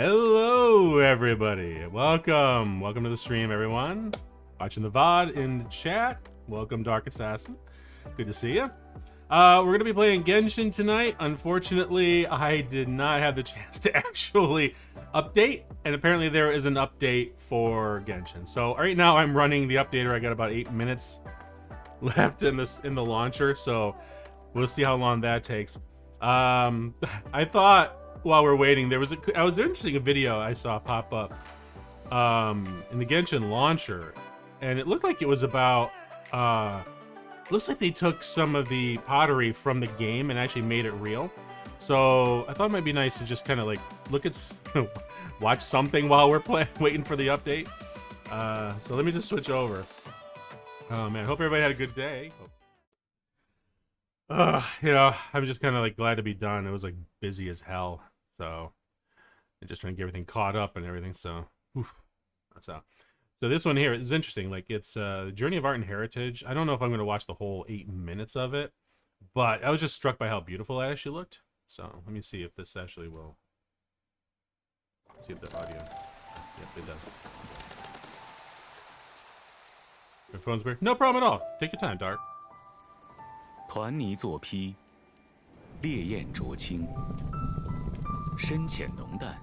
Hello, everybody. Welcome to the stream, everyone. Watching the VOD in the chat. Welcome, Dark Assassin. Good to see you. We're going to be playing Genshin tonight. Unfortunately, I did not have the chance to actually update, and apparently there is an update for Genshin. So right now I'm running the updater. I got about 8 minutes left in the launcher, so we'll see how long that takes. I thought while we're waiting, there was an interesting video I saw pop up in the Genshin launcher, and it looked like it was about looks like they took some of the pottery from the game and actually made it real. So I thought it might be nice to just kind of like look at watch something while we're waiting for the update. So let me just switch over. Oh man, hope everybody had a good day. You know, I'm just kind of like glad to be done. It was like busy as hell, so I'm just trying to get everything caught up and everything. So, oof, that's how. So this one here is interesting. Like, it's the Journey of Art and Heritage. I don't know if I'm going to watch the whole 8 minutes of it, but I was just struck by how beautiful that actually looked. So let me see if this actually will. See if the audio. Yep, it does. Your phone's weird. No problem at all. Take your time, Dark. 团泥作披，烈焰灼青，深浅浓淡，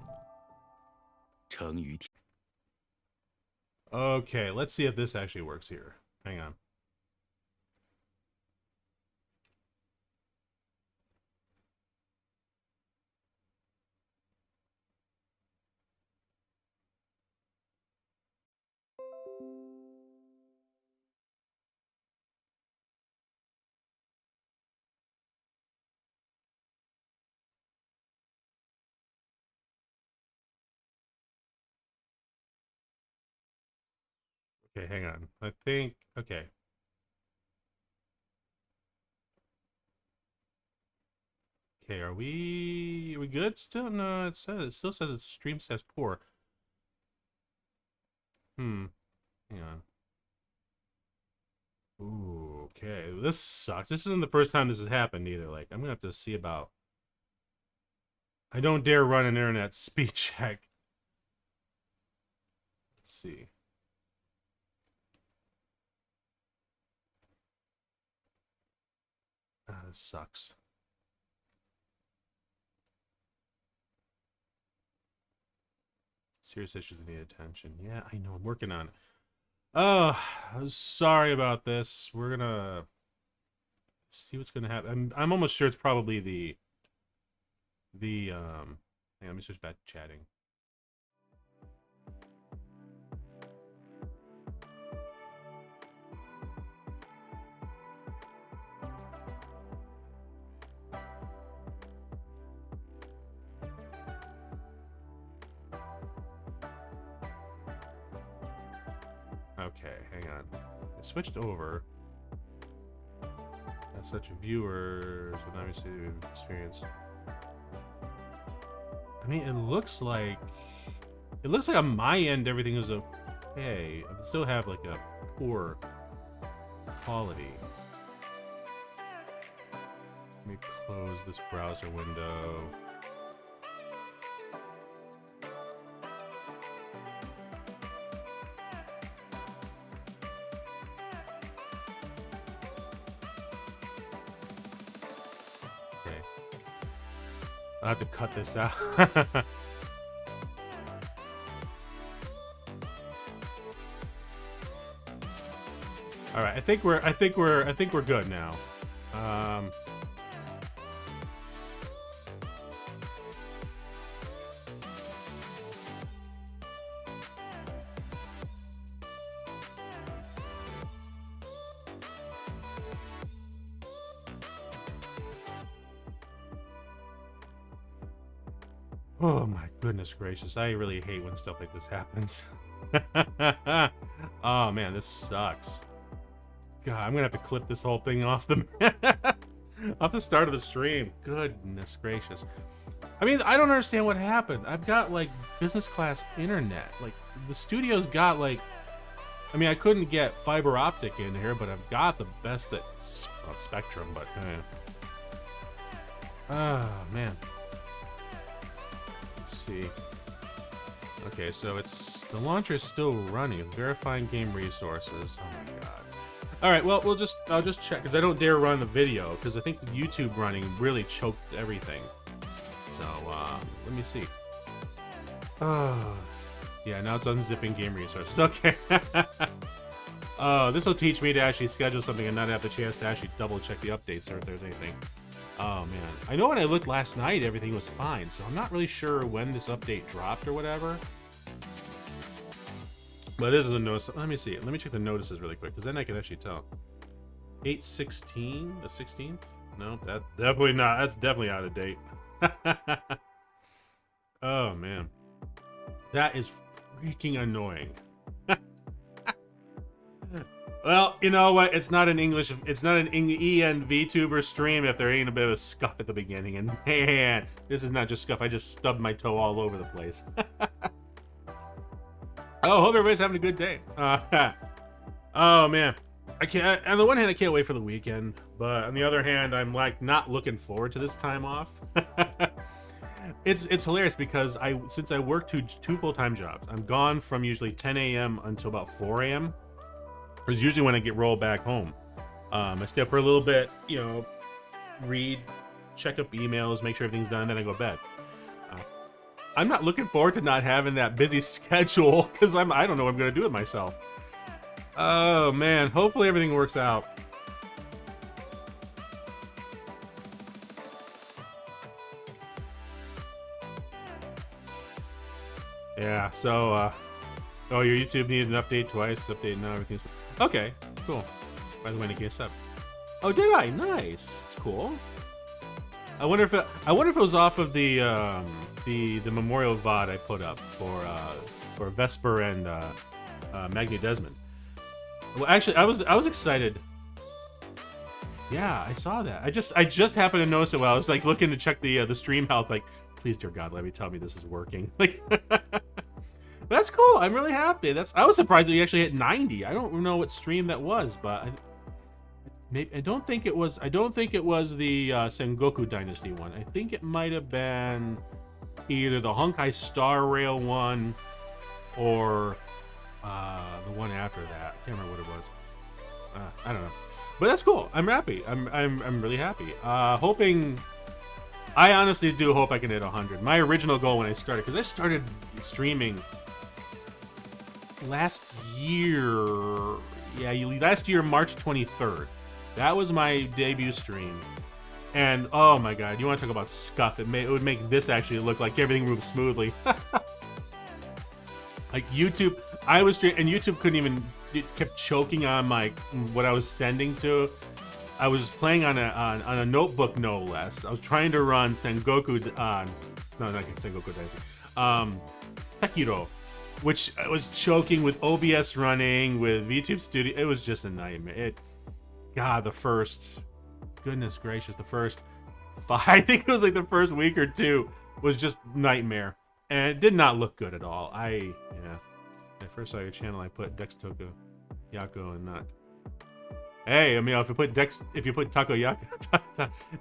成于体。 Okay, let's see if this actually works here. Hang on. Okay, hang on. I think, okay. Okay, are we good still? No, it still says its stream says poor. Hang on. Ooh, okay. This sucks. This isn't the first time this has happened either. Like, I'm gonna have to see about. I don't dare run an internet speed check. Let's see. This sucks. Serious issues that need attention. Yeah, I know. I'm working on it. Oh, I'm sorry about this. We're gonna see what's gonna happen. I'm almost sure it's probably hang on, let me switch back to chatting. Okay, hang on. I switched over. As such, viewers with obviously experience. I mean, it looks like on my end everything is okay. I still have like a poor quality. Let me close this browser window. I have to cut this out. All right, I think we're good now. Oh my goodness gracious, I really hate when stuff like this happens. Oh man, this sucks. God, I'm gonna have to clip this whole thing off the off the start of the stream. Goodness gracious. I mean, I don't understand what happened. I've got like business class internet. Like the studio's got like, I mean, I couldn't get fiber optic in here, but I've got the best at Spectrum, but oh man. Let's see. Okay, so the launcher is still running. Verifying game resources. Oh my god. All right, well, I'll just check because I don't dare run the video because I think YouTube running really choked everything. So let me see. Yeah, now it's unzipping game resources. Okay. This will teach me to actually schedule something and not have the chance to actually double check the updates or if there's anything. Oh man, I know when I looked last night, everything was fine. So I'm not really sure when this update dropped or whatever. But this is a notice. Let me see. Let me check the notices really quick because then I can actually tell. 8/16, the 16th? No, that definitely not. That's definitely out of date. Oh man, that is freaking annoying. Well, you know what? It's not an English. It's not an EN VTuber stream if there ain't a bit of scuff at the beginning. And man, this is not just scuff. I just stubbed my toe all over the place. Oh, hope everybody's having a good day. Oh man, I can't. On the one hand, I can't wait for the weekend, but on the other hand, I'm like not looking forward to this time off. It's hilarious because since I work two full-time jobs, I'm gone from usually 10 a.m. until about 4 a.m. Is usually when I get rolled back home. I stay up for a little bit, you know, read, check up emails, make sure everything's done, and then I go to bed. I'm not looking forward to not having that busy schedule because I don't know what I'm gonna do with myself. Oh man, hopefully everything works out. Yeah, so oh, your YouTube needed an update twice. Update now, everything's okay. Cool. By the way, Nick, guess up. Oh, did I? Nice. It's cool. I wonder if it was off of the memorial VOD I put up for Vesper and Magni Desmond. Well, actually, I was excited. Yeah, I saw that. I just happened to notice it while I was like looking to check the stream health. Like, please, dear God, let me tell me this is working. Like, that's cool. I'm really happy. I was surprised that you actually hit 90. I don't know what stream that was, but I don't think it was the Sengoku Dynasty one. I think it might have been either the Honkai Star Rail one or the one after that. I can't remember what it was. I don't know, but that's cool. I'm happy. I'm really happy. I honestly do hope I can hit 100. My original goal when I started, because I started streaming last year. Yeah, last year, March 23rd. That was my debut stream. And oh my god, you want to talk about scuff? It would make this actually look like everything moved smoothly. Like YouTube, I was streaming, and YouTube couldn't even. It kept choking on what I was sending to. I was playing on a notebook, no less. I was trying to run Sengoku. No, not Sengoku Daisy. Tekiro, which I was choking with OBS running with VTube Studio. It was just a nightmare. God, goodness gracious, the first I think it was like the first week or two was just nightmare, and it did not look good at all. When I first saw your channel, I put Dex Toko Yako and not. Hey, I mean, if you put takoyaki,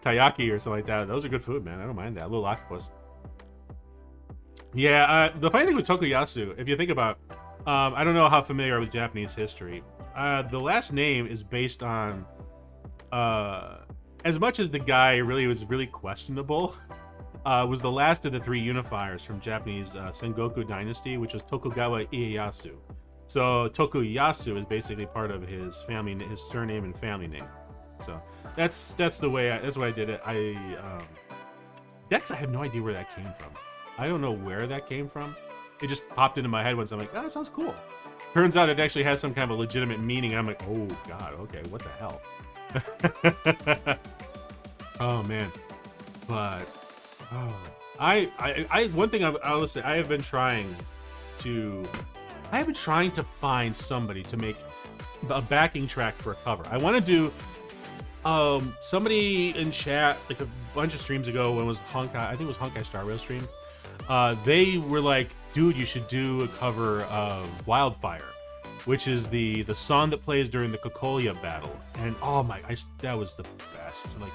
taiyaki or something like that, those are good food, man. I don't mind that. A little octopus. Yeah, the funny thing with Tokuyasu, if you think about, I don't know how familiar you are with Japanese history. The last name is based on, as much as the guy was really questionable, was the last of the three unifiers from Japanese Sengoku Dynasty, which was Tokugawa Ieyasu. So Tokuyasu is basically part of his family, his surname and family name. So that's the way that's why I did it. Dex, I have no idea where that came from. I don't know where that came from. It just popped into my head once. I'm like, oh, that sounds cool. Turns out it actually has some kind of a legitimate meaning. I'm like, oh god, okay, what the hell? Oh man, but one thing I will say, I have been trying to find somebody to make a backing track for a cover. I want to do somebody in chat like a bunch of streams ago when it was Honkai, I think it was Honkai Star Rail stream. They were like, dude, you should do a cover of Wildfire, which is the song that plays during the Kokolia battle. And oh my, that was the best. Like,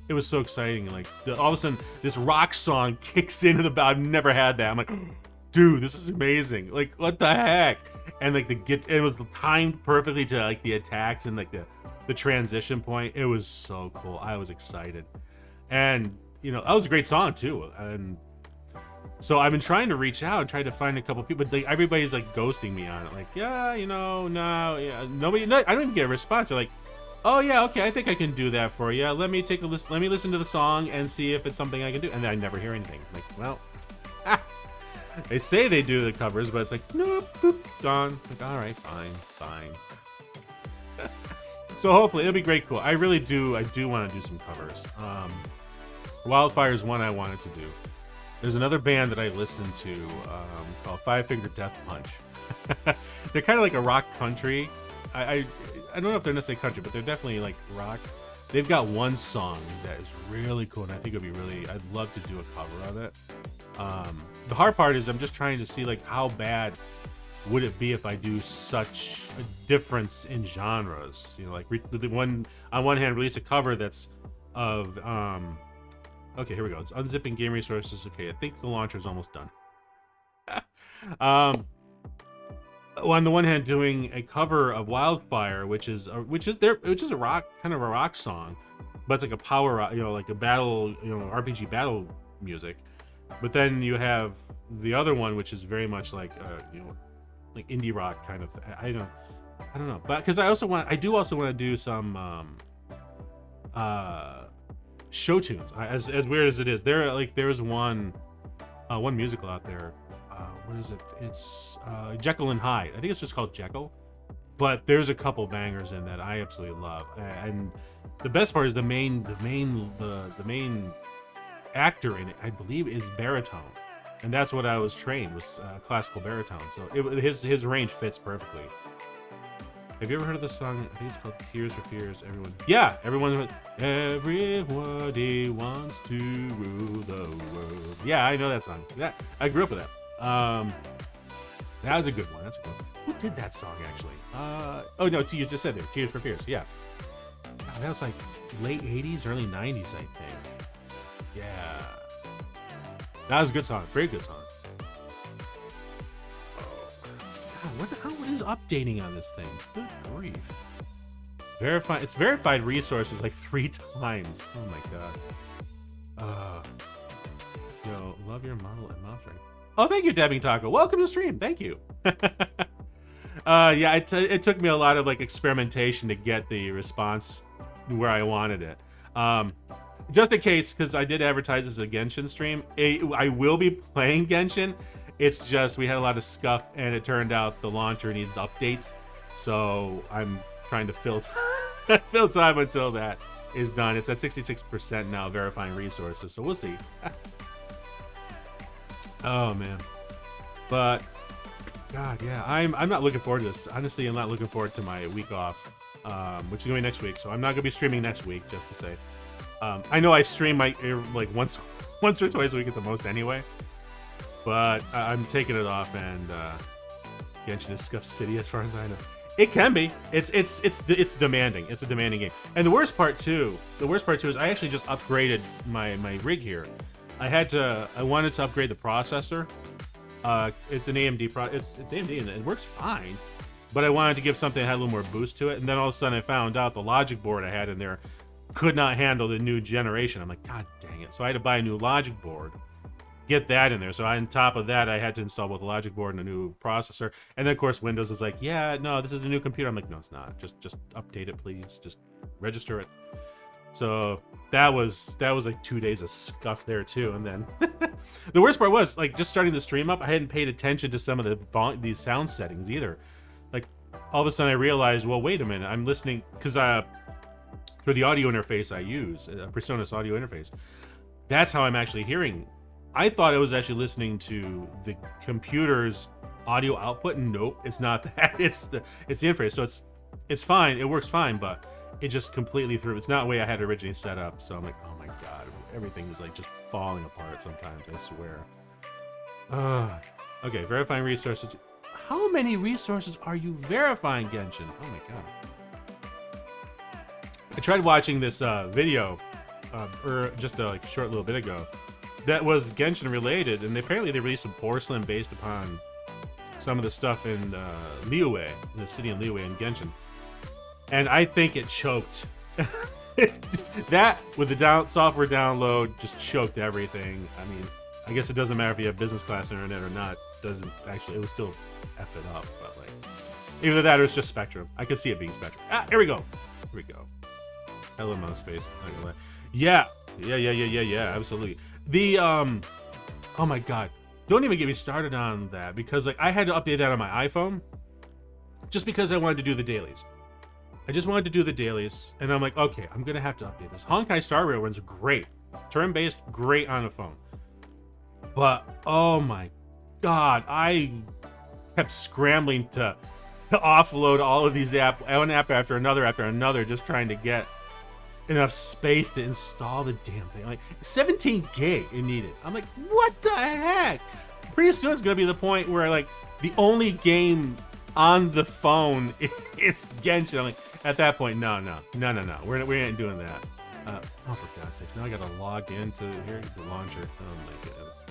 it was so exciting. Like all of a sudden, this rock song kicks into the battle. I've never had that. I'm like, dude, this is amazing. Like, what the heck? And like it was timed perfectly to like the attacks and like the transition point. It was so cool. I was excited. And you know, that was a great song too. And so I've been trying to reach out and try to find a couple people, but everybody's like ghosting me on it. Like, yeah, you know, no, yeah, nobody. No, I don't even get a response. They're like, oh yeah, okay, I think I can do that for you. Let me take a listen. Let me listen to the song and see if it's something I can do. And then I never hear anything. I'm like, well, they say they do the covers, but it's like, nope, boop, gone. Like, all right, fine. So hopefully it'll be great. Cool. I do want to do some covers. Wildfire is one I wanted to do. There's another band that I listen to called Five Finger Death Punch. They're kind of like a rock country. I don't know if they're necessarily country, but they're definitely like rock. They've got one song that is really cool, and I think I'd love to do a cover of it. The hard part is I'm just trying to see like how bad would it be if I do such a difference in genres. You know, like on one hand release a cover that's of okay, here we go. It's unzipping game resources. Okay, I think the launcher is almost done. On the one hand, doing a cover of Wildfire, which is a rock, kind of a rock song, but it's like a power rock, you know, like a battle, you know, RPG battle music. But then you have the other one, which is very much like you know, like indie rock kind of. I don't know, but because I do also want to do some show tunes. As weird as it is, there's one musical out there. What is it? It's Jekyll and Hyde. I think it's just called Jekyll, but there's a couple bangers in that I absolutely love. And the best part is the main actor in it, I believe, is baritone, and that's what I was trained, was classical baritone. So his range fits perfectly. Have you ever heard of this song? I think it's called Tears for Fears. Everybody wants to rule the world. Yeah, I know that song. I grew up with that. That was a good one. That's a good one. Who did that song actually? Oh no, you just said it. Tears for Fears. Yeah. God, that was like late 80s, early 90s, I think. Yeah. That was a good song. Very good song. What is updating on this thing? Good grief. It's verified resources like 3 times. Oh my god. Yo, love your model and mouse ring. Oh, thank you, Dabbing Taco. Welcome to the stream. Thank you. Yeah, it took me a lot of like experimentation to get the response where I wanted it. Just in case, because I did advertise this as a Genshin stream, I will be playing Genshin. It's just we had a lot of scuff, and it turned out the launcher needs updates. So I'm trying to fill time until that is done. It's at 66% now, verifying resources. So we'll see. Oh man, but God, yeah, I'm not looking forward to this. Honestly, I'm not looking forward to my week off, which is gonna be next week. So I'm not gonna be streaming next week, just to say. I know I stream like once or twice a week at the most anyway, but I'm taking it off, and Genshin is Scuff City as far as I know. It can be. It's demanding. It's a demanding game. And the worst part too is I actually just upgraded my rig here. I wanted to upgrade the processor. It's an AMD it's AMD and it works fine, but I wanted to give something that had a little more boost to it. And then all of a sudden I found out the logic board I had in there could not handle the new generation. I'm like, God dang it. So I had to buy a new logic board, get that in there. So on top of that, I had to install both a logic board and a new processor. And then of course Windows is like, yeah, no, this is a new computer. I'm like, no, it's not. Just update it, please. Just register it. So that was like 2 days of scuff there too. And then the worst part was like just starting the stream up, I hadn't paid attention to some of these sound settings either. Like all of a sudden I realized, well, wait a minute, I'm listening because through the audio interface I use, a PreSonus audio interface, that's how I'm actually hearing. I thought I was actually listening to the computer's audio output. Nope, it's not that. It's the interface. So it's fine. It works fine, but it just completely threw. It's not the way I had originally set up. So I'm like, oh my god, everything is like just falling apart sometimes. I swear. Okay, verifying resources. How many resources are you verifying, Genshin? Oh my god. I tried watching this video just a short little bit ago, that was Genshin related, and apparently they released some porcelain based upon some of the stuff in Liyue, the city in Liyue in Genshin. And I think it choked. That, with the software download, just choked everything. I mean, I guess it doesn't matter if you have business class internet or not. It doesn't actually, it was still F it up, but like, either that or it's just Spectrum. I could see it being Spectrum. Ah, here we go. Here we go. Hell amount of space. Not gonna lie. Yeah, absolutely. The, oh my God. Don't even get me started on that, because like I had to update that on my iPhone just because I wanted to do the dailies. I just wanted to do the dailies, and I'm like, okay, I'm gonna have to update this. Honkai Star Rail runs great. Turn-based, great on a phone. But, oh my God, I kept scrambling to offload all of these one app after another, just trying to get enough space to install the damn thing. Like 17 gig it needed. I'm like, what the heck? Pretty soon it's gonna be the point where like the only game on the phone is Genshin. I'm like, at that point, no. We ain't doing that. Oh, for God's sakes! Now I gotta log into here the launcher. Oh my goodness.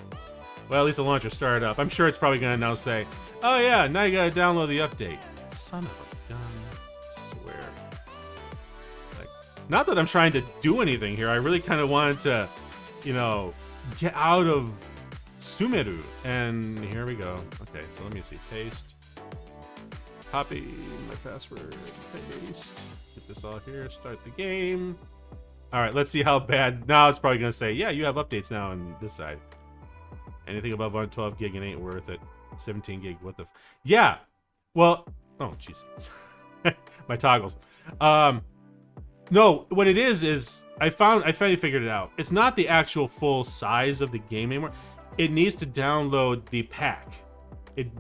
Well, at least the launcher started up. I'm sure it's probably gonna now say, "Oh yeah, now you gotta download the update." Son of a gun! I swear. Like, not that I'm trying to do anything here. I really kind of wanted to, you know, get out of SUMERU. And here we go. Okay, so let me see. Paste. Copy my password. Paste. Get this all here. Start the game. All right, let's see how bad. Now it's probably gonna say, yeah, you have updates now on this side. Anything above 112 gig, it ain't worth it. 17 gig, what the? Yeah. Well, oh Jesus, my toggles. No, what it is I finally figured it out. It's not the actual full size of the game anymore. It needs to download the pack.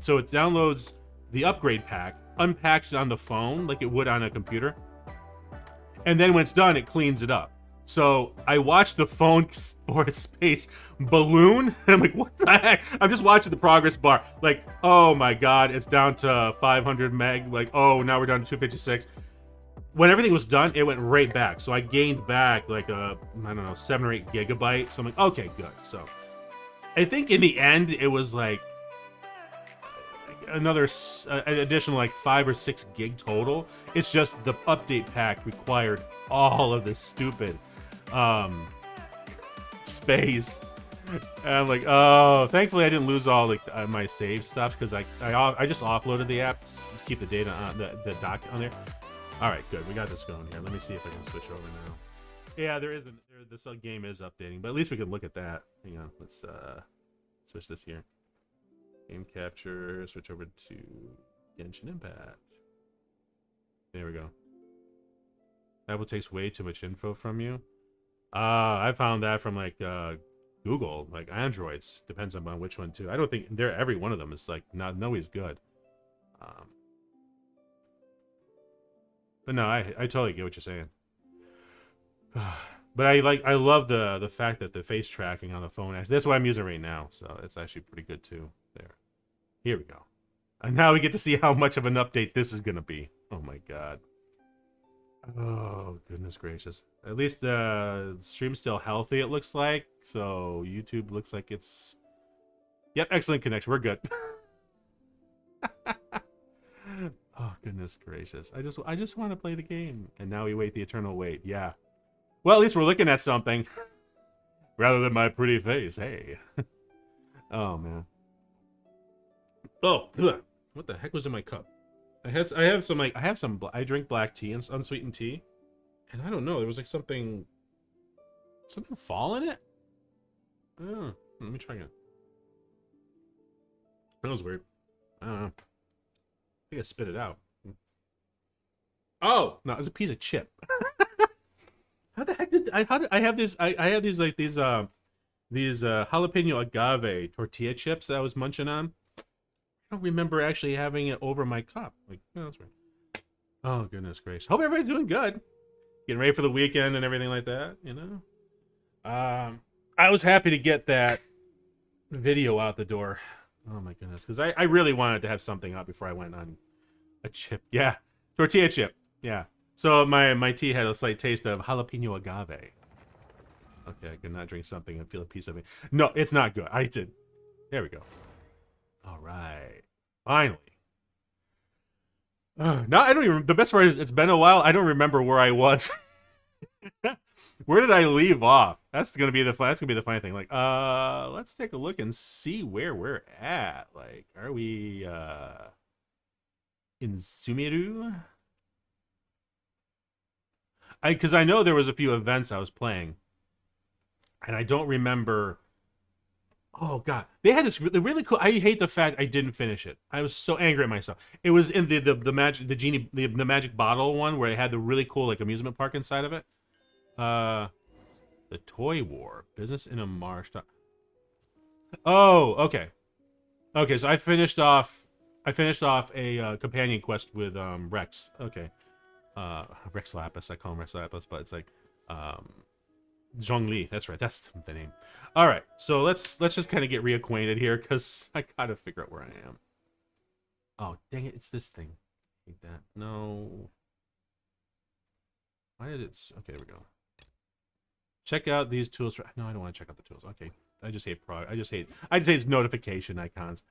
So it downloads the upgrade pack, unpacks it on the phone like it would on a computer, and then when it's done, it cleans it up. So I watched the phone storage space balloon, and I'm like, what the heck? I'm just watching the progress bar, like, oh my God, it's down to 500 meg, like, oh, now we're down to 256. When everything was done, it went right back. So I gained back like I don't know, 7 or 8 gigabytes. So I'm like, okay, good. So I think in the end, it was like another an additional like 5 or 6 gig total. It's just the update pack required all of this stupid space, and I'm like, oh, thankfully I didn't lose all like my save stuff, because I just offloaded the app to keep the data on the doc on there. All right, good, we got this going here. Let me see if I can switch over now. Yeah, this game is updating, but at least we can look at that. Hang on, let's switch this here. Game capture, switch over to Genshin Impact. There we go. Apple takes way too much info from you. I found that from like Google, like Androids. Depends on which one too. I don't think every one of them is like not always good. But no, I totally get what you're saying. But I love the fact that the face tracking on the phone, actually, that's what I'm using right now, so it's actually pretty good too. There. Here we go. And now we get to see how much of an update this is gonna be. Oh my God. Oh, goodness gracious. At least the stream's still healthy, it looks like. So YouTube looks like it's... Yep, excellent connection. We're good. Oh, goodness gracious. I just want to play the game. And now we wait the eternal wait. Yeah. Well, at least we're looking at something. Rather than my pretty face. Hey. Oh, man. Oh, what the heck was in my cup? I drink black tea and unsweetened tea, and I don't know, there was like something fall in it. Oh, let me try again. That was weird. I don't know. I think I spit it out. Oh no, it's a piece of chip. How the heck did I have this? I had these jalapeno agave tortilla chips that I was munching on. I don't remember actually having it over my cup. Like, oh, that's weird. Oh, goodness gracious. Hope everybody's doing good. Getting ready for the weekend and everything like that, you know? I was happy to get that video out the door. Oh, my goodness. Because I really wanted to have something out before I went on a chip. Yeah. Tortilla chip. Yeah. So my tea had a slight taste of jalapeno agave. Okay, I could not drink something and feel a piece of me. No, it's not good. I did. There we go. All right. Finally. Now I don't even. The best part is it's been a while. I don't remember where I was. Where did I leave off? That's gonna be the funny thing. Like, let's take a look and see where we're at. Like, are we in SUMERU? Because I know there was a few events I was playing, and I don't remember. Oh god, they had this really cool. I hate the fact I didn't finish it. I was so angry at myself. It was in the magic the magic bottle one where they had the really cool like amusement park inside of it. The Toy War business in a marsh. Oh, okay, okay. So I finished off a companion quest with Rex. Okay, Rex Lapis. I call him Rex Lapis, but it's like Zhongli, that's right, that's the name. All right, so let's just kind of get reacquainted here because I gotta figure out where I am. Oh dang it, it's this thing. I hate that. No. Why did it? Okay, there we go. Check out these tools. No, I don't want to check out the tools. Okay, I just hate I'd say it's notification icons.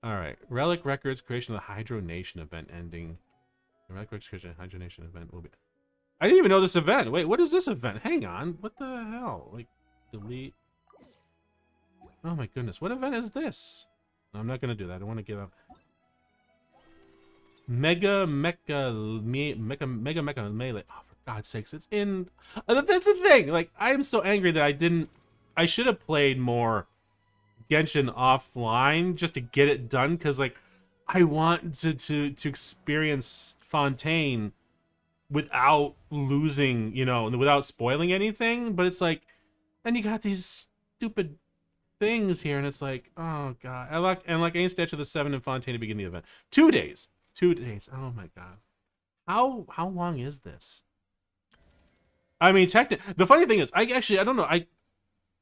All right, Relic Records creation of the Hydro Nation event ending. The Relic Records creation of the Hydro Nation event will be. I didn't even know this event. Wait, what is this event? Hang on. What the hell? Like, delete. Oh my goodness. What event is this? No, I'm not going to do that. I don't want to give up. Mega Mecha Melee. Oh, for God's sakes. It's in... That's the thing. Like, I am so angry that I didn't... I should have played more Genshin offline just to get it done. Because, like, I want to experience Fontaine without losing, you know, without spoiling anything. But it's like, then you got these stupid things here, and it's like, oh god. I like any statue of the 7 in Fontaine to begin the event. 2 days. 2 days. Oh my god. How long is this? I mean, technically, the funny thing is, I don't know. I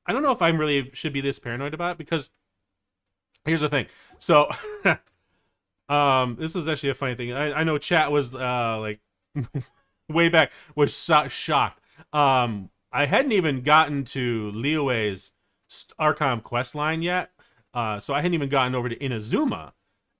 don't know if I really should be this paranoid about it, because here's the thing. So, this was actually a funny thing. I know chat was like way back was shocked. I hadn't even gotten to Liyue's Archon quest line yet, so I hadn't even gotten over to Inazuma,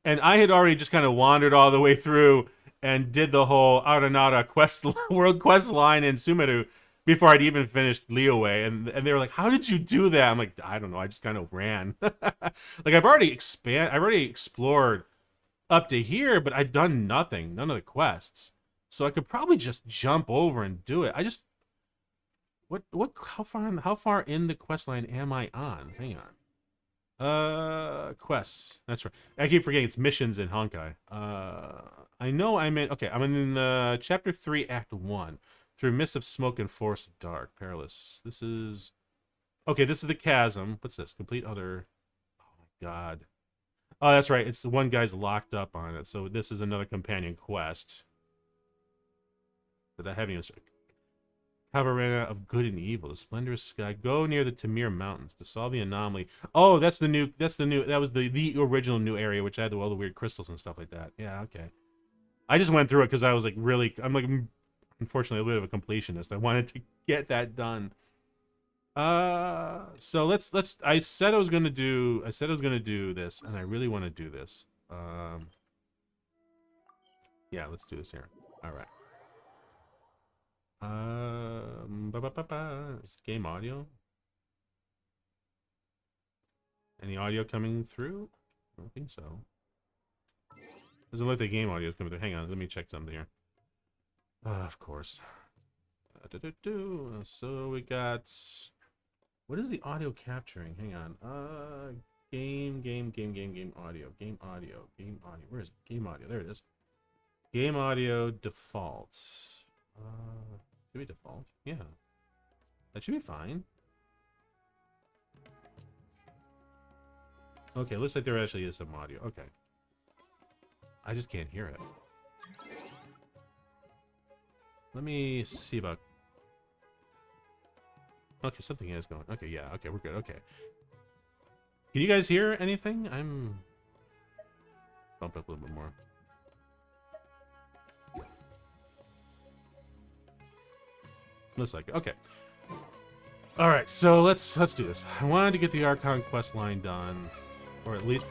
and I had already just kind of wandered all the way through and did the whole Aranara quest world quest line in SUMERU before I'd even finished Liyue, and they were like, "How did you do that?" I'm like, "I don't know. I just kind of ran." Like I've already explored up to here, but I've done nothing, none of the quests. So I could probably just jump over and do it. I just how far in the quest line am I on? Hang on. Quests. That's right. I keep forgetting it's missions in Honkai. I know I'm in. Okay, I'm in chapter 3, act 1. Through mists of smoke and forest of dark, perilous. This is okay. This is the chasm. What's this? Complete other. Oh my god. Oh, that's right. It's the one guy's locked up on it. So this is another companion quest. That I haven't even started. Cavarena of good and evil, the splendorous sky. Go near the Tamir Mountains to solve the anomaly. Oh, that was the original new area, which had all the weird crystals and stuff like that. Yeah, okay. I just went through it because I was like I'm like unfortunately a bit of a completionist. I wanted to get that done. So let's I said I was gonna do this, and I really want to do this. Yeah, let's do this here. All right. Is game audio? Any audio coming through? I don't think so. Doesn't look like the game audio is coming through. Hang on, let me check something here. Of course. So we got. What is the audio capturing? Hang on. Game audio. Game audio. Where is it? Game audio. There it is. Game audio default. Should be default. Yeah. That should be fine. Okay, looks like there actually is some audio. Okay. I just can't hear it. Let me see about... Okay, something is going... Okay, yeah. Okay, we're good. Okay. Can you guys hear anything? I'm... Bump up a little bit more. Looks like it. Okay. All right, so let's do this. I wanted to get the Archon quest line done, or at least.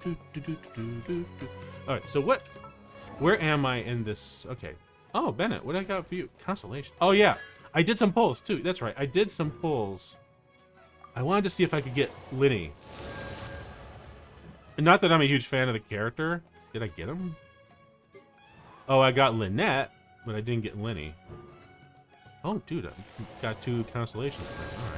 All right, so what? Where am I in this? Okay. Oh, Bennett, what I got for you? Constellation. Oh yeah, I did some pulls too. That's right, I did some pulls. I wanted to see if I could get Linny. And not that I'm a huge fan of the character. Did I get him? Oh, I got Lynette, but I didn't get Linny. Oh, dude, I got 2 constellations. All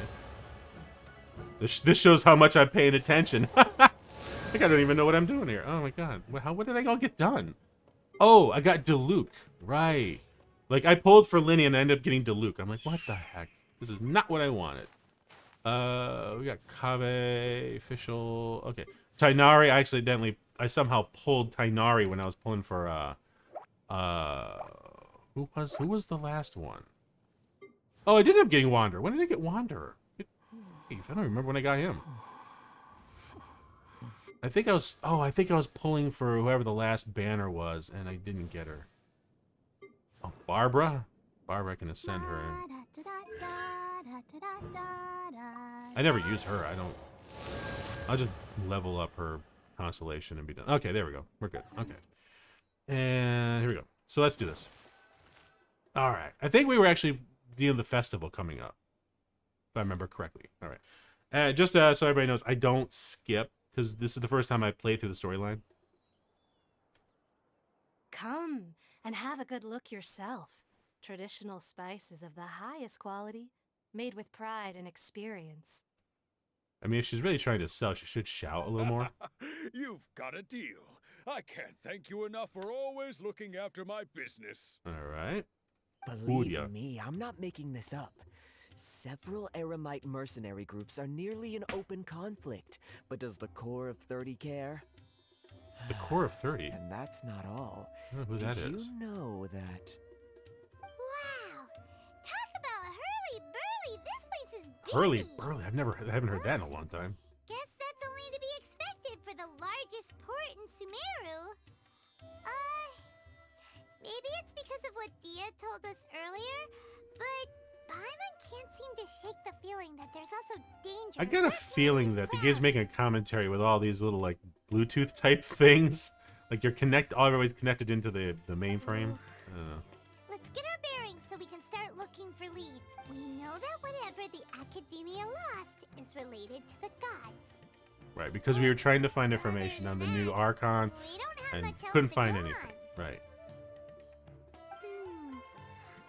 right. This shows how much I'm paying attention. Like, I don't even know what I'm doing here. Oh my god. What did I all get done? Oh, I got Diluc. Right. Like, I pulled for Linny and I ended up getting Diluc. I'm like, what the heck? This is not what I wanted. We got Kabe, official. Okay. Tainari, I somehow pulled Tainari when I was pulling for, who was the last one? Oh, I did end up getting Wanderer. When did I get Wanderer? I don't remember when I got him. I think I was pulling for whoever the last banner was, and I didn't get her. Oh, Barbara? Barbara, I can ascend her. I never use her. I'll just level up her constellation and be done. Okay, there we go. We're good. Okay. And here we go. So let's do this. All right. I think we were actually dealing with the festival coming up, if I remember correctly. All right. Just so everybody knows, I don't skip, because this is the first time I played through the storyline. Come and have a good look yourself. Traditional spices of the highest quality, made with pride and experience. I mean, if she's really trying to sell, she should shout a little more. You've got a deal. I can't thank you enough for always looking after my business. All right. Believe me, I'm not making this up. Several Eremite mercenary groups are nearly in open conflict, but does the Core of 30 care? The Core of 30? And that's not all. I don't know who that is. Did you know that... Wow! Talk about hurly-burly! This place is busy! Hurly-burly? I haven't heard that in a long time. Guess that's only to be expected for the largest port in SUMERU. Maybe it's because of what Dia told us earlier, but Paimon can't seem to shake the feeling that there's also danger. I got a feeling that the game's making a commentary with all these little, like, Bluetooth type things. Like, everybody's connected into the mainframe. I don't know. Let's get our bearings so we can start looking for leads. We know that whatever the Academia lost is related to the gods. Right, because we were trying to find information on the new Archon We don't have and much else couldn't to find go anything. on. Right.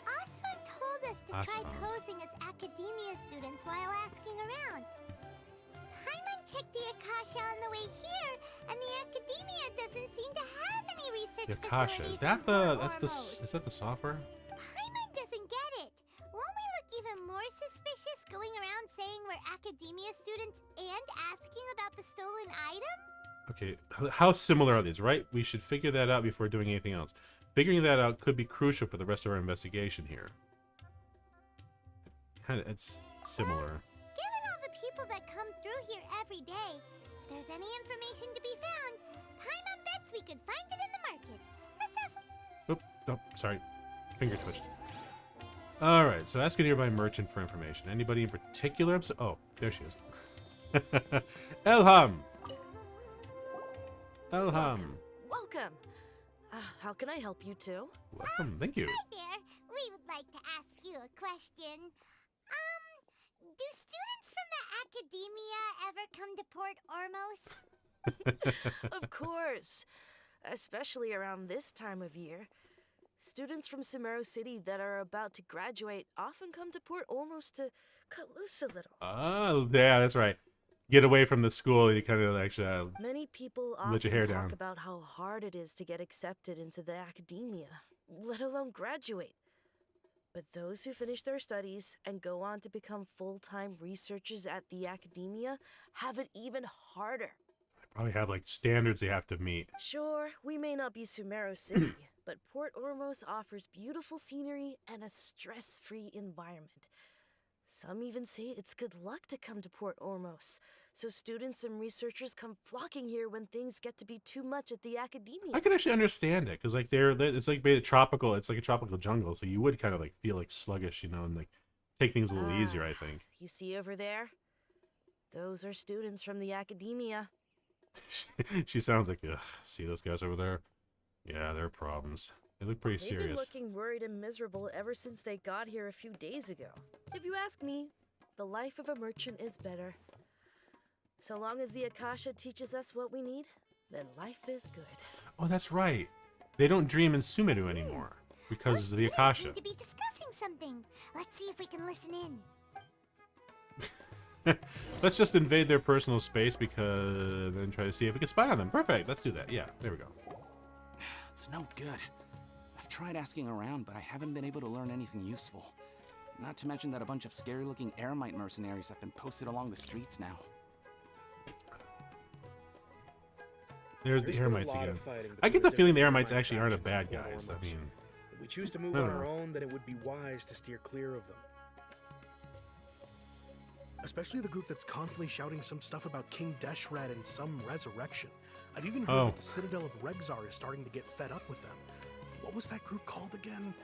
Asfa told us to try Asfa. posing as Academia students while asking around. Paimon checked the Akasha on the way here, and the Academia doesn't seem to have any research The Akasha. facilities Is that in Port is Ormos. that the software? Paimon doesn't get it. Won't we look even more suspicious going around saying we're Academia students and asking about the stolen item? Okay, how similar are these, right? We should figure that out before doing anything else. Figuring that out could be crucial for the rest of our investigation here. It's similar. Given all the people that come through here every day, if there's any information to be found, Paimon bets we could find it in the market. Let's ask. Oop, oh, sorry. Finger twitched. Alright, so ask a nearby merchant for information. Anybody in particular? Oh, there she is. Elham! Elham! Welcome. How can I help you too? Welcome, thank you. Hi there. We would like to ask you a question. Do students from the Academia ever come to Port Ormos? Of course. Especially around this time of year. Students from SUMERU City that are about to graduate often come to Port Ormos to cut loose a little. Oh, yeah, that's right. Get away from the school and you kind of actually Many people let your often hair talk down. about how hard it is to get accepted into the academia, let alone graduate. But those who finish their studies and go on to become full-time researchers at the academia have it even harder. probably have like standards they have to meet. Sure, we may not be SUMERU City, but Port Ormos offers beautiful scenery and a stress-free environment. Some even say it's good luck to come to Port Ormos, so students and researchers come flocking here when things get to be too much at the academia. I can actually understand it because like it's like tropical. It's like a tropical jungle, so you would kind of like feel like sluggish, you know, and like take things a little easier. I think. You see over there? Those are students from the academia. She sounds like, ugh, see those guys over there? Yeah, they're problems. They look pretty They've been serious. looking worried and miserable ever since they got here a few days ago. If you ask me, the life of a merchant is better. So long as the Akasha teaches us what we need, then life is good. Oh, that's right. They don't dream in SUMERU anymore because of the Akasha. Seem to be discussing something. Let's see if we can listen in. Let's just invade their personal space because then try to see if we can spy on them. Perfect. Let's do that. Yeah, there we go. It's no good. I've tried asking around, but I haven't been able to learn anything useful. Not to mention that a bunch of scary-looking Eremite mercenaries have been posted along the streets now. There's the Eremites again. I get the feeling the Eremites actually aren't a bad guys. I mean, if we choose to move on our own, then it would be wise to steer clear of them. Especially the group that's constantly shouting some stuff about King Deshret and some resurrection. I've even heard that the Citadel of Regzar is starting to get fed up with them. What was that group called again?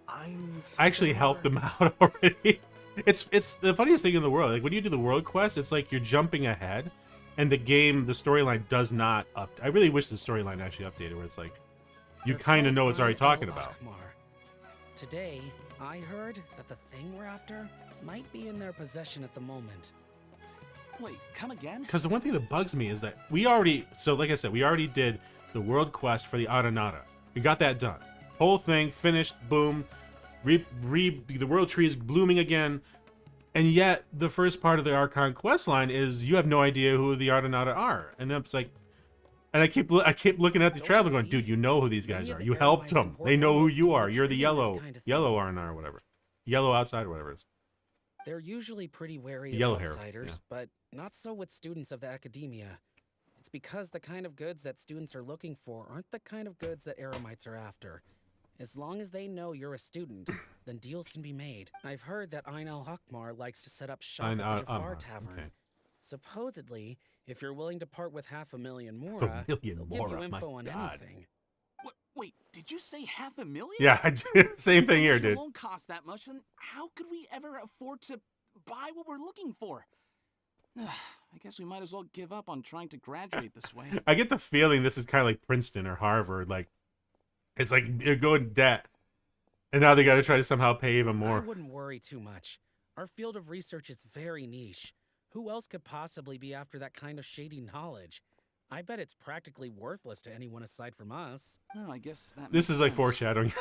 I actually helped them out already. It's the funniest thing in the world. Like when you do the world quest, it's like you're jumping ahead, and the storyline does not up. I really wish the storyline actually updated, where it's like you kind of know what's already talking about. Today, I heard that the thing we're after might be in their possession at the moment. Wait, come again? Because the one thing that bugs me is that we already, so like I said, we already did the world quest for the Aranata. We got that done. Whole thing finished, boom. The world tree is blooming again. And yet, the first part of the Archon quest line is you have no idea who the Aranata are. And it's like, and I keep looking at the traveler going, dude, you know who these guys are. You helped them. They know who you are. You're the yellow Aranata or whatever. Yellow outside or whatever it is. They're usually pretty wary Yellow of hair, outsiders, yeah. but not so with students of the academia. It's because the kind of goods that students are looking for aren't the kind of goods that Eremites are after. As long as they know you're a student, then deals can be made. I've heard that Ain al-Hakmar likes to set up shop at the Jafar Tavern. Okay. Supposedly, if you're willing to part with 500,000 Mora, they'll give you info on anything. Wait, did you say 500,000? Yeah, I did. Same thing here, dude. If it won't cost that much, then how could we ever afford to buy what we're looking for? I guess we might as well give up on trying to graduate this way. I get the feeling this is kind of like Princeton or Harvard. Like, it's like they're going debt, and now they got to try to somehow pay even more. I wouldn't worry too much. Our field of research is very niche. Who else could possibly be after that kind of shady knowledge? I bet it's practically worthless to anyone aside from us. Well, I guess that This makes is like sense. foreshadowing.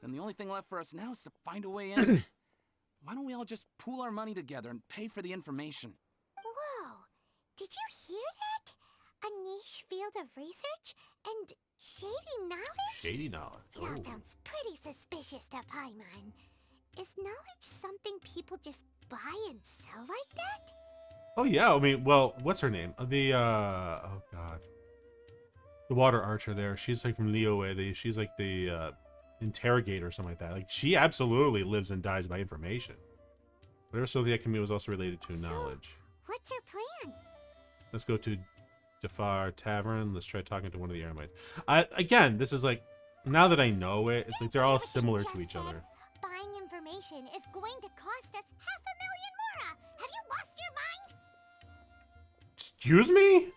Then the only thing left for us now is to find a way in. Why don't we all just pool our money together and pay for the information? Whoa! Did you hear that? A niche field of research and shady knowledge? Shady knowledge. That sounds pretty suspicious to Paimon. Is knowledge something people just buy and sell like that? Oh yeah, I mean, well, what's her name? Oh god, the water archer there. She's like from Liyue. She's like the interrogator or something like that. Like she absolutely lives and dies by information. Whatever Soviet community was also related to knowledge. What's her plan? Let's go to Jafar Tavern. Let's try talking to one of the Eremites. Again, this is like, now that I know it, it's like they're all similar to each other. Buying information is going to cost us 500,000 Mora. Have you lost your mind? Excuse me?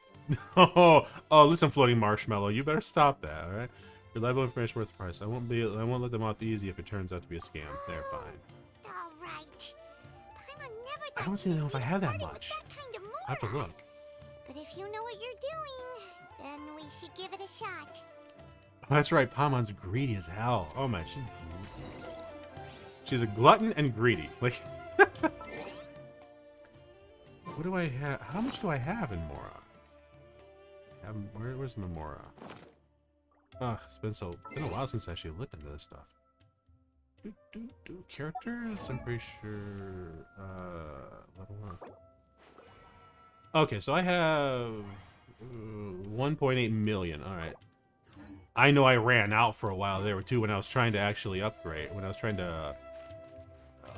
Oh, listen, floating marshmallow. You better stop that, all right? Reliable information worth the price. I won't let them off easy if it turns out to be a scam. They're fine. All right. Paimon never I don't even know if I have that much. I have to look. But if you know what you're doing, then we should give it a shot. Oh, that's right. Paimon's greedy as hell. Oh my, she's a glutton and greedy. Like, what do I have? How much do I have in Mora? Where's my Mora? Ugh, it's been a while since I actually looked into this stuff. Characters? I'm pretty sure. Level 1. Okay, so I have 1.8 million. All right. I know I ran out for a while there too when I was trying to actually upgrade. When I was trying to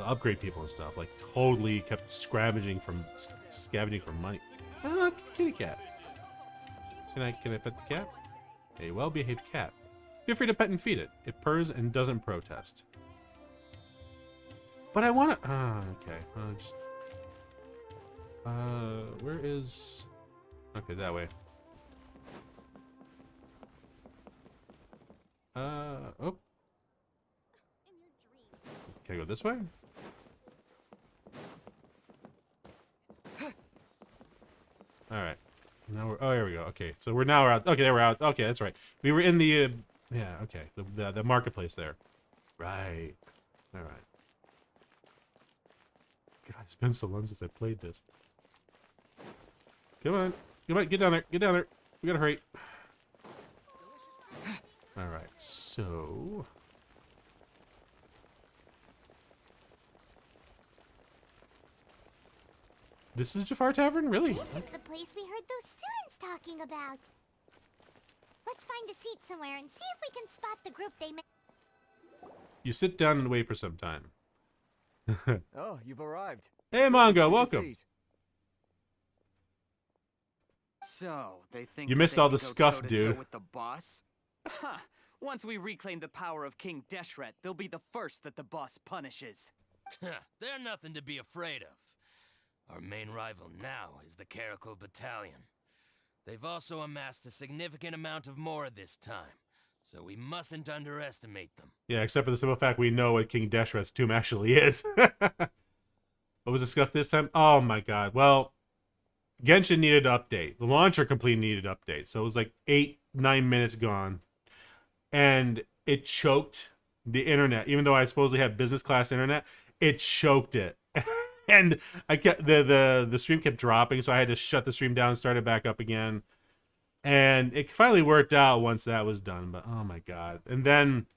upgrade people and stuff. Like totally kept scavenging for money. Ah, kitty cat. Can I pet the cat? A well-behaved cat. Feel free to pet and feed it. It purrs and doesn't protest. But I want to. Okay. Where is? Okay, that way. Oh. Can I go this way? All right. Now we're. Oh, here we go. Okay, so we're out. Okay, there we're out. Okay, that's right. We were in the. Yeah. Okay. The marketplace there. Right. All right. God, it's been so long since I played this. Come on. Come on. Get down there. Get down there. We gotta hurry. All right. So. This is Jafar Tavern? Really? This is the place we heard those students talking about. Let's find a seat somewhere and see if we can spot the group they met. You sit down and wait for some time. Oh, you've arrived. Hey, Mongo, welcome. So, they think you missed all the scuff, dude. With the boss? Huh. Once we reclaim the power of King Deshret, they'll be the first that the boss punishes. They're nothing to be afraid of. Our main rival now is the Caracal Battalion. They've also amassed a significant amount of more this time, so we mustn't underestimate them. Yeah, except for the simple fact we know what King Deshret's tomb actually is. What was the scuff this time? Oh my god. Well, Genshin needed an update. The launcher completely needed an update. So it was like 8-9 minutes gone. And it choked the internet. Even though I supposedly had business class internet, it choked it. And I kept the stream kept dropping, so I had to shut the stream down and start it back up again. And it finally worked out once that was done, but oh my god. And then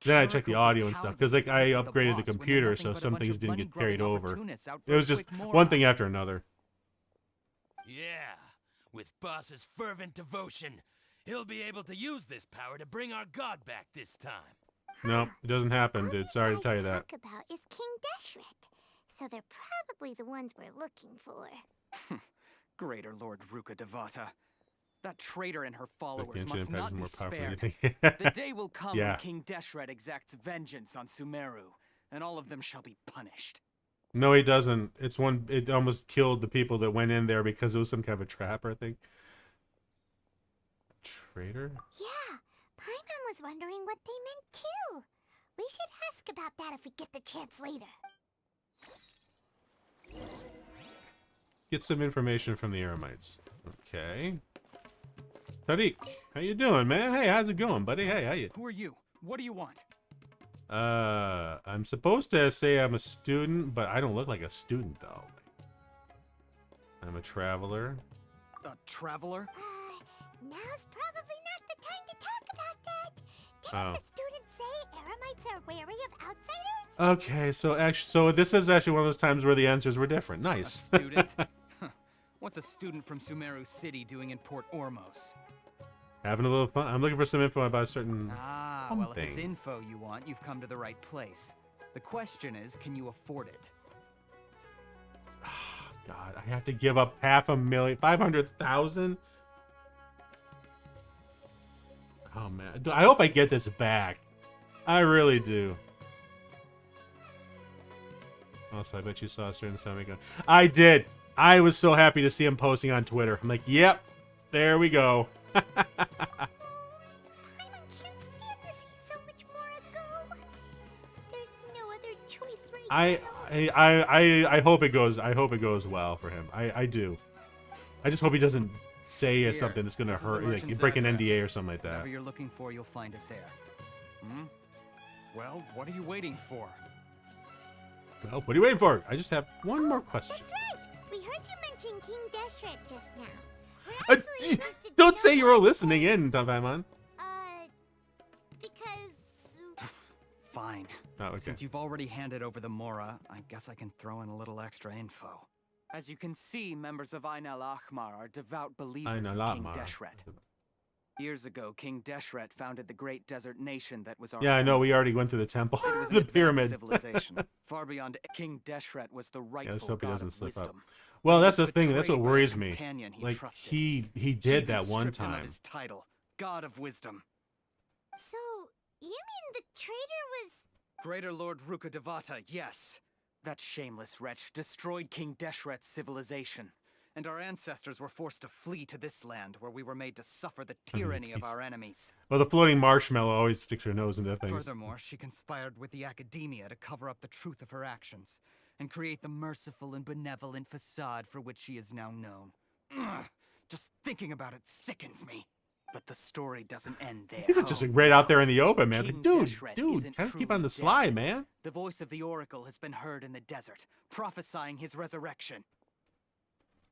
I checked the audio and stuff, because like I upgraded the computer, so some things didn't get carried over. It was just one thing after another. Yeah, with Boss's fervent devotion, he'll be able to use this power to bring our god back this time. No, it doesn't happen, dude. Sorry to tell you that. Talk about is King Deshret, so they're probably the ones we're looking for. Greater Lord Ruka Devata. That traitor and her followers must not be spared. The day will come when King Deshret exacts vengeance on SUMERU, and all of them shall be punished. No, he doesn't. It's one. It almost killed the people that went in there because it was some kind of a trap, I think. Traitor? Yeah, Paimon was wondering what they meant too. We should ask about that if we get the chance later. Get some information from the Eremites. Okay. Tariq, how you doing, man? Hey, how's it going, buddy? Hey, how you? Who are you? What do you want? I'm supposed to say I'm a student, but I don't look like a student, though. I'm a traveler. A traveler? Now's probably not the time to talk about that. Didn't the students say Eremites are wary of outsiders? Okay, so this is actually one of those times where the answers were different. Nice. A student? What's a student from Sumeru City doing in Port Ormos? Having a little fun. I'm looking for some info about a certain well, if it's info you want, you've come to the right place. The question is, can you afford it? God, I have to give up 500,000, 500,000. Oh man, I hope I get this back. I really do. Also, I bet you saw a certain semigun. I did. I was so happy to see him posting on Twitter. I'm like, yep, there we go. I hope it goes. I hope it goes well for him. I do. I just hope he doesn't say something that's gonna hurt, like you break an NDA or something like that. Whatever you're looking for, you'll find it there. Well, what are you waiting for? Well, what are you waiting for? I just have one more question. That's right. We heard you mention King Deshret just now. Don't say you're all listening in, Paimon. Because... Fine. Oh, okay. Since you've already handed over the Mora, I guess I can throw in a little extra info. As you can see, members of Ain al-Ahmar are devout believers of King Deshret. Years ago, King Deshret founded the great desert nation that was our Yeah, I know. home. We already went through the temple, It was an the advanced pyramid. civilization, far beyond King Deshret was the Yeah, rightful let's hope he god doesn't of slip wisdom. up. Well, He that's was the thing. That's what betrayed by a worries me. companion he Like trusted. he She did even that one stripped him of time. his title, God of Wisdom. So, you mean the traitor was... Greater Lord Ruka Devata, yes. That shameless wretch destroyed King Deshret's civilization, and our ancestors were forced to flee to this land where we were made to suffer the tyranny of our enemies. Well, the floating marshmallow always sticks her nose into things. Furthermore, she conspired with the academia to cover up the truth of her actions and create the merciful and benevolent facade for which she is now known. Ugh, just thinking about it sickens me. But the story doesn't end there. He's just right out there in the open, man. It's King like, dude, Deshret isn't kind of keep truly on the dead. sly, man. The voice of the Oracle has been heard in the desert, prophesying his resurrection.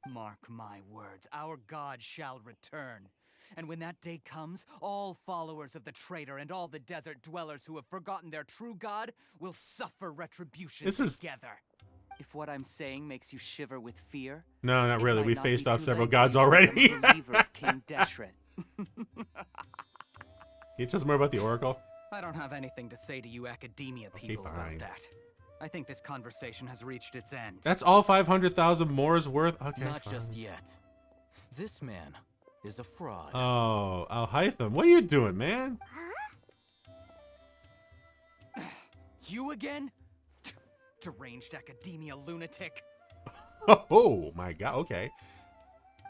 Mark my words, our God shall return. And when that day comes, all followers of the traitor and all the desert dwellers who have forgotten their true God will suffer retribution together. If what I'm saying makes you shiver with fear... No, not it really. might We not faced be off too several late gods for you to already. become a believer of King Deshret. Can you tell us more about the Oracle? I don't have anything to say to you academia people fine. about that. I think this conversation has reached its end. That's all 500,000 more is worth? Okay, Not fine. just yet. This man is a fraud. Oh, Al-Hytham, what are you doing, man? You again? Deranged academia lunatic. Oh my god, okay.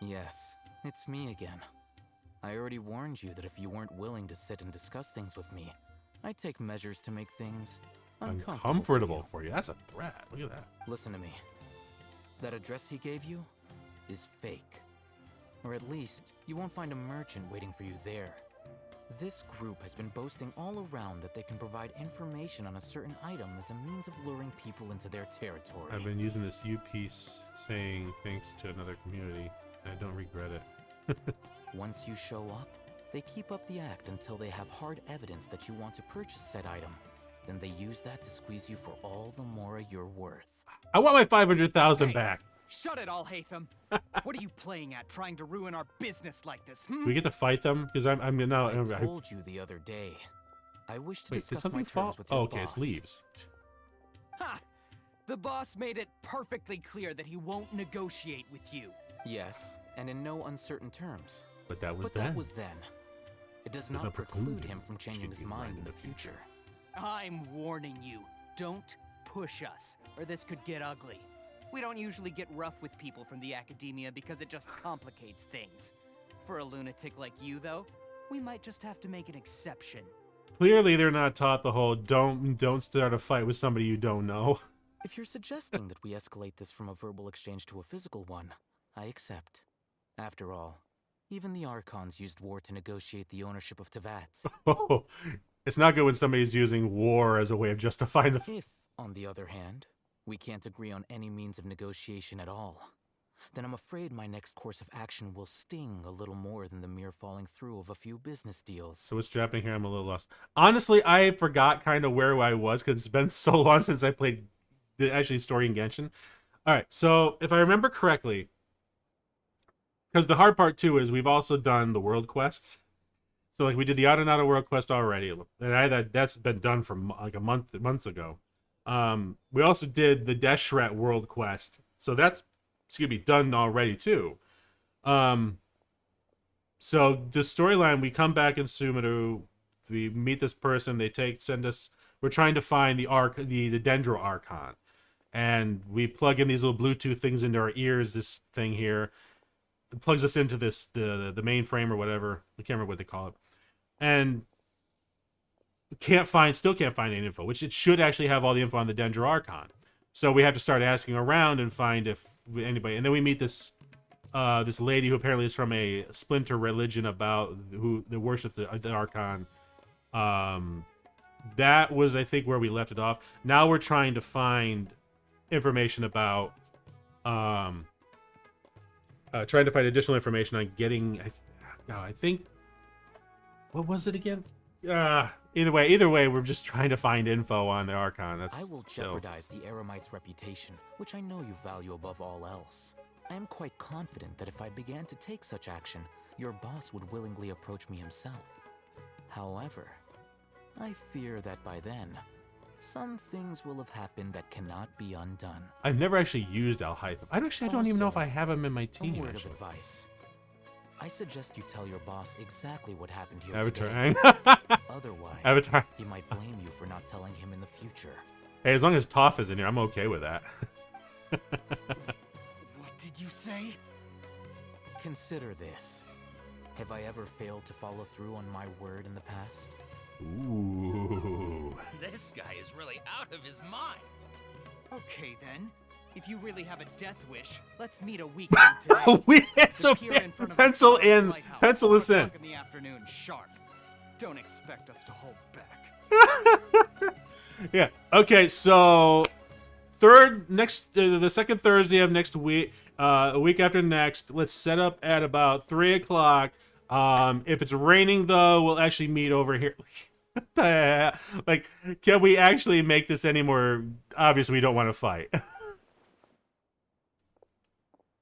Yes, it's me again. I already warned you that if you weren't willing to sit and discuss things with me, I'd take measures to make things Uncomfortable for you. That's a threat. Look at that. Listen to me. That address he gave you is fake. Or at least, you won't find a merchant waiting for you there. This group has been boasting all around that they can provide information on a certain item as a means of luring people into their territory. I've been using this U piece saying thanks to another community. I don't regret it. Once you show up, they keep up the act until they have hard evidence that you want to purchase said item. Then they use that to squeeze you for all the more you're worth. I want my 500,000 Hey, back. Shut it, Al-Haytham. What are you playing at, trying to ruin our business like this, Do we get to fight them? Because I'm no. I told you the other day. I wish to Wait, did discuss something my fall? terms with your Oh, okay, boss. it's leaves. Ha! The boss made it perfectly clear that he won't negotiate with you. Yes, and in no uncertain terms. But that was But then. that was then. It does not preclude him from changing his mind in the future. I'm warning you. Don't push us, or this could get ugly. We don't usually get rough with people from the academia because it just complicates things. For a lunatic like you, though, we might just have to make an exception. Clearly, they're not taught the whole don't start a fight with somebody you don't know. If you're suggesting that we escalate this from a verbal exchange to a physical one, I accept. After all, even the Archons used war to negotiate the ownership of Tevat. Oh, it's not good when somebody's using war as a way of justifying the. If, on the other hand, we can't agree on any means of negotiation at all, then I'm afraid my next course of action will sting a little more than the mere falling through of a few business deals. So what's happening here? I'm a little lost. Honestly, I forgot kind of where I was because it's been so long since I played the story in Genshin. All right, so if I remember correctly, because the hard part too is we've also done the world quests. So like we did the Arenado world quest already, and that's been done from like months ago. We also did the Deshret world quest, so that's done already too. So the storyline, we come back in SUMERU, we meet this person, send us. We're trying to find the Dendro Archon, and we plug in these little Bluetooth things into our ears. This thing here it plugs us into this the mainframe or whatever. I can't remember what they call it, and still can't find any info, which it should actually have all the info on the Dendro Archon. So we have to start asking around and find if anybody, and then we meet this this lady who apparently is from a splinter religion about who worships the Archon. That was, I think, where we left it off. Now we're trying to find information about trying to find additional information on getting I think, what was it again? Either way, we're just trying to find info on the Archon. I will jeopardize the Eremite's reputation, which I know you value above all else. I am quite confident that if I began to take such action, your boss would willingly approach me himself. However, I fear that by then, some things will have happened that cannot be undone. I've never actually used Alhaitham. I don't even know if I have him in my team. A word actually. of advice. I suggest you tell your boss exactly what happened here Avatar. today. Otherwise, Avatar. he might blame you for not telling him in the future. Hey, as long as Toph is in here, I'm okay with that. What did you say? Consider this. Have I ever failed to follow through on my word in the past? Ooh. This guy is really out of his mind. Okay then. If you really have a death wish, let's meet a week from today. So Appear in front of pencil the in. lighthouse, Pencil 4 this in. o'clock in the afternoon sharp. Don't expect us to hold back. Yeah. Okay. So the second Thursday of next week, a week after next. Let's set up at about 3 o'clock. If it's raining though, we'll actually meet over here. What the heck? Like, can we actually make this any more obvious? We don't want to fight.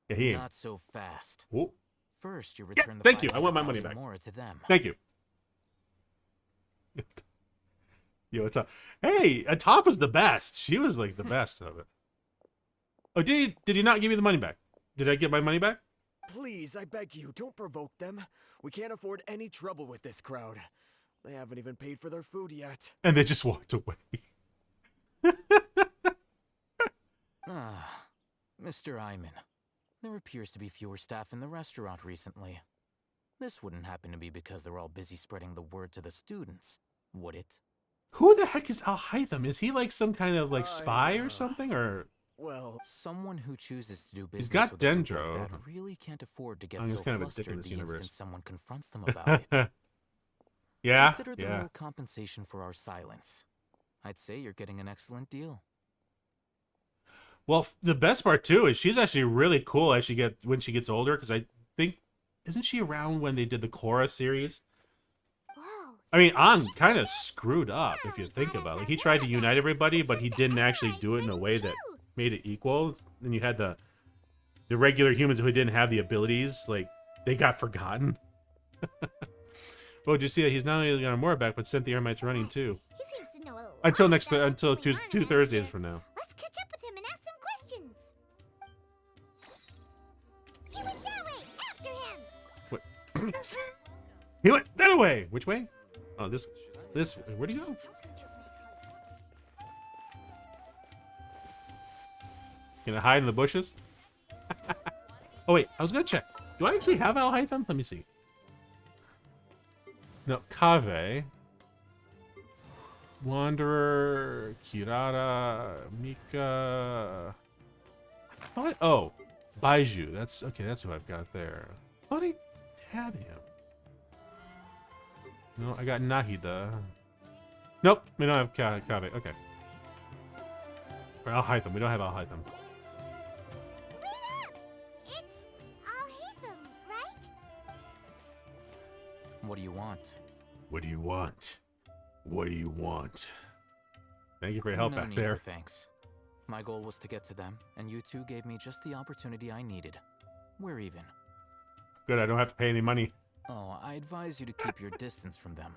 Yeah, Not so fast. Ooh. First, you return the Thank you. I want my money 500,000 back. more to them. Thank you. Yo, hey, Toph was the best. She was like the best of it. Oh, did he not give you the money back? Did I get my money back? Please, I beg you, don't provoke them. We can't afford any trouble with this crowd. They haven't even paid for their food yet. And they just walked away. Mr. Iman, there appears to be fewer staff in the restaurant recently. This wouldn't happen to be because they're all busy spreading the word to the students, would it? Who the heck is Alhaitham? Is he like some kind of like spy or something? Or well, someone who chooses to do business he's got with a group Dendro. like that really can't afford to get He's so kind of a dick in flustered this the universe. instant someone confronts them about it. Yeah, Consider the yeah. little compensation for our silence. I'd say you're getting an excellent deal. Well, the best part too is she's actually really cool as when she gets older. Because I think isn't she around when they did the Korra series? I mean, An kind of screwed up if you think about it. Like, he tried to unite everybody, but he didn't actually do it in a way that made it equal. Then you had the regular humans who didn't have the abilities, like they got forgotten. Well, did you see that he's not only got more back, but sent the Eremites running too. Until two Thursdays from now. Let's catch up with him and ask some questions. He went that way. After him. What? He went that way. Which way? Oh, this. Where'd he go? Gonna hide in the bushes? Oh wait, I was gonna check. Do I actually have Alhaitham? Let me see. No, Kaveh. Wanderer, Kirara, Mika. What? Oh, Baiju. That's okay. That's who I've got there. I thought I had him. No, I got Nahida. Nope, we don't have Kaveh. Okay. Or Alhaitham. We don't have Alhaitham. It's Alhaitham, right? What do you want? What do you want? What do you want? Thank you for your help No back need there. for thanks. My goal was to get to them, and you two gave me just the opportunity I needed. We're even. Good, I don't have to pay any money. Oh, I advise you to keep your distance from them.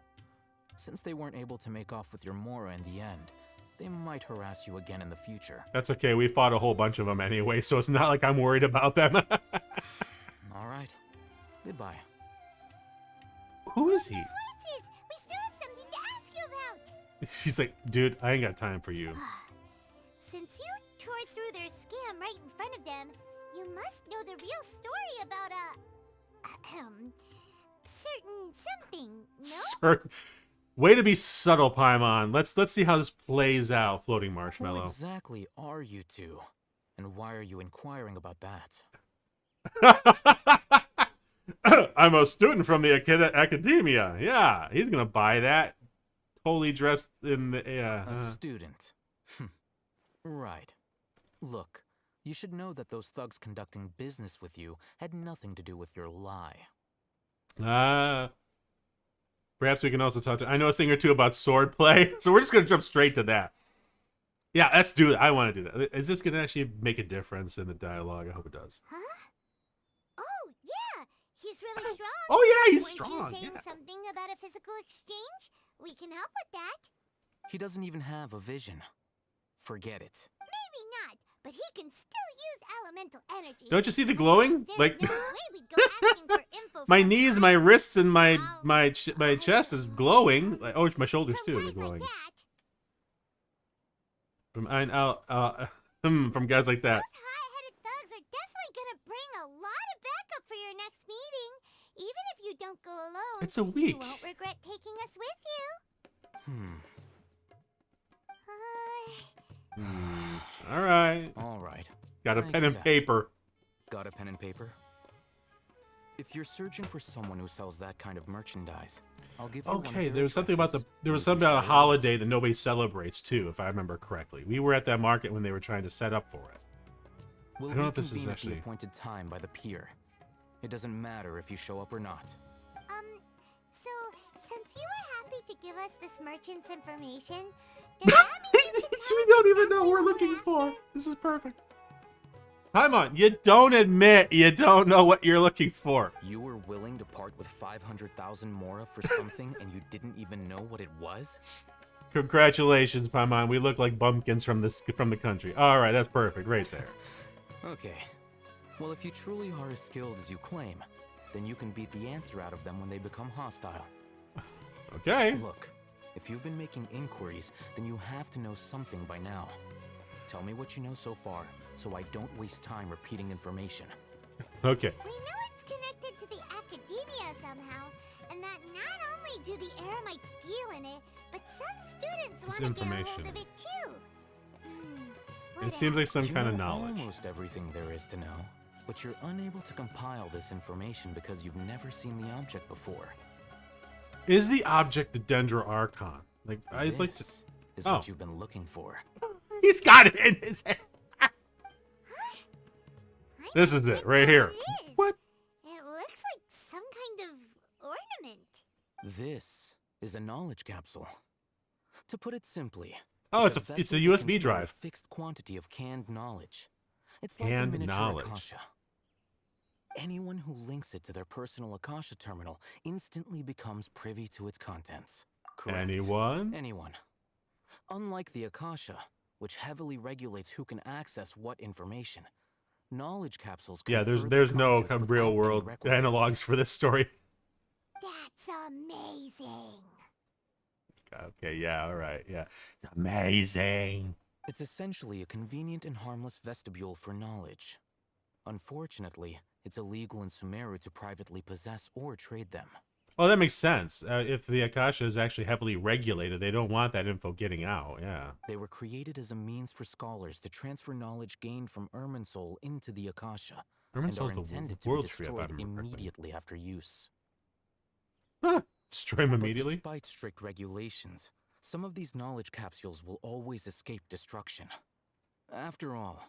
Since they weren't able to make off with your Mora in the end, they might harass you again in the future. That's okay. We fought a whole bunch of them anyway, so it's not like I'm worried about them. All right. Goodbye. Who is he? Horses! We still have something to ask you about. She's like, dude, I ain't got time for you. Since you tore through their scam right in front of them, you must know the real story about certain something, no? Certain. Way to be subtle, Paimon. Let's see how this plays out, Floating Marshmallow. Who exactly are you two? And why are you inquiring about that? I'm a student from the academia. Yeah, he's gonna buy that. Totally dressed in the A student. Right. Look, you should know that those thugs conducting business with you had nothing to do with your lie. Perhaps we can also talk to. I know a thing or two about swordplay, so we're just gonna jump straight to that. Yeah, let's do that. I want to do that. Is this gonna actually make a difference in the dialogue? I hope it does. Huh? really strong. Oh yeah, he's Weren't strong. you saying Yeah. something about a physical exchange? We can help with that. He doesn't even have a vision. Forget it. Maybe not, but he can still use elemental energy. Don't you see the glowing? There's Like no way we'd go asking for info my from knees, my wrists, and my chest is glowing. Like, oh, my shoulders too are glowing. From from guys like that. Those hot-headed thugs are definitely gonna bring a lot of backup for your next meeting. Even if you don't go alone, It's a week. You won't regret taking us with you. All right. All right. Got a I pen and accept. paper. Got a pen and paper? If you're searching for someone who sells that kind of merchandise, I'll give you one of Okay, their there was something about addresses. there was something about a holiday that nobody celebrates too, if I remember correctly. We were at that market when they were trying to set up for it. We'll I don't know if this is reconvene at actually. the appointed time by the pier. It doesn't matter if you show up or not. So, since you were happy to give us this merchant's information, does that mean you can tell We us don't even exactly know what we're what looking after? for. This is perfect. Paimon, you don't admit you don't know what you're looking for. You were willing to part with 500,000 mora for something and you didn't even know what it was? Congratulations, Paimon. We look like bumpkins from the country. All right, that's perfect, right there. Okay. Well, if you truly are as skilled as you claim, then you can beat the answer out of them when they become hostile. Okay. Look, if you've been making inquiries, then you have to know something by now. Tell me what you know so far, so I don't waste time repeating information. Okay. We know it's connected to the academia somehow, and that not only do the Eremites deal in it, but some students want to get a hold information. of it too. It seems like some You kind of know knowledge. almost everything there is to know, but you're unable to compile this information because you've never seen the object before. Is the object the Dendro Archon? Like, I'd like to. This is Oh, what you've been looking for. he's got it in his hand. This is it, right here. What? It looks like some kind of ornament. This is a knowledge capsule. To put it simply, Oh, it's a vessel that USB can store drive. A fixed quantity of canned knowledge. It's Canned like a miniature knowledge. Akasha. Anyone who links it to their personal Akasha terminal instantly becomes privy to its contents. Correct. Anyone? Anyone. Unlike the Akasha, which heavily regulates who can access what information, knowledge capsules Yeah, confer there's the no contents real without world any requisites. analogs for this story. That's amazing. Okay, yeah, all right, yeah. It's amazing. It's essentially a convenient and harmless vestibule for knowledge. Unfortunately, it's illegal in Sumeru to privately possess or trade them. Oh, that makes sense. If the Akasha is actually heavily regulated, they don't want that info getting out, yeah. They were created as a means for scholars to transfer knowledge gained from Irminsul into the Akasha, and Irminsul's are the intended to be world tree, if I destroyed remember correctly. immediately after use. Huh. Destroy him But immediately? despite strict regulations, some of these knowledge capsules will always escape destruction. After all,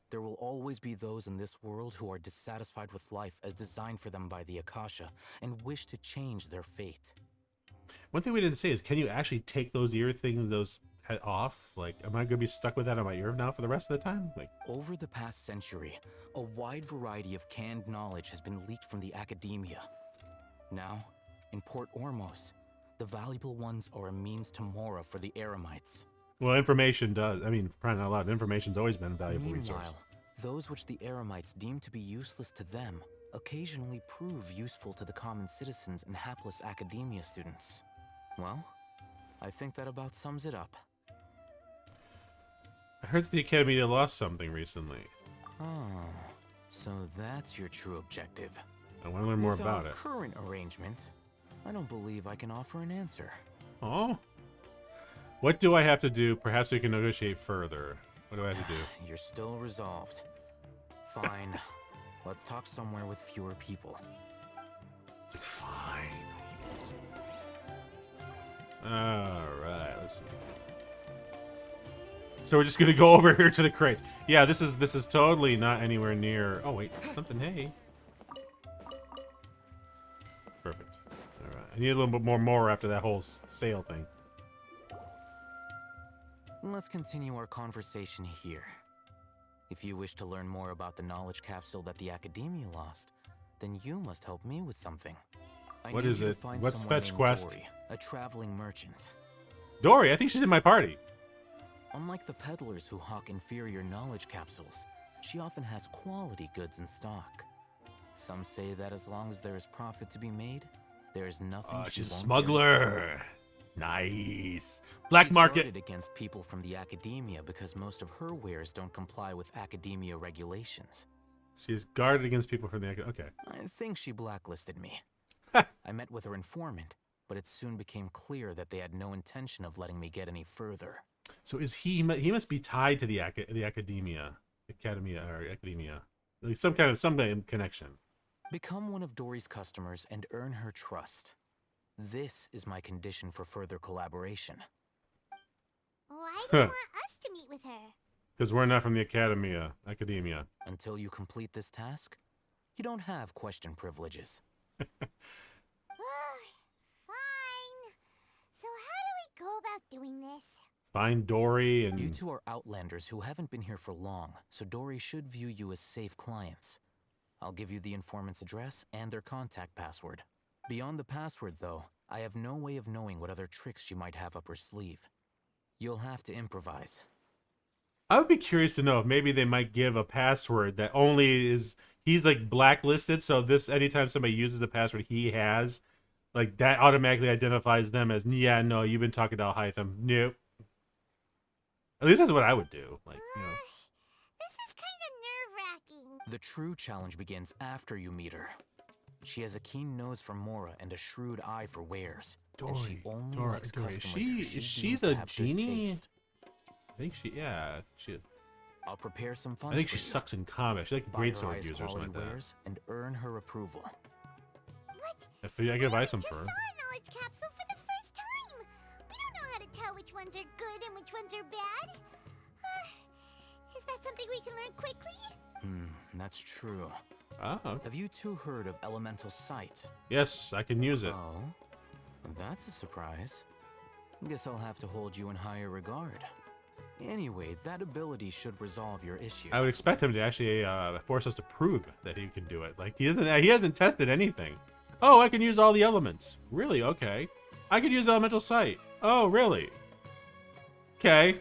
there will always be those in this world who are dissatisfied with life as designed for them by the Akasha and wish to change their fate. One thing we didn't say is, can you actually take those ear things off? Like, am I going to be stuck with that on my ear now for the rest of the time? Like, Over the past century, a wide variety of canned knowledge has been leaked from the academia. Now, in Port Ormos, the valuable ones are a means to mora for the Eremites. well, information does. I mean, crying out loud, information's always been a valuable resource. Meanwhile, those which the Eremites deem to be useless to them occasionally prove useful to the common citizens and hapless academia students. Well, I think that about sums it up. I heard that the Academy lost something recently. Oh, so that's your true objective. I want to learn more With about our it. current arrangement, I don't believe I can offer an answer. Oh? What do I have to do? Perhaps we can negotiate further. What do I have to do? You're still resolved. Fine. Let's talk somewhere with fewer people. It's like, fine. Alright, let's see. So we're just gonna go over here to the crates. Yeah, this is totally not anywhere near. Oh wait, something. Hey. Perfect. All right. I need a little bit more after that whole sale thing. Let's continue our conversation here. If you wish to learn more about the knowledge capsule that the Academia lost, Then you must help me with something. What is it? What's fetch quest? Dory, a traveling merchant. Dory, I think she's in my party. Unlike the peddlers who hawk inferior knowledge capsules, she often has quality goods in stock. Some say that as long as there is profit to be made, there is nothing she she's a won't smuggler. Nice. Black market. She's guarded against people from the academia because most of her wares don't comply with academia regulations. She's guarded against people from the academia. Okay. I think she blacklisted me. I met with her informant, but it soon became clear that they had no intention of letting me get any further. So is he must be tied to the academia, like some kind of connection. Become one of Dory's customers and earn her trust. This is my condition for further collaboration. Why do you want us to meet with her? Because we're not from the academia. Until you complete this task, you don't have question privileges. Fine. So how do we go about doing this? Find Dory and... You two are outlanders who haven't been here for long, so Dory should view you as safe clients. I'll give you the informant's address and their contact password. Beyond the password, though, I have no way of knowing what other tricks she might have up her sleeve. You'll have to improvise. I would be curious to know if maybe they might give a password that only is... He's like blacklisted, so this anytime somebody uses the password he has, like that automatically identifies them as, yeah, no, you've been talking to Alhaitham. Nope. At least that's what I would do. Like, you know. This is kind of nerve-wracking. The true challenge begins after you meet her. She has a keen nose for Mora and a shrewd eye for wares. Dory, and she only likes customers who is she deems the to have good genie? taste. I think she, yeah, she. I'll prepare some funds I think for she you. sucks in combat. She's like a Buy great her sword highest user or something quality like that. wares and earn her approval. What? I could buy some for her. Saw a knowledge capsule for the first time. We don't know how to tell which ones are good and which ones are bad. Is that something we can learn quickly? That's true. Oh. Have you two heard of elemental sight? Yes, I can use it. Oh, that's a surprise. Guess I'll have to hold you in higher regard. Anyway, that ability should resolve your issue. I would expect him to actually force us to prove that he can do it. Like he hasn't tested anything. Oh, I can use all the elements. Really? Okay. I could use elemental sight. Oh, really? Okay.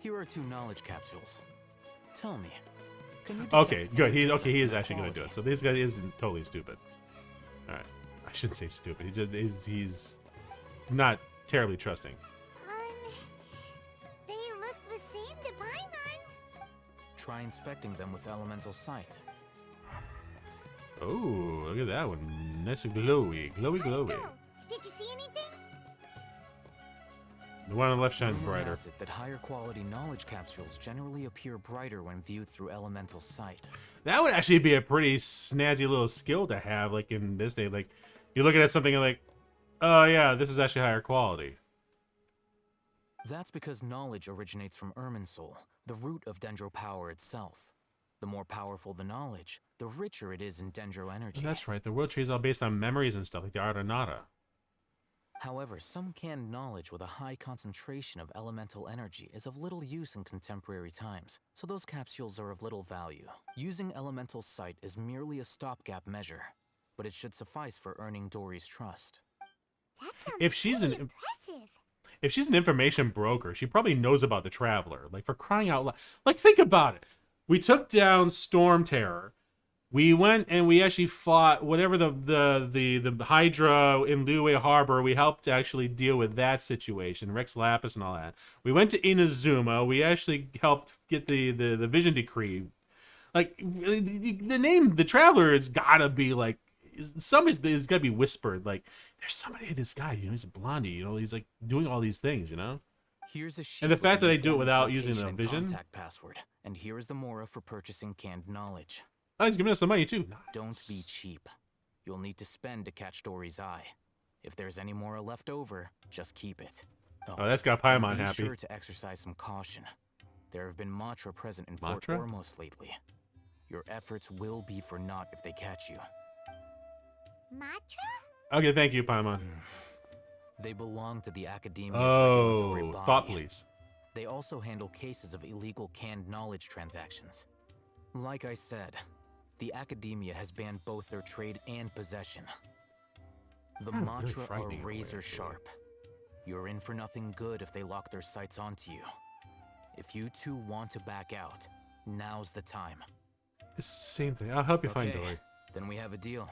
Here are 2 knowledge capsules. Tell me, can you Okay, detect good. any He difference is in actually going to do it. quality? So this guy isn't totally stupid. All right. I shouldn't say stupid. He just he's not terribly trusting. They look the same to Paimon. Try inspecting them with elemental sight. Oh, look at that one. Nice and glowy. Glowy. Did you see anything? The one on the left shines Rumor brighter. has it that higher quality knowledge capsules generally appear brighter when viewed through elemental sight. That would actually be a pretty snazzy little skill to have, like in this day. Like, you're looking at something and like, oh yeah, this is actually higher quality. That's because knowledge originates from Irminsul, the root of Dendro power itself. The more powerful the knowledge, the richer it is in Dendro energy. That's right. The world tree is all based on memories and stuff, like the Artonata. However, some canned knowledge with a high concentration of elemental energy is of little use in contemporary times, so those capsules are of little value. Using elemental sight is merely a stopgap measure, but it should suffice for earning Dory's trust. That sounds If she's pretty an impressive. if she's an information broker, she probably knows about the Traveler. Like, for crying out loud. Like, think about it. We took down Storm Terror. We went and we actually fought whatever the Hydra in Liyue Harbor. We helped actually deal with that situation, Rex Lapis and all that. We went to Inazuma. We actually helped get the Vision Decree. Like, the name, the Traveler, has gotta be like, it's gotta be whispered. Like, there's somebody, this guy, you know, he's a blondie, you know, he's like doing all these things, you know. Here's a sheet And the with fact that I do it informant's without using location the and vision. contact password, and here is the Mora for purchasing canned knowledge. Oh, he's giving us some money too. Don't be cheap. You'll need to spend to catch Dory's eye. If there's any Mora left over, just keep it. Oh, that's got Paimon and be happy. sure to exercise some caution. There have been Matra present in Port Matra? Ormos lately. Your efforts will be for naught if they catch you. Matra? Okay, thank you, Paimon. They belong to the Academia's Oh, regulatory body. thought police. They also handle cases of illegal canned knowledge transactions. Like I said, the academia has banned both their trade and possession. The mantra are razor sharp. You're in for nothing good if they lock their sights onto you. If you two want to back out, now's the time. It's the same thing. I'll help you find Dory. Then we have a deal.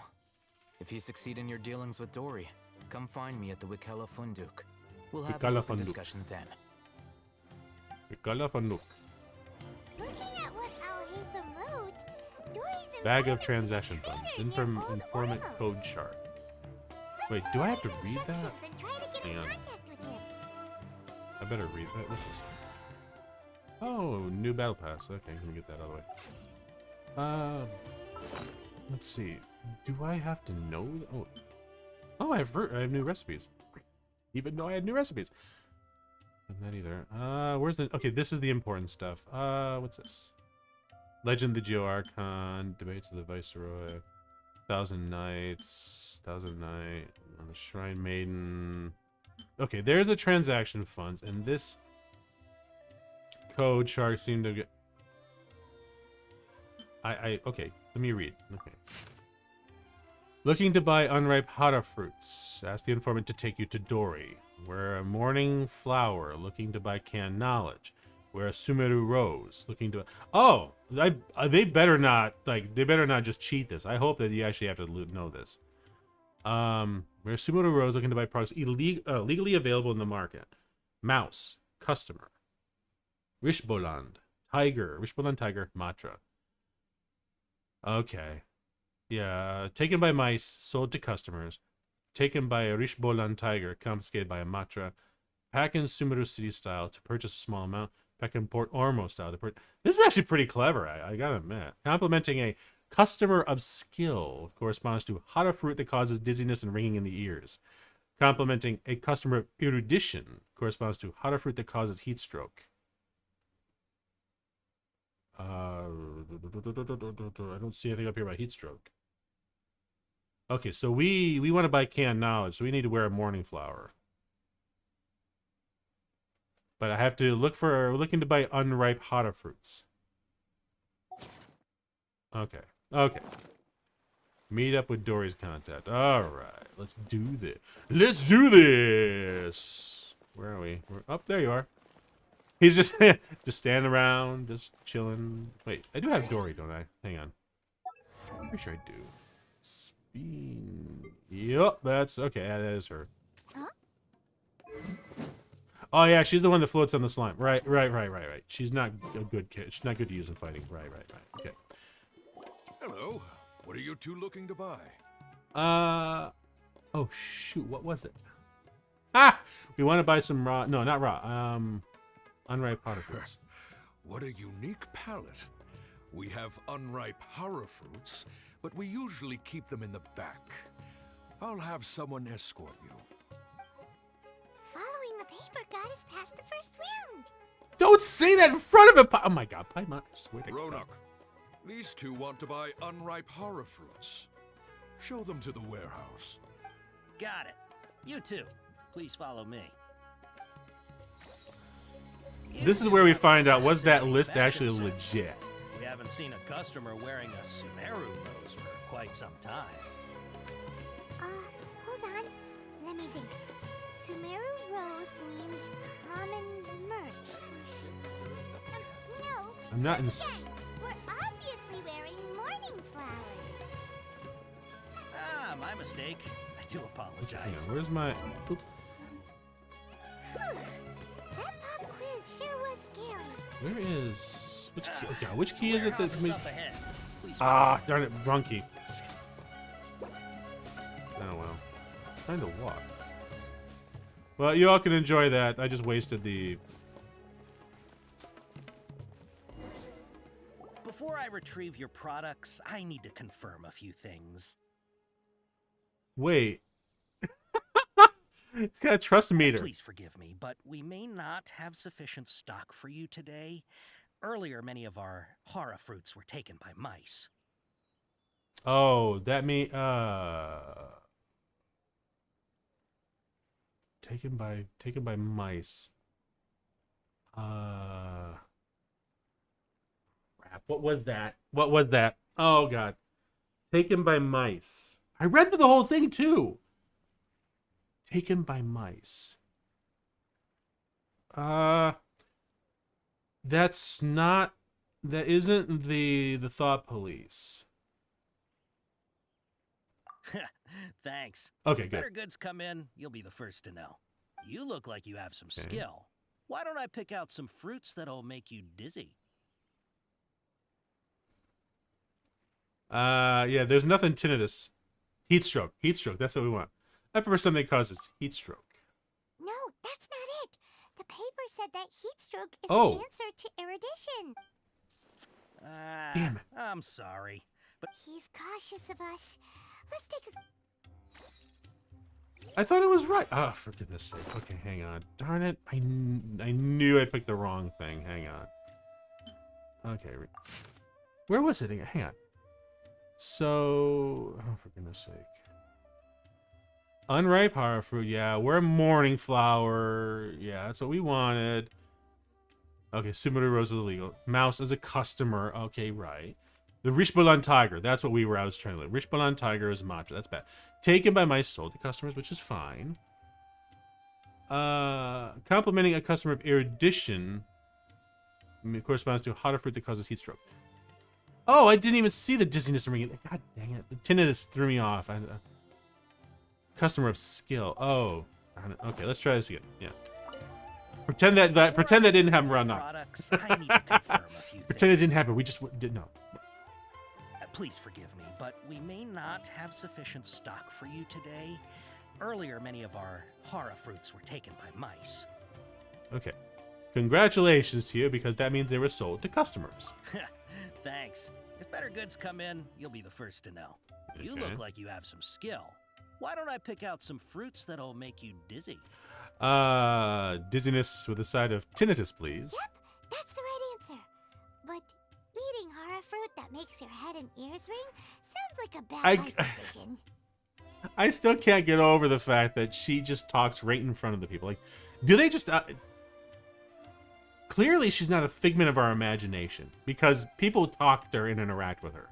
If you succeed in your dealings with Dory, come find me at the Wikela Funduk. We'll have a discussion then. Wikela Funduk. Looking at what Al-Haytham wrote, Dory's Bag of transaction funds. Informant code chart. Wait, do I have to read that? Hang on. I better read that. What's this? Oh, new battle pass. Okay, let me get that out of the way. Let's see. Do I have to know? Oh, I have new recipes. Even though I had new recipes. Not either. Where's the? Okay, this is the important stuff. What's this? Legend of the Geo Archon. Debates of the Viceroy. Thousand Nights. Thousand Night. The Shrine Maiden. Okay, there's the transaction funds, and this code chart seemed to get. Okay, let me read. Okay. Looking to buy unripe hara fruits. Ask the informant to take you to Dory. Wear a morning flower. Looking to buy canned knowledge. Wear a SUMERU rose. Looking to. Oh, they better not They better not just cheat this. I hope that you actually have to know this. Wear a SUMERU rose. Looking to buy products legally available in the market. Mouse. Customer. Rishboland. Tiger. Rishboland tiger. Matra. Okay. Yeah. Taken by mice. Sold to customers. Taken by a Rishboland tiger. Confiscated by a Matra. Pack in SUMERU city style to purchase a small amount. Pack in Port Ormo style to purchase. This is actually pretty clever, I gotta admit. Complimenting a customer of skill corresponds to hara fruit that causes dizziness and ringing in the ears. Complimenting a customer of erudition corresponds to hara fruit that causes heat stroke. I don't see anything up here about heat stroke. Okay, so we want to buy canned knowledge, so we need to wear a morning flower. But I have to looking to buy unripe hara fruits. Okay. Okay. Meet up with Dory's contact. Alright, let's do this. Let's do this! Where are we? Oh, there you are. He's just just standing around, just chilling. Wait, I do have Dory, don't I? Hang on. Pretty sure I do. Speed. Yup, that's okay. That is her. Huh? Oh yeah, she's the one that floats on the slime. Right. She's not a good kid. She's not good to use in fighting. Right. Okay. Hello. What are you two looking to buy? Oh shoot, what was it? Ah! We want to buy some raw. No, not raw. Unripe hara fruits. What a unique palette. We have unripe hara fruits, but we usually keep them in the back. I'll have someone escort you. Following the paper got us past the first round. Don't say that in front of a. Oh my god, I swear to God. Ronak, these two want to buy unripe hara fruits. Show them to the warehouse. Got it. You too. Please follow me. This is where we find out, was that list actually legit? We haven't seen a customer wearing a SUMERU rose for quite some time. Hold on. Let me think. SUMERU rose means common merch. No. I'm not in. We're obviously wearing morning flowers. Ah, my mistake. I do apologize. Hang on, where's my? Oop. That pop quiz sure was scary. Where is which key? Okay, which key is it that's me? Ah, darn it, wrong key. Oh well. Trying to walk. Well, you all can enjoy that. I just wasted the. Before I retrieve your products, I need to confirm a few things. Wait. It's got a trust meter. Please forgive me, but we may not have sufficient stock for you today. Earlier, many of our hara fruits were taken by mice. Oh, that taken by mice. Crap. What was that? What was that? Oh, God. Taken by mice. I read through the whole thing, too. Taken by mice. That's not... That isn't the thought police. Thanks. Okay, if good. better goods come in, you'll be the first to know. You look like you have some skill. Why don't I pick out some fruits that'll make you dizzy? Yeah, there's nothing tinnitus. Heat stroke. Heat stroke. That's what we want. I prefer something that causes heat stroke. No, that's not it. The paper said that heat stroke is Oh. the answer to erudition. Damn it. I'm sorry, but He's cautious of us. Let's take a... I thought it was right. Oh, for goodness sake. Okay, hang on. Darn it. I knew I picked the wrong thing. Hang on. Okay. Where was it? Hang on. So... Oh, for goodness sake. Unripe horror fruit. Yeah, we're morning flower. Yeah, that's what we wanted. Okay, SUMERU rose is illegal. Mouse as a customer. Okay, right. The Rishbalan tiger. That's what I was trying to learn. Rishbalan tiger is a mantra. That's bad. Taken by mice, sold to customers, which is fine. Complimenting a customer of erudition corresponds to a hotter fruit that causes heat stroke. Oh, I didn't even see the dizziness ringing. God dang it. The tinnitus threw me off. Customer of skill. Oh, darn it. Okay, let's try this again. Yeah. Pretend that didn't happen around now. products, I need to confirm a few Pretend it things. didn't happen. We just didn't know. Please forgive me, but we may not have sufficient stock for you today. Earlier, many of our hara fruits were taken by mice. Okay. Congratulations to you, because that means they were sold to customers. Thanks. If better goods come in, you'll be the first to know. You Okay. look like you have some skill. Why don't I pick out some fruits that'll make you dizzy? Dizziness with a side of tinnitus, please. Yep, that's the right answer. But eating horror fruit that makes your head and ears ring sounds like a bad life decision. I still can't get over the fact that she just talks right in front of the people. Like, do they just... Clearly, she's not a figment of our imagination, because people talk to her and interact with her.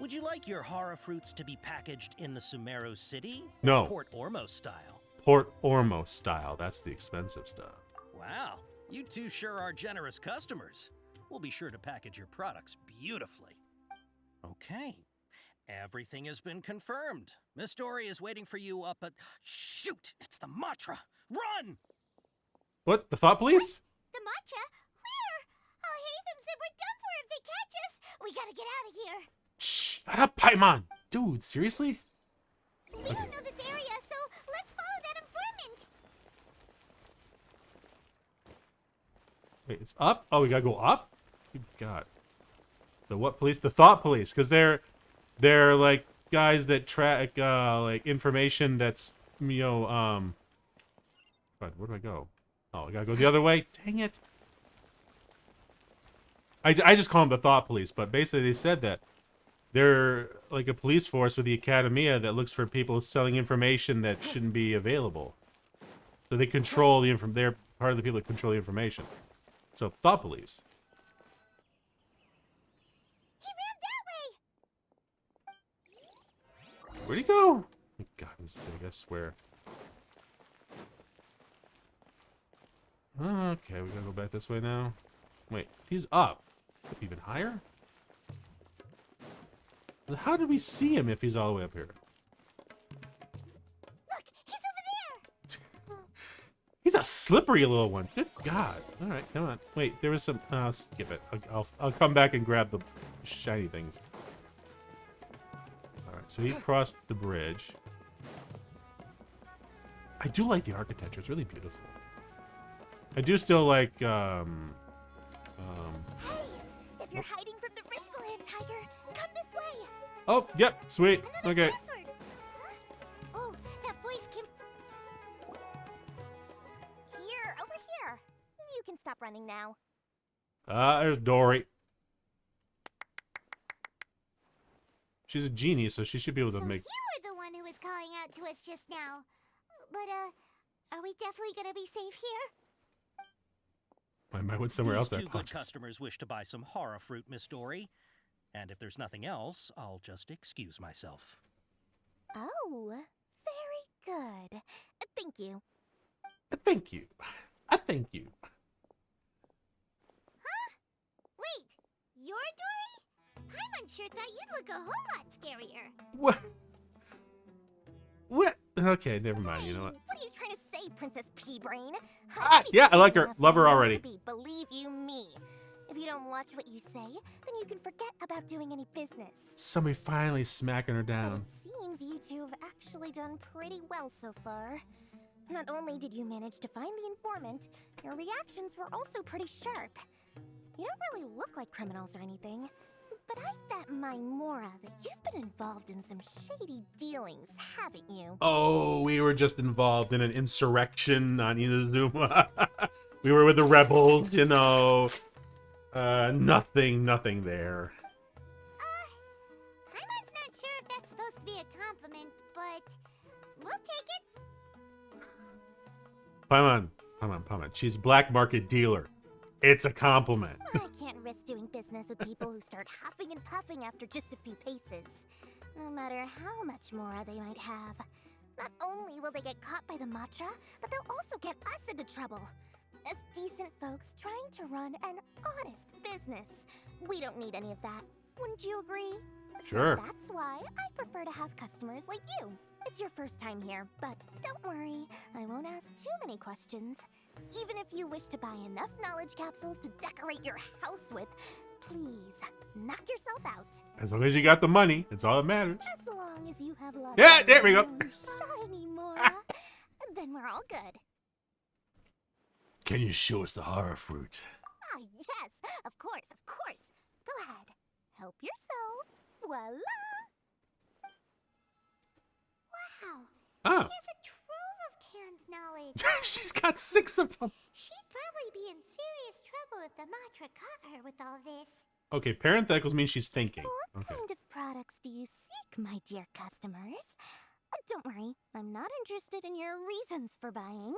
Would you like your hara fruits to be packaged in the SUMERU city? No. Or Port Ormos style? Port Ormos style. That's the expensive stuff. Wow, you two sure are generous customers. We'll be sure to package your products beautifully. Okay, everything has been confirmed. Miss Dory is waiting for you up at... Shoot, it's the Matra! Run! What? The thought police? The matcha? Where? I'll hate them said we're done for if they catch us. We gotta get out of here. Shh! Shut up, Paimon! Dude, seriously? We don't know this area, so let's follow that informant. Wait, it's up? Oh, we gotta go up? Good God. The what police? The thought police, because they're like guys that track like information that's, you know, but where do I go? Oh, I gotta go the other way? Dang it. I just call them the thought police, but basically they said that they're like a police force with the Academia that looks for people selling information that shouldn't be available. So they control the they're part of the people that control the information. So, thought police. He ran that way. Where'd he go? For God's sake, I swear. Okay, we gotta go back this way now. Wait, he's up. Is up even higher? How did we see him if he's all the way up here? Look, he's over there. He's a slippery little one. Good God. All right, come on. Wait, there was some... skip it. I'll come back and grab the shiny things. All right, so he crossed the bridge. I do like the architecture. It's really beautiful. I do still like, Hey, if you're hiding from the Rishbalan tiger, come this way. Oh, yep, sweet. Another Okay. password. Huh? Oh, that voice came... Here, over here. You can stop running now. There's Dory. She's a genius, so she should be able to So make... you were the one who was calling out to us just now. But, are we definitely gonna be safe here? I might went somewhere else. These two good customers wish to buy some horror fruit, Miss Dory. And if there's nothing else, I'll just excuse myself. Oh, very good. Thank you. Thank you. Thank you. Huh? Wait, you're Dory? I'm unsure thought you'd look a whole lot scarier. What? What? Okay, never mind. You know what? What are you trying to say, Princess Pea-Brain? Yeah, I like her. Love her already. Believe you me. If you don't watch what you say, then you can forget about doing any business. Somebody finally smacking her down. It seems you two have actually done pretty well so far. Not only did you manage to find the informant, your reactions were also pretty sharp. You don't really look like criminals or anything, but I bet my Mora that you've been involved in some shady dealings, haven't you? Oh, we were just involved in an insurrection on Inazuma. We were with the rebels, you know. Nothing there. Paimon's not sure if that's supposed to be a compliment, but we'll take it. Paimon. She's a black market dealer. It's a compliment. I can't risk doing business with people who start huffing and puffing after just a few paces. No matter how much Mora they might have. Not only will they get caught by the Matra, but they'll also get us into trouble. As decent folks trying to run an honest business. We don't need any of that. Wouldn't you agree? Sure. So that's why I prefer to have customers like you. It's your first time here, but don't worry. I won't ask too many questions. Even if you wish to buy enough knowledge capsules to decorate your house with, please, knock yourself out. As long as you got the money, it's all that matters. As long as you have lots Yeah, of there we go. shiny Mora, then we're all good. Can you show us the horror fruit? Ah, yes, of course. Go ahead. Help yourselves. Voila! Wow. Oh. She has a trove of canned knowledge. She's got 6 of them. She'd probably be in serious trouble if the Matra caught her with all this. Okay, parentheticals means she's thinking. What Okay. kind of products do you seek, my dear customers? Don't worry, I'm not interested in your reasons for buying.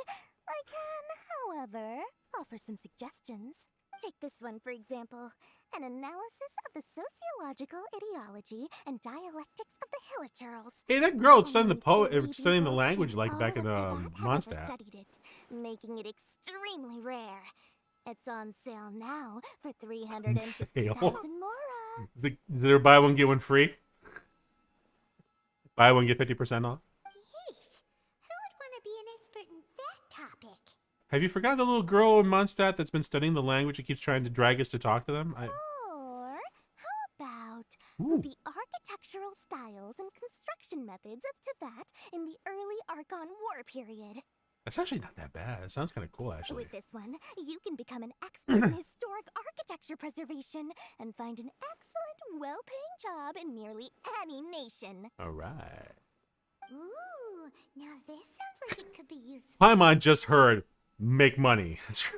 I can, however, offer some suggestions. Take this one, for example. An analysis of the sociological ideology and dialectics of the Hilichurls. Hey, that girl studying the language like back in Mondstadt. Studied it, making it extremely rare. It's on sale now for 350,000 Mora. Is there buy one get one free? Buy one get 50% off. Yeesh. Who would want to be an expert in that topic? Have you forgotten the little girl in Mondstadt that's been studying the language and keeps trying to drag us to talk to them? Or how about the architectural styles and construction methods of Teyvat in the early Archon War period? That's actually not that bad. It sounds kind of cool, actually. With this one, you can become an expert in historic architecture preservation and find an excellent, well-paying job in nearly any nation. All right. Ooh, now this sounds like it could be useful. Paimon just heard make money. It's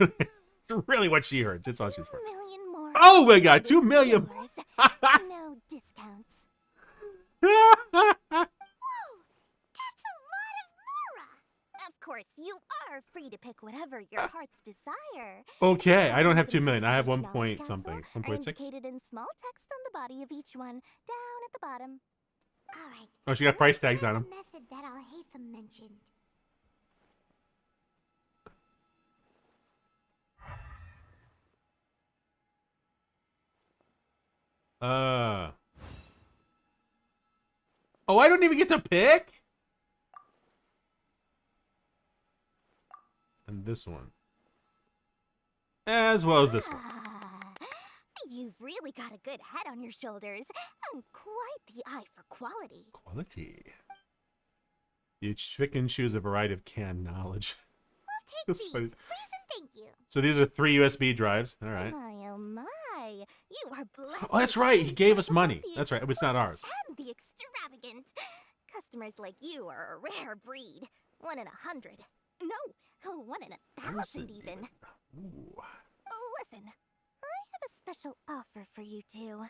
really what she heard. That's all she's heard. 2 million more. Oh my god, 2 million! No discounts. Whoa, that's a lot of Mora. Of course, you are free to pick whatever your heart's desire. Okay, I don't have 2 million. I have 1 point something. Are 1.6? indicated in small text on the body of each one, down at the bottom. All right. Oh, she got price tags on them. Method that Al-Haytham mentioned. Oh, I don't even get to pick? And this one. As well as this one. You've really got a good head on your shoulders, and quite the eye for quality. Quality. You pick and choose a variety of canned knowledge. We'll take these, please and thank you. So these are 3 USB drives. All right. Oh my. You are blessed. Oh, that's right. He gave us money. That's right. It's not ours. And the extravagant. Customers like you are a rare breed. 1 in 100. No, 1 in 1,000 even. Ooh. Listen, I have a special offer for you two.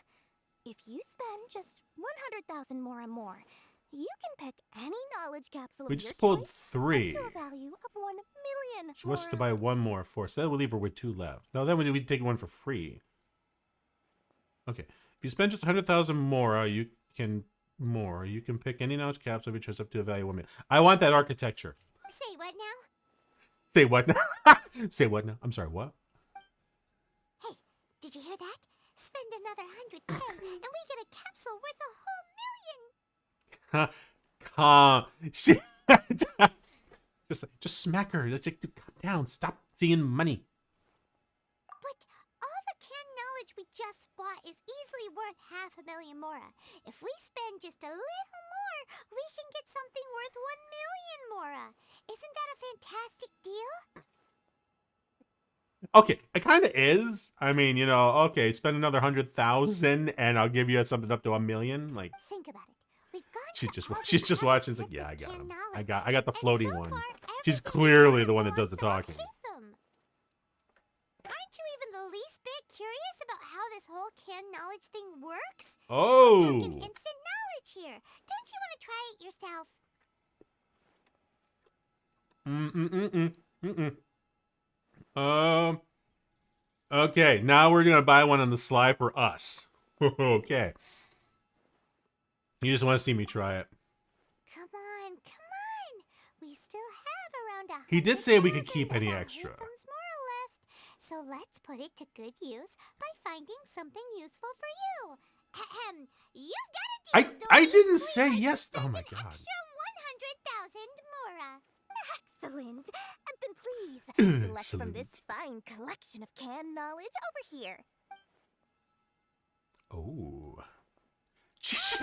If you spend just 100,000 more and more, You can pick any knowledge capsule We of just your pulled choice 3. up to a value of 1 million. She wants to buy 1 more for, so that would leave her with 2 left. No, then we'd take 1 for free. Okay. If you spend just 100,000 Mora, you can pick any knowledge capsule of your choice up to a value of 1 million. I want that architecture. Say what now? Say what now? Say what now? I'm sorry, what? Hey, did you hear that? Spend another 100K and we get a capsule worth a whole million. She just smack her. Let's like, calm down. Stop seeing money. But all the canned knowledge we just bought is easily worth 500,000 Mora. If we spend just a little more, we can get something worth 1 million Mora. Isn't that a fantastic deal? Okay, it kind of is. I mean, you know, okay, spend another 100,000 and I'll give you something up to 1 million. Like, think about it. We've got she's just watching. It's like, yeah, I got him. I got the floaty one. She's clearly the one that does the talking. Aren't you even the least bit curious about how this whole canned knowledge thing works? Oh. We're talking instant knowledge here. Don't you want to try it yourself? Okay, now we're gonna buy one on the sly for us. Okay. You just want to see me try it. Come on. We still have around 100. He did say we could keep any extra. So let's put it to good use by finding something useful for you. You've got a deal, I didn't say yes. Oh my god. Extra 100,000 Mora. Excellent. Then please select from this fine collection of canned knowledge over here. Oh. Jesus,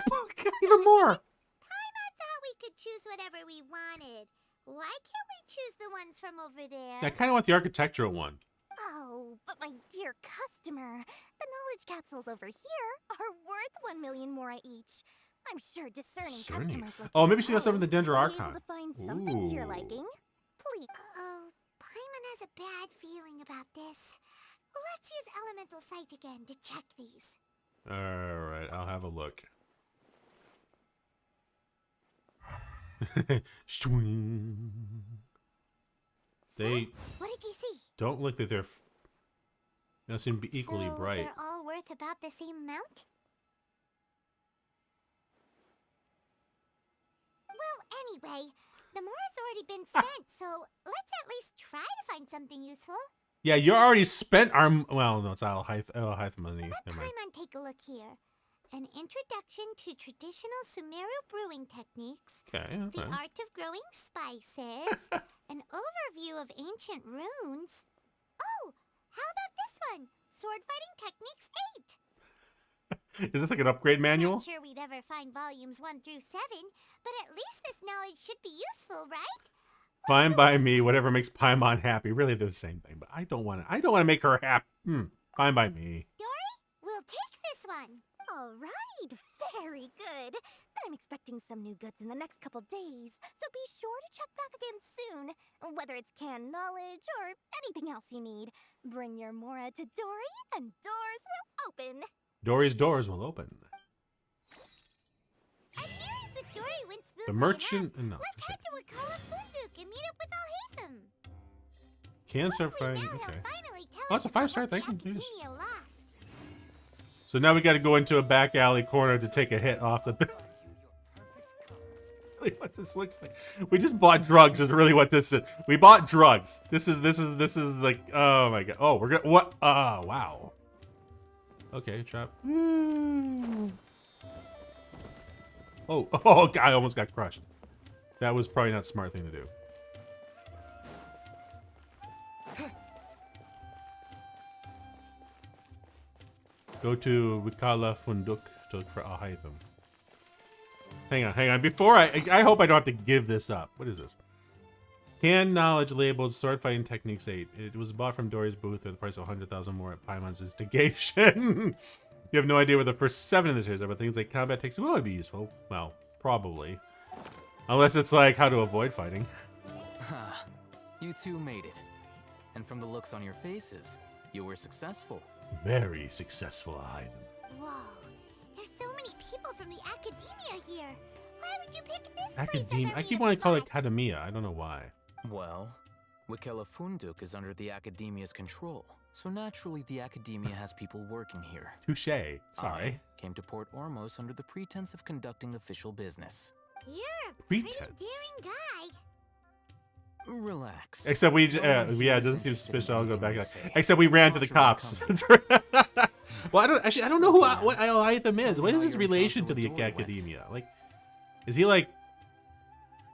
even more. Paimon thought we could choose whatever we wanted. Why can't we choose the ones from over there? I kind of want the architectural one. Oh, but my dear customer, the knowledge capsules over here are worth 1 million Mora each. I'm sure discerning customers like oh, maybe she got something from the Dendro Archon. To find something to your liking. Please. Oh, Paimon has a bad feeling about this. Let's use Elemental Sight again to check these. Alright, I'll have a look. Swing. They what did you see? Don't look like they're they seem to be equally bright. They're all worth about the same amount? Well, anyway, the Mora's already been spent, so let's at least try to find something useful. Yeah, you already spent our... Well, no, it's Alhaith money. Let Paimon take a look here. An introduction to traditional SUMERU brewing techniques. Okay. The art of growing spices. An overview of ancient runes. Oh, how about this one? Sword fighting techniques 8. Is this like an upgrade manual? Not sure we'd ever find volumes 1 through 7, but at least this knowledge should be useful, right? Fine by me, whatever makes Paimon happy. Really, they're the same thing, but I don't want to make her happy. Fine by me. Dory, we'll take this one. All right, very good. I'm expecting some new goods in the next couple days, so be sure to check back again soon. Whether it's canned knowledge or anything else you need, bring your Mora to Dory, and doors will open. Dory's doors will open. Experience with Dory went smoothly The merchant... enough. No. Let's head to Wakala Funduk and meet up with Alhaitham. Can start fighting. Okay. Oh, it's a 5-star thing. So now we got to go into a back alley corner to take a hit off the... Really what this looks like. We just bought drugs is really what this is. We bought drugs. This is like, oh my god. Oh, we're gonna, what? Wow. Okay, trap. Oh, God, I almost got crushed. That was probably not a smart thing to do. Go to Wakala Funduk to look for Alhaitham. Hang on. Before I hope I don't have to give this up. What is this? Canned knowledge labeled sword fighting techniques 8. It was bought from Dory's booth at the price of 100,000 more at Paimon's instigation. You have no idea where the first 7 in this series are, but things like combat techniques will be useful. Well, probably. Unless it's like how to avoid fighting. You two made it. And from the looks on your faces, you were successful. Very successful, Alhaitham. Whoa, there's so many people from the academia here. would you pick this Academia. I keep wanting to call it Academia. I don't know why. Well, Wikela Funduk is under the Academia's control, so naturally the Academia has people working here. Touché. Sorry. I came to Port Ormos under the pretense of conducting official business. You're a pretty Pretense. daring guy. Relax. Except we, yeah, it doesn't seem suspicious. I'll go back. Except we ran to the cops. Well, I don't know what Eliatham is. What is his relation to the Academia? Like, is he like?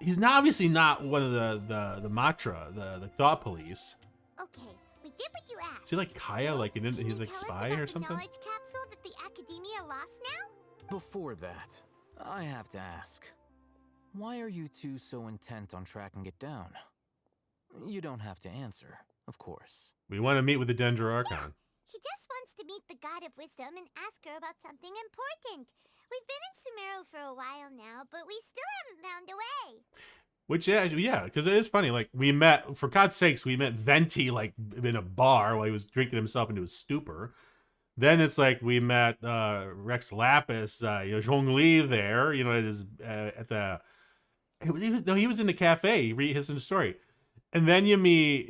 He's not, obviously not one of the Matra, the thought police. Okay, we did what you asked. Is he like Kaya? Like he's like spy or something? Knowledge capsule that the Academia lost now? Before that, I have to ask, why are you two so intent on tracking it down? You don't have to answer, of course. We want to meet with the Dendro Archon. Yeah, he just wants to meet the God of Wisdom and ask her about something important. We've been in SUMERU for a while now, but we still haven't found a way. Which, yeah, because it is funny. Like, we met, for God's sakes, we met Venti, like, in a bar while he was drinking himself into a stupor. Then it's like we met Rex Lapis, Zhongli there, at his, at the... He was in the cafe. He read his story. And then you meet,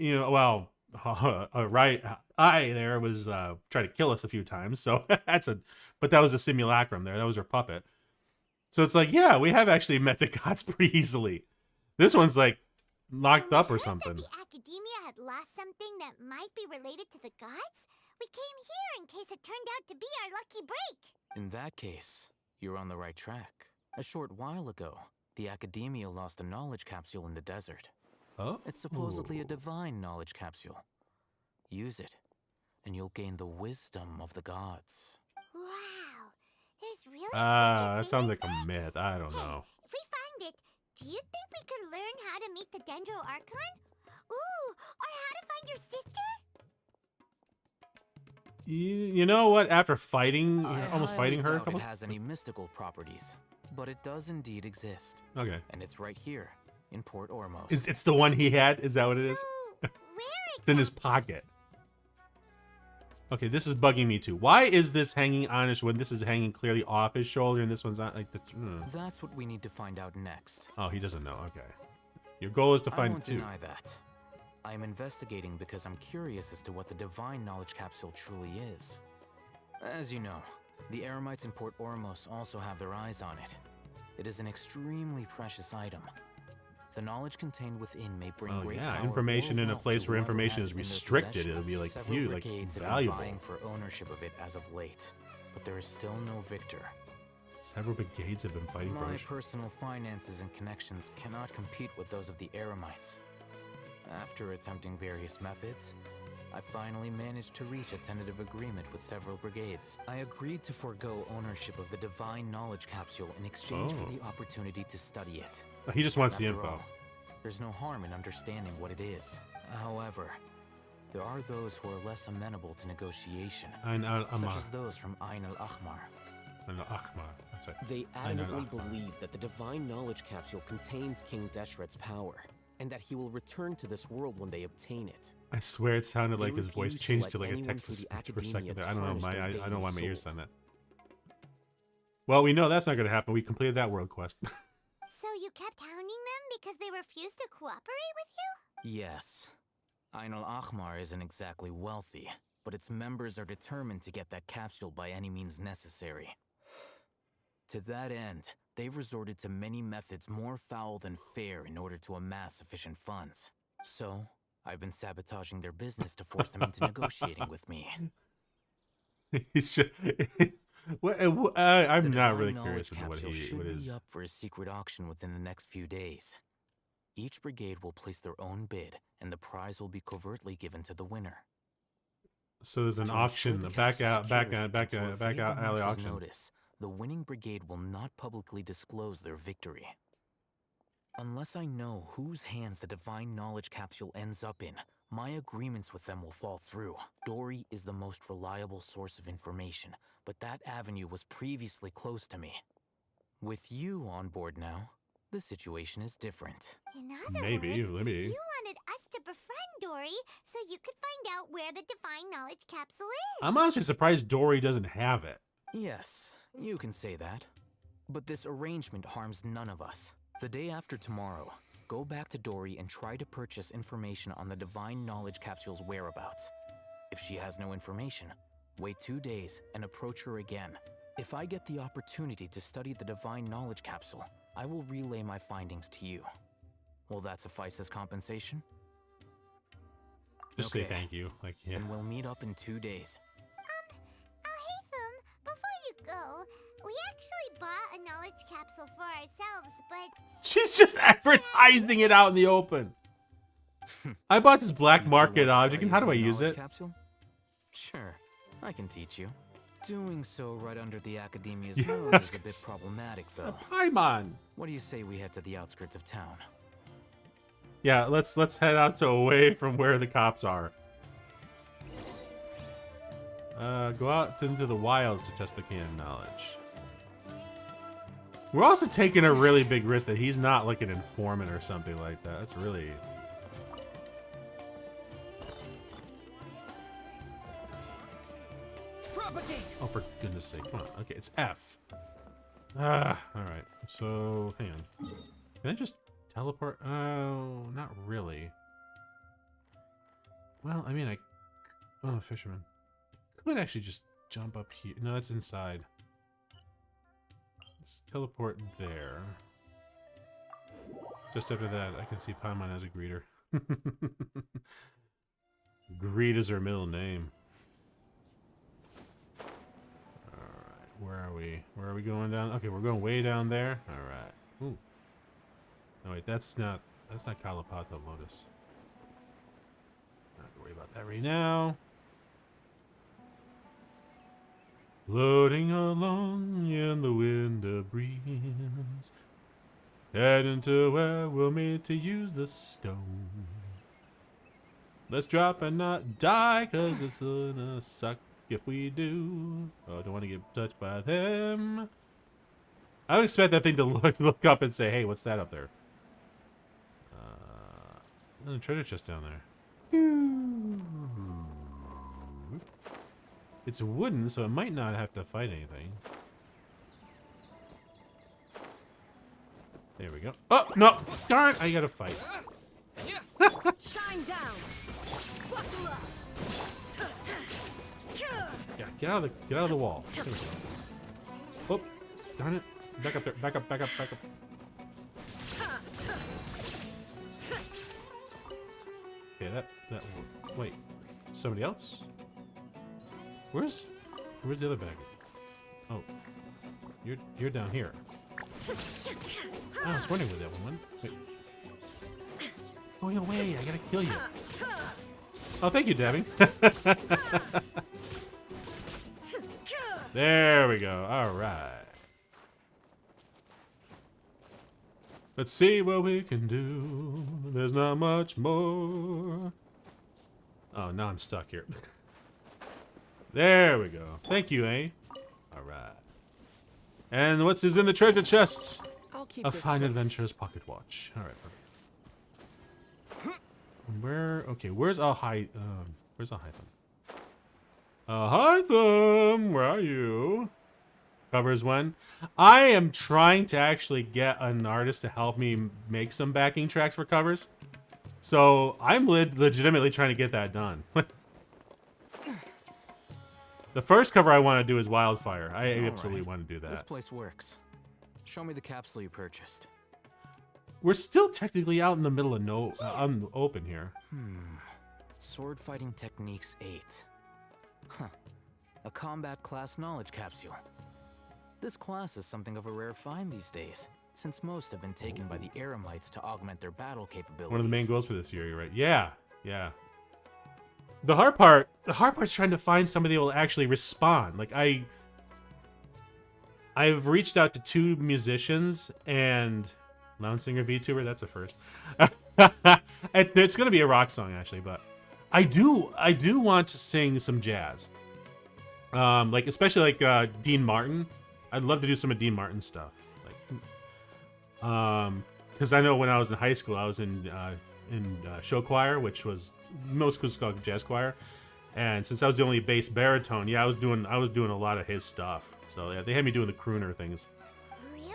right, I there was trying to kill us a few times. So but that was a simulacrum there. That was her puppet. So it's like, yeah, we have actually met the gods pretty easily. This one's like locked up or something. The Academia had lost something that might be related to the gods. We came here in case it turned out to be our lucky break. In that case, you're on the right track. A short while ago, the Academia lost a knowledge capsule in the desert. Oh? It's supposedly a divine knowledge capsule. Use it, and you'll gain the wisdom of the gods. Wow, there's really that sounds like a myth. I don't know. If we find it, do you think we could learn how to meet the Dendro Archon? Ooh, or how to find your sister? You know what? After fighting, almost fighting her a doubt couple it has any mystical properties, but it does indeed exist. Okay. And it's right here in Port Ormos. It's the one he had? Is that what it is? It's in his pocket. Okay, this is bugging me too. Why is this hanging on his when this is hanging clearly off his shoulder and this one's not like the... That's what we need to find out next. Oh, he doesn't know. Okay. Your goal is to find I won't two. deny that. I'm investigating because I'm curious as to what the divine knowledge capsule truly is. As you know, the Eremites in Port Ormos also have their eyes on it. It is an extremely precious item. The knowledge contained within may bring great power information or in a wealth place to where whoever information has is it in their restricted. possession. It'll be like Several huge, like brigades have been valuable. vying for ownership of it as of late, but there is still no victor. Several brigades have been fighting for My it. personal finances and connections cannot compete with those of the Eremites. After attempting various methods, I finally managed to reach a tentative agreement with several brigades. I agreed to forego ownership of the divine knowledge capsule in exchange for the opportunity to study it. He just wants the After info. all, there's no harm in understanding what it is. However, there are those who are less amenable to negotiation, such as those from Ain al-Ahmar. That's right. They adamantly believe that the divine knowledge capsule contains King Deshret's power, and that he will return to this world when they obtain it. I swear it sounded They like his voice refuse to changed let to like a anyone Texas from the for a second there. I don't know. Academia I don't know why my tarnish their ears said that. Well, we know that's not going to happen. We completed that world quest. So you kept hounding them because they refused to cooperate with you? Yes. Ain al-Ahmar isn't exactly wealthy, but its members are determined to get that capsule by any means necessary. To that end, they've resorted to many methods more foul than fair in order to amass sufficient funds. So, I've been sabotaging their business to force them into negotiating with me. I'm not really curious as to what capsule should is. be up for a secret auction within the next few days. Each brigade will place their own bid, and the prize will be covertly given to the winner. So there's an To auction, ensure the the capsule's security and to back evade out the alley Matra's auction. notice, the winning brigade will not publicly disclose their victory. Unless I know whose hands the divine knowledge capsule ends up in, my agreements with them will fall through. Dory is the most reliable source of information, but that avenue was previously closed to me. With you on board now, the situation is different. In other Maybe. words, you wanted us to befriend Dory so you could find out where the divine knowledge capsule is. I'm honestly surprised Dory doesn't have it. Yes, you can say that. But this arrangement harms none of us. The day after tomorrow, go back to Dory and try to purchase information on the Divine Knowledge Capsule's whereabouts. If she has no information, wait 2 days and approach her again. If I get the opportunity to study the Divine Knowledge Capsule, I will relay my findings to you. Will that suffice as compensation? Just say thank you. Like, yeah. And we'll meet up in 2 days. Hatham, before you go, we actually bought a knowledge capsule for ourselves, but... She's just advertising it out in the open. I bought this black market object, and how do I use it? Capsule? Sure, I can teach you. Doing so right under the Academia's nose is a bit problematic, though. Paimon. What do you say we head to the outskirts of town? Yeah, let's head out so away from where the cops are. Go out into the wilds to test the canon knowledge. We're also taking a really big risk that he's not like an informant or something like that. That's really... Oh, for goodness sake. Come on. Okay, it's F. Alright. So, hang on. Can I just teleport? Oh, not really. Well, I mean, oh, fisherman. I could actually just jump up here. No, that's inside. Let's teleport there. Just after that, I can see Paimon as a greeter. Greet is her middle name. Where are we? Where are we going down? Okay, we're going way down there. All right. Ooh. No, wait, that's not Kalapata Lotus. Not have to worry about that right now. Floating along in the winter breeze, heading to where we'll meet to use the stone. Let's drop and not die, 'cause it's gonna suck if we do. Oh, don't want to get touched by them. I would expect that thing to look up and say, hey, what's that up there? There's a treasure chest down there. It's wooden, so it might not have to fight anything. There we go. Oh, no! Darn it, I gotta fight. Shine down. Buckle up. Yeah, get out of the wall. There we go. Oh, darn it. Back up there. Back up, back up, back up. Okay, that wait. Somebody else? Where's the other bag? Oh. You're down here. Oh, I was wondering where that one went. Wait. It's going away. I gotta kill you. Oh, thank you, Debbie. There we go. All right. Let's see what we can do. There's not much more. Oh, now I'm stuck here. There we go. Thank you, eh? All right. And what's in the treasure chests? A fine adventurer's pocket watch. All right. Perfect. Where? Okay. Where's Alhaitham? Where's Alhaitham? Alhaitham, where are you? Covers one. I am trying to actually get an artist to help me make some backing tracks for covers. So I'm legitimately trying to get that done. The first cover I want to do is Wildfire. I absolutely want to do that. This place works. Show me the capsule you purchased. We're still technically out in the middle of open here. Sword Fighting Techniques 8. Huh. A combat class knowledge capsule. This class is something of a rare find these days, since most have been taken by the Eremites to augment their battle capabilities. One of the main goals for this year, you're right. Yeah, yeah. The hard part's trying to find somebody that will actually respond. Like I've reached out to 2 musicians and Lounge Singer VTuber, that's a first. It's gonna be a rock song actually, but I do want to sing some jazz. Like especially like Dean Martin. I'd love to do some of Dean Martin stuff. Like because I know when I was in high school I was in show choir, which was most schools called jazz choir, and since I was the only bass baritone, yeah, I was doing a lot of his stuff. So yeah, they had me doing the crooner things. Really?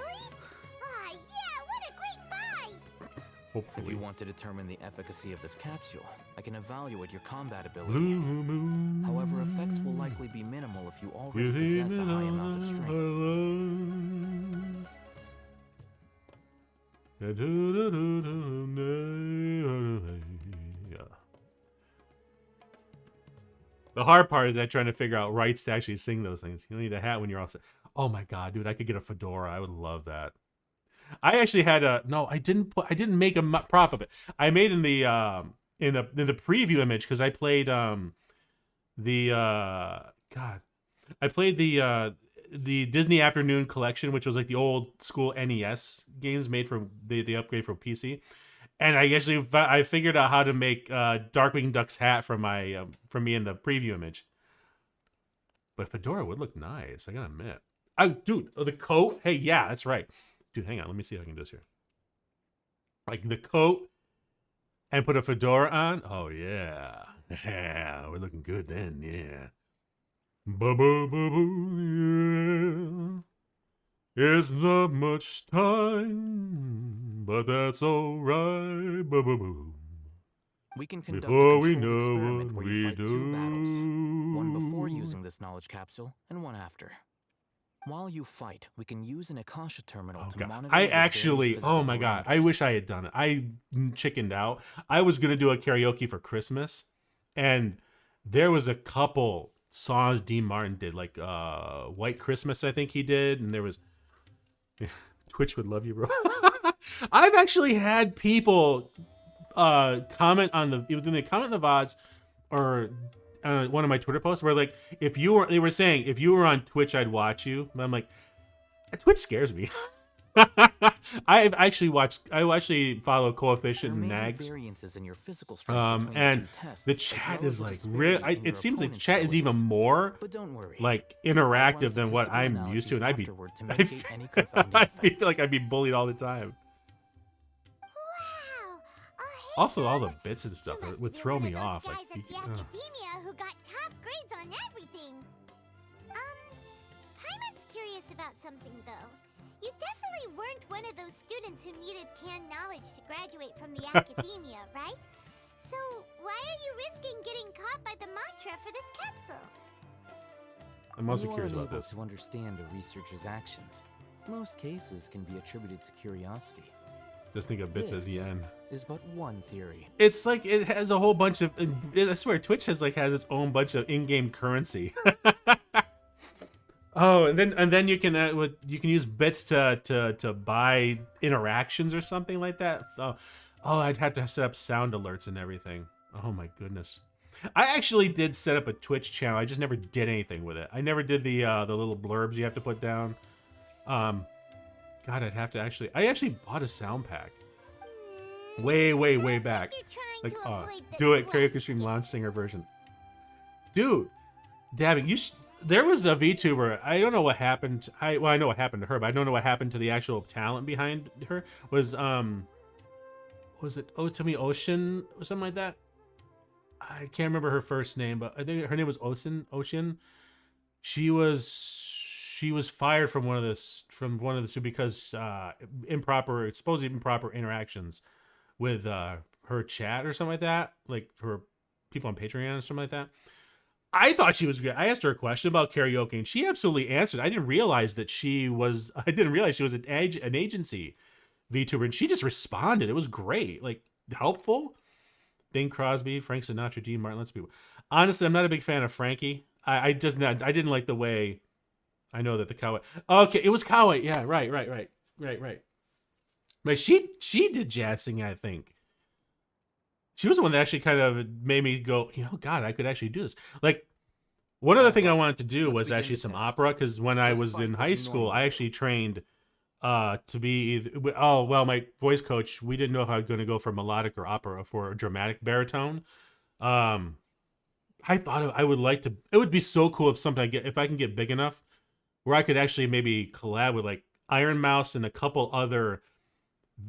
Hopefully. If you want to determine the efficacy of this capsule, I can evaluate your combat ability. Blue moon. However, effects will likely be minimal if you already possess a high amount of strength. The hard part is that trying to figure out rights to actually sing those things. You need a hat when you're all set. Oh my god, dude! I could get a fedora. I would love that. I actually had a no. I didn't make a prop of it. I made in the preview image because I played I played the Disney Afternoon Collection, which was like the old school NES games made for the upgrade for PC. And I figured out how to make Darkwing Duck's hat from me in the preview image. But fedora would look nice, I gotta admit. Dude, the coat. Hey, yeah, that's right. Dude, hang on. Let me see if I can do this here. Like the coat and put a fedora on. Oh, yeah. Yeah, we're looking good then. Yeah. Ba-ba-ba-boo, yeah. It's not much time, but that's all right. Ba-ba-boo. We can conduct Before a we controlled know experiment what where you we fight 2 battles. One do. before using this knowledge capsule, and one after. While you fight, we can use an Akasha terminal to monitor. I your actually, various oh physical my god, parameters. I wish I had done it. I chickened out. I was gonna do a karaoke for Christmas, and there was a couple songs Dean Martin did, like White Christmas, I think he did, and there was Twitch would love you, bro. I've actually had people comment on the VODs or one of my Twitter posts where like they were saying if you were on Twitch I'd watch you. And I'm like, Twitch scares me. I actually follow Coefficient and Nags. Variances in your physical strength and the chat is like it seems like chat is even more like interactive than what I'm used to, and I feel like I'd be bullied all the time. Also, all the bits and stuff that would throw me off. Like, Academia who got top grades on everything. Paimon's curious about something though. You definitely weren't one of those students who needed canned knowledge to graduate from the academia, right? So why are you risking getting caught by the mantra for this capsule? I'm also curious about this. To understand a researcher's actions, most cases can be attributed to curiosity. Just think of bits as the end. Is but one theory. It's like it has a whole bunch of. I swear, Twitch has its own bunch of in-game currency. Oh, and then you can use bits to buy interactions or something like that. Oh, I'd have to set up sound alerts and everything. Oh my goodness. I actually did set up a Twitch channel. I just never did anything with it. I never did the little blurbs you have to put down. God, I'd have to actually. I actually bought a sound pack. Way back. Like, do it karaoke stream launch singer version. Dude, dabbing. There was a VTuber. I don't know what happened. I know what happened to her, but I don't know what happened to the actual talent behind her. Was it Otome Ocean or something like that? I can't remember her first name, but I think her name was Ocean. She was fired from one of the two because supposedly improper interactions with her chat or something like that, like her people on Patreon or something like that. I thought she was good. I asked her a question about karaoke, and she absolutely answered. I didn't realize she was an agency VTuber, and she just responded. It was great, like helpful. Bing Crosby, Frank Sinatra, Dean Martin, lots of people. Honestly, I'm not a big fan of Frankie. I didn't like the way. I know that the Kawaii. Okay, it was Kawaii. Yeah, right. Like she did jazz singing, I think. She was the one that actually kind of made me go, God, I could actually do this. Like, one other thing I wanted to do was actually some opera, because when I was in high school, I actually trained to be my voice coach, we didn't know if I was going to go for melodic or opera for a dramatic baritone. I thought I would like to. It would be so cool if I can get big enough where I could actually maybe collab with like Iron Mouse and a couple other.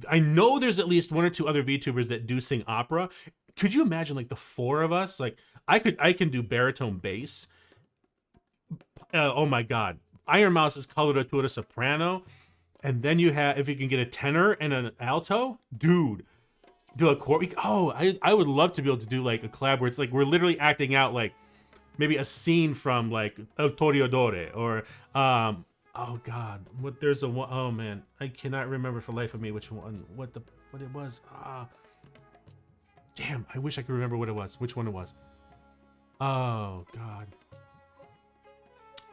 I know there's at least one or two other VTubers that do sing opera. Could you imagine like the four of us? Like I can do baritone bass. Oh my God. Iron Mouse is coloratura soprano. And then you have, if you can get a tenor and an alto, dude, do a core. Oh, I would love to be able to do like a collab where it's like we're literally acting out like maybe a scene from like El Toreador or oh god, what there's a one, oh man, I cannot remember for the life of me which one, what it was. Damn, I wish I could remember what it was, which one it was. Oh god.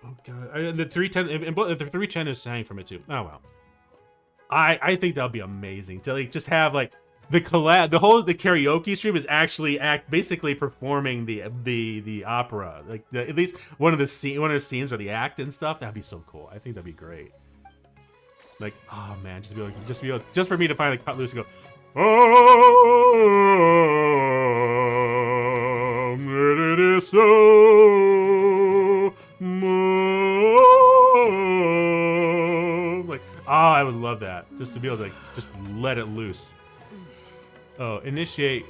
Oh god, the 310 and the 310 is sang from it too. Oh well, I think that'll be amazing to like just have like the collab, the karaoke stream is actually basically performing the opera, like at least one of the scenes or the act and stuff. That'd be so cool. I think that'd be great. Like, oh man, just for me to finally cut loose and go, oh, it is so. Like, oh, I would love that. Just to be able to like just let it loose. Oh, initiate.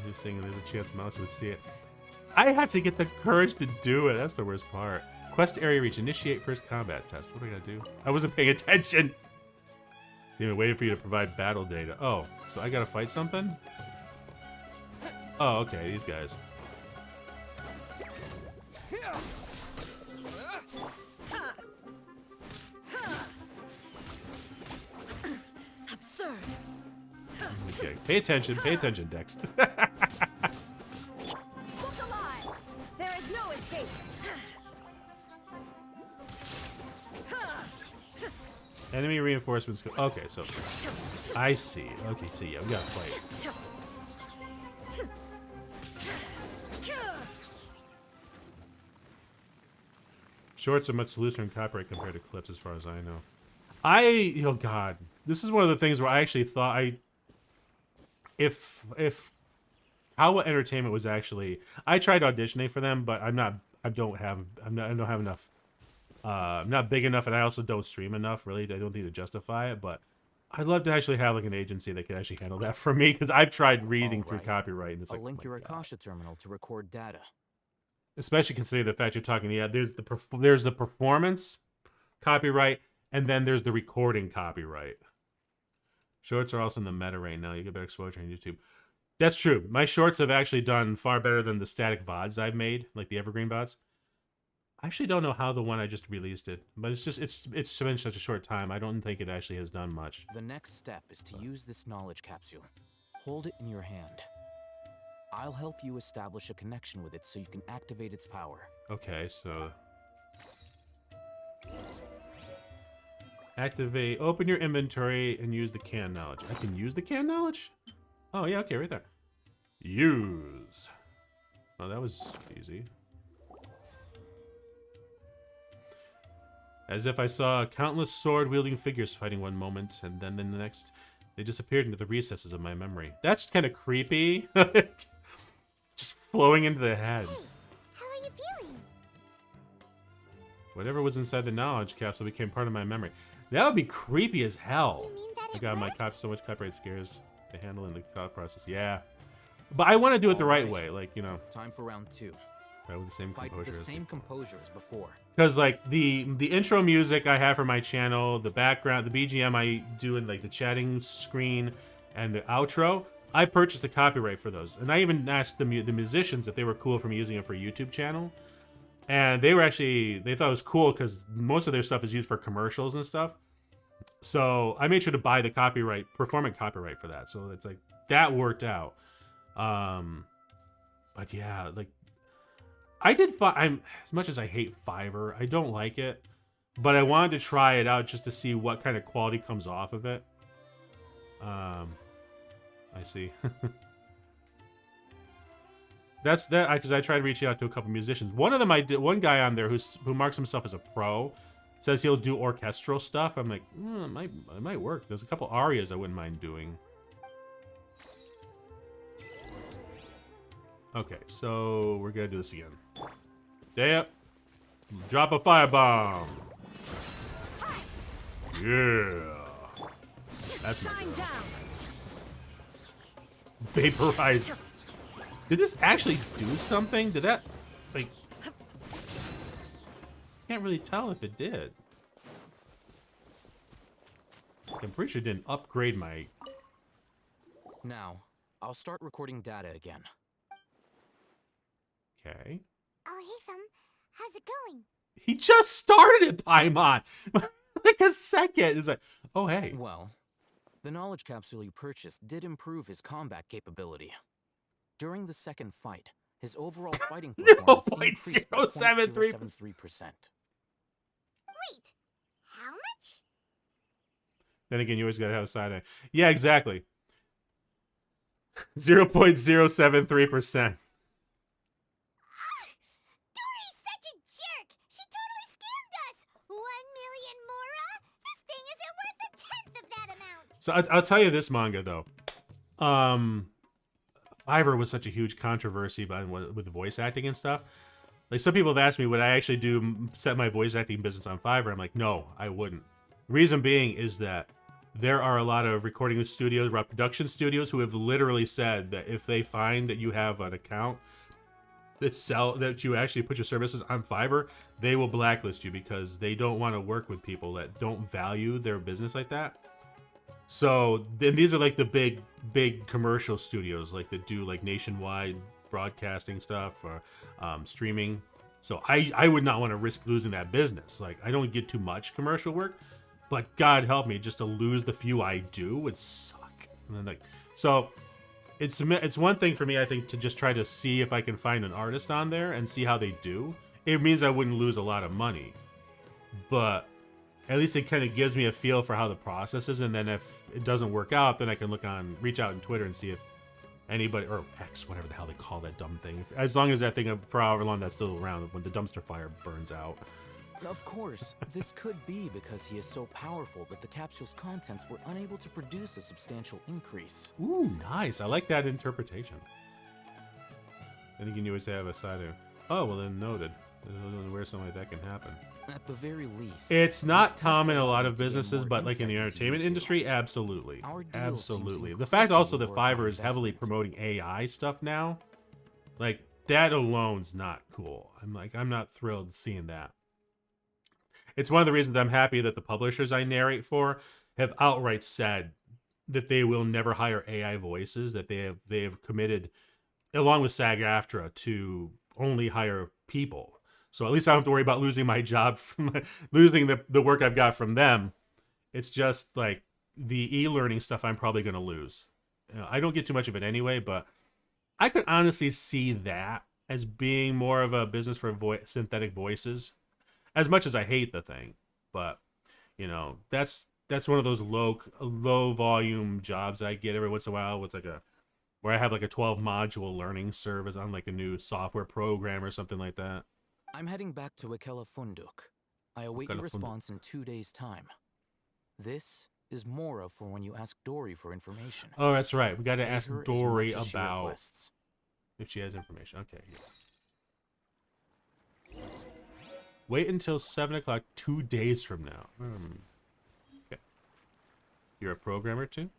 She's saying there's a chance Mouse would see it. I have to get the courage to do it. That's the worst part. Quest area reach. Initiate first combat test. What do I gotta do? I wasn't paying attention. It's even waiting for you to provide battle data. Oh, so I gotta fight something? Oh, okay, these guys. Absurd. Okay, pay attention, Dex. Look alive. There is no escape. Enemy reinforcements. Okay, so I see. Okay, see, yeah, we gotta fight. Shorts are much looser in copyright compared to clips, as far as I know. Oh god, this is one of the things where I actually thought if Howa Entertainment was actually, I tried auditioning for them, but I don't have enough. I'm not big enough, and I also don't stream enough. Really, I don't think to justify it. But I'd love to actually have like an agency that could actually handle that for me, because I've tried reading through copyright, and it's like, I'll link your Akasha terminal to record data. Especially considering the fact you're talking, yeah, there's the performance copyright, and then there's the recording copyright. Shorts are also in the meta right now. You get better exposure on YouTube. That's true. My shorts have actually done far better than the static VODs I've made, like the evergreen VODs. I actually don't know how the one I just released it, but it's been such a short time. I don't think it actually has done much. The next step is to use this knowledge capsule. Hold it in your hand. I'll help you establish a connection with it so you can activate its power. Okay, so activate, open your inventory and use the canned knowledge. I can use the canned knowledge? Oh yeah, okay, right there. Use. Oh, that was easy. As if I saw countless sword-wielding figures fighting one moment, and then in the next, they disappeared into the recesses of my memory. That's kind of creepy. Just flowing into the head. Hey, how are you feeling? Whatever was inside the knowledge capsule became part of my memory. That would be creepy as hell. You mean that I got my so much copyright scares to handle in the thought process. Yeah. But I want to do it the right way, like, you know. Time for round 2. Right, with the same composure. Fight with the same composure as before. Because like the intro music I have for my channel, the background, the BGM I do in like the chatting screen, and the outro, I purchased the copyright for those. And I even asked the musicians if they were cool for me using it for a YouTube channel. And they thought it was cool because most of their stuff is used for commercials and stuff. So I made sure to buy the copyright, performance copyright for that. So it's like, that worked out. But yeah, like, I did as much as I hate Fiverr, I don't like it, but I wanted to try it out just to see what kind of quality comes off of it. I see. That's that, because I tried reaching out to a couple musicians. One of them, one guy on there who marks himself as a pro, says he'll do orchestral stuff. I'm like, it might work. There's a couple arias I wouldn't mind doing. Okay, so we're gonna do this again. Daya, drop a firebomb. Yeah, that's my girl. Vaporized. Did this actually do something? Did that, like, can't really tell if it did. I'm pretty sure it didn't upgrade my Now, I'll start recording data again. Okay. Oh, hey, Thumb. How's it going? He just started it, Paimon. Like a second. It's like, oh, hey. Well, the knowledge capsule you purchased did improve his combat capability. During the second fight, his overall fighting performance increased by 0.073%. Wait, how much? Then again, you always gotta have a side eye. Yeah, exactly. 0.073%. Dory's such a jerk! She totally scammed us! 1 million mora? This thing isn't worth a tenth of that amount! So I'll tell you this manga, though. Fiverr was such a huge controversy with the voice acting and stuff. Like, some people have asked me, would I actually set my voice acting business on Fiverr? I'm like, no, I wouldn't. Reason being is that there are a lot of recording studios, production studios, who have literally said that if they find that you have an account that you actually put your services on Fiverr, they will blacklist you because they don't want to work with people that don't value their business like that. So then these are like the big commercial studios, like that do like nationwide broadcasting stuff or streaming. So I would not want to risk losing that business. Like, I don't get too much commercial work, but God help me, just to lose the few I do would suck. And then, like, so it's one thing for me, I think, to just try to see if I can find an artist on there and see how they do. It means I wouldn't lose a lot of money, but at least it kind of gives me a feel for how the process is. And then if it doesn't work out, then I can reach out on Twitter and see if anybody, or X, whatever the hell they call that dumb thing, as long as that thing, for however long that's still around, when the dumpster fire burns out. Of course, this could be because he is so powerful that the capsule's contents were unable to produce a substantial increase. Ooh, nice. I like that interpretation. Then you can always have a side of, oh, well then noted. Where something like that can happen. At the very least, it's not common in a lot of businesses, but like in the entertainment industry, absolutely. Absolutely. The fact also that Fiverr is heavily promoting AI stuff now, like, that alone's not cool. I'm not thrilled seeing that. It's one of the reasons I'm happy that the publishers I narrate for have outright said that they will never hire AI voices, that they have committed, along with SAG-AFTRA, to only hire people. So at least I don't have to worry about losing my job, losing the work I've got from them. It's just like the e-learning stuff I'm probably going to lose. I don't get too much of it anyway, but I could honestly see that as being more of a business for synthetic voices. As much as I hate the thing, but you know, that's one of those low volume jobs I get every once in a while. It's like where I have like a 12 module learning service on like a new software program or something like that. I'm heading back to Akela Funduk. I await your response in 2 days' time. This is Mora for when you ask Dory for information. Oh, that's right. We got to ask Dory about if she has information. Okay. Yeah. Wait until 7 o'clock 2 days from now. Okay. You're a programmer too?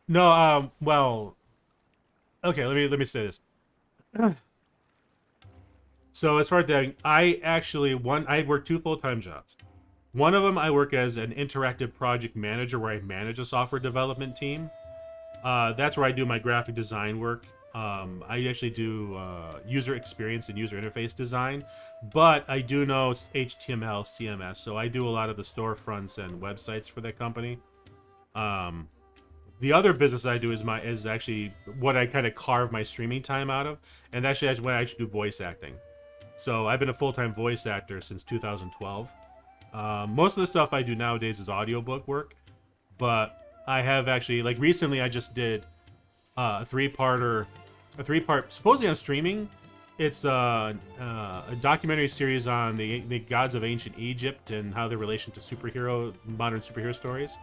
No, well, okay, let me say this. So as far as that, I work 2 full-time jobs. One of them I work as an interactive project manager where I manage a software development team. That's where I do my graphic design work. I actually do user experience and user interface design, but I do know HTML, CMS, so I do a lot of the storefronts and websites for that company. The other business I do is actually what I kind of carve my streaming time out of, and actually that's when I actually do voice acting. So I've been a full-time voice actor since 2012. Most of the stuff I do nowadays is audiobook work, but I have actually, like recently I just did a three-part, supposedly on streaming. It's a documentary series on the gods of ancient Egypt and how their relation to modern superhero stories.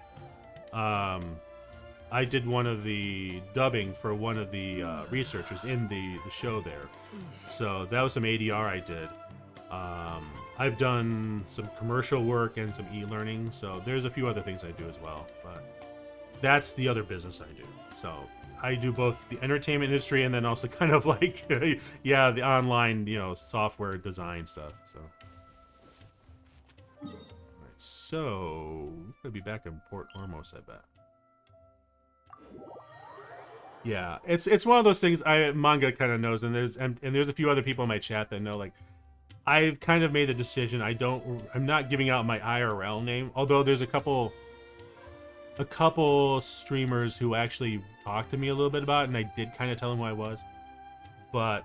I did one of the dubbing for one of the researchers in the show there. So that was some ADR I did. I've done some commercial work and some e-learning, so there's a few other things I do as well, but that's the other business I do. So I do both the entertainment industry and then also kind of like, yeah, the online, software design stuff. So, all right, so we'll be back in Port Ormos, I bet. Yeah, it's one of those things. Manga kind of knows, and there's a few other people in my chat that know. Like, I've kind of made the decision. I'm not giving out my IRL name, although there's a couple streamers who actually talked to me a little bit about it, and I did kind of tell them who I was. But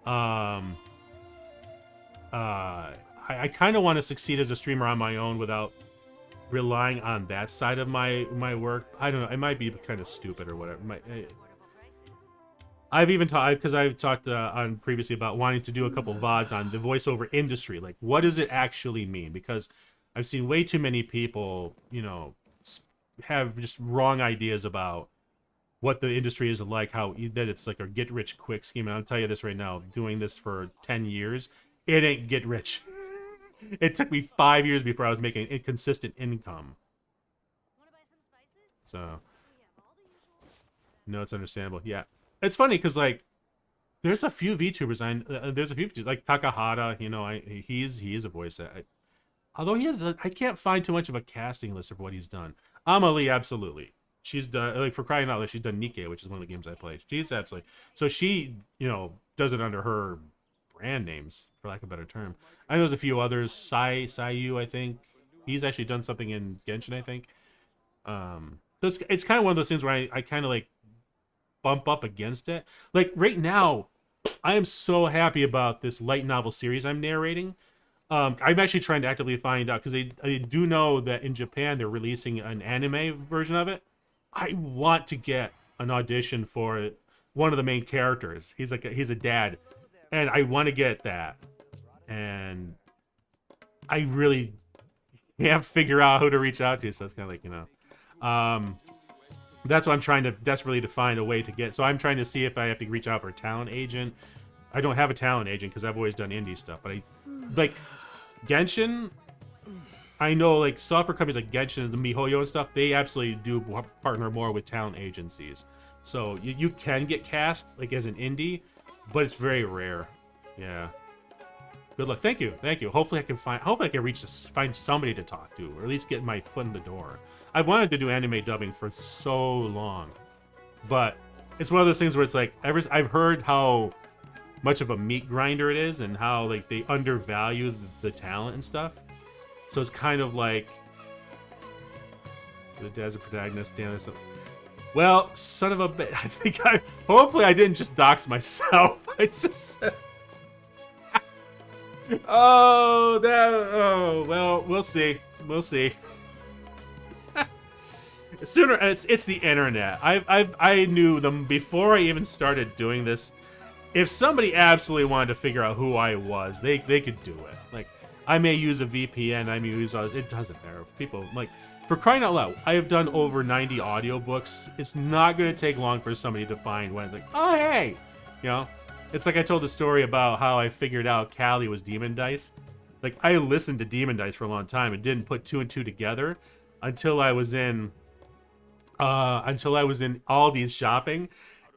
I kind of want to succeed as a streamer on my own without relying on that side of my work. I don't know. It might be kind of stupid or whatever. I've even talked, because I've talked on previously about wanting to do a couple VODs on the voiceover industry. Like, what does it actually mean? Because I've seen way too many people, you know, have just wrong ideas about what the industry is like, that it's like a get-rich-quick scheme. And I'll tell you this right now, doing this for 10 years, it ain't get rich. It took me 5 years before I was making a consistent income. So, no, it's understandable. Yeah. It's funny because, like, there's a few VTubers. Like Takahata, you know, he is a voice. Although I can't find too much of a casting list of what he's done. Amelie, absolutely. She's done, like, for crying out loud, she's done Nikke, which is one of the games I play. She's absolutely, so she, you know, does it under her brand names, for lack of a better term. I know there's a few others. Sayu, I think. He's actually done something in Genshin, I think. So it's kind of one of those things where I kind of, like, bump up against it. Like, right now, I am so happy about this light novel series I'm narrating. I'm actually trying to actively find out, because I do know that in Japan they're releasing an anime version of it. I want to get an audition for one of the main characters. He's a dad, and I want to get that. And I really can't figure out who to reach out to, so it's kind of like, you know. That's what I'm trying to desperately to find a way to get. So I'm trying to see if I have to reach out for a talent agent. I don't have a talent agent because I've always done indie stuff, but like Genshin, I know, like, software companies like Genshin and the MiHoYo and stuff, they absolutely do partner more with talent agencies. So you can get cast, like, as an indie, but it's very rare. Yeah. Good luck. Thank you. Thank you. Hopefully I can find somebody to talk to, or at least get my foot in the door. I've wanted to do anime dubbing for so long, but it's one of those things where it's like, I've heard how much of a meat grinder it is, and how, like, they undervalue the talent and stuff. So it's kind of like the dad's a protagonist. Damn, well, son of a bitch. I think hopefully I didn't just dox myself. I just well, we'll see. We'll see. Sooner, it's the internet. I knew them before I even started doing this. If somebody absolutely wanted to figure out who I was, they could do it. Like, I may use a VPN, I may use it doesn't matter. People, like, for crying out loud, I have done over 90 audiobooks. It's not going to take long for somebody to find one. It's like, oh, hey! You know? It's like I told the story about how I figured out Callie was Demon Dice. Like, I listened to Demon Dice for a long time and didn't put two and two together until I was in Aldi's shopping.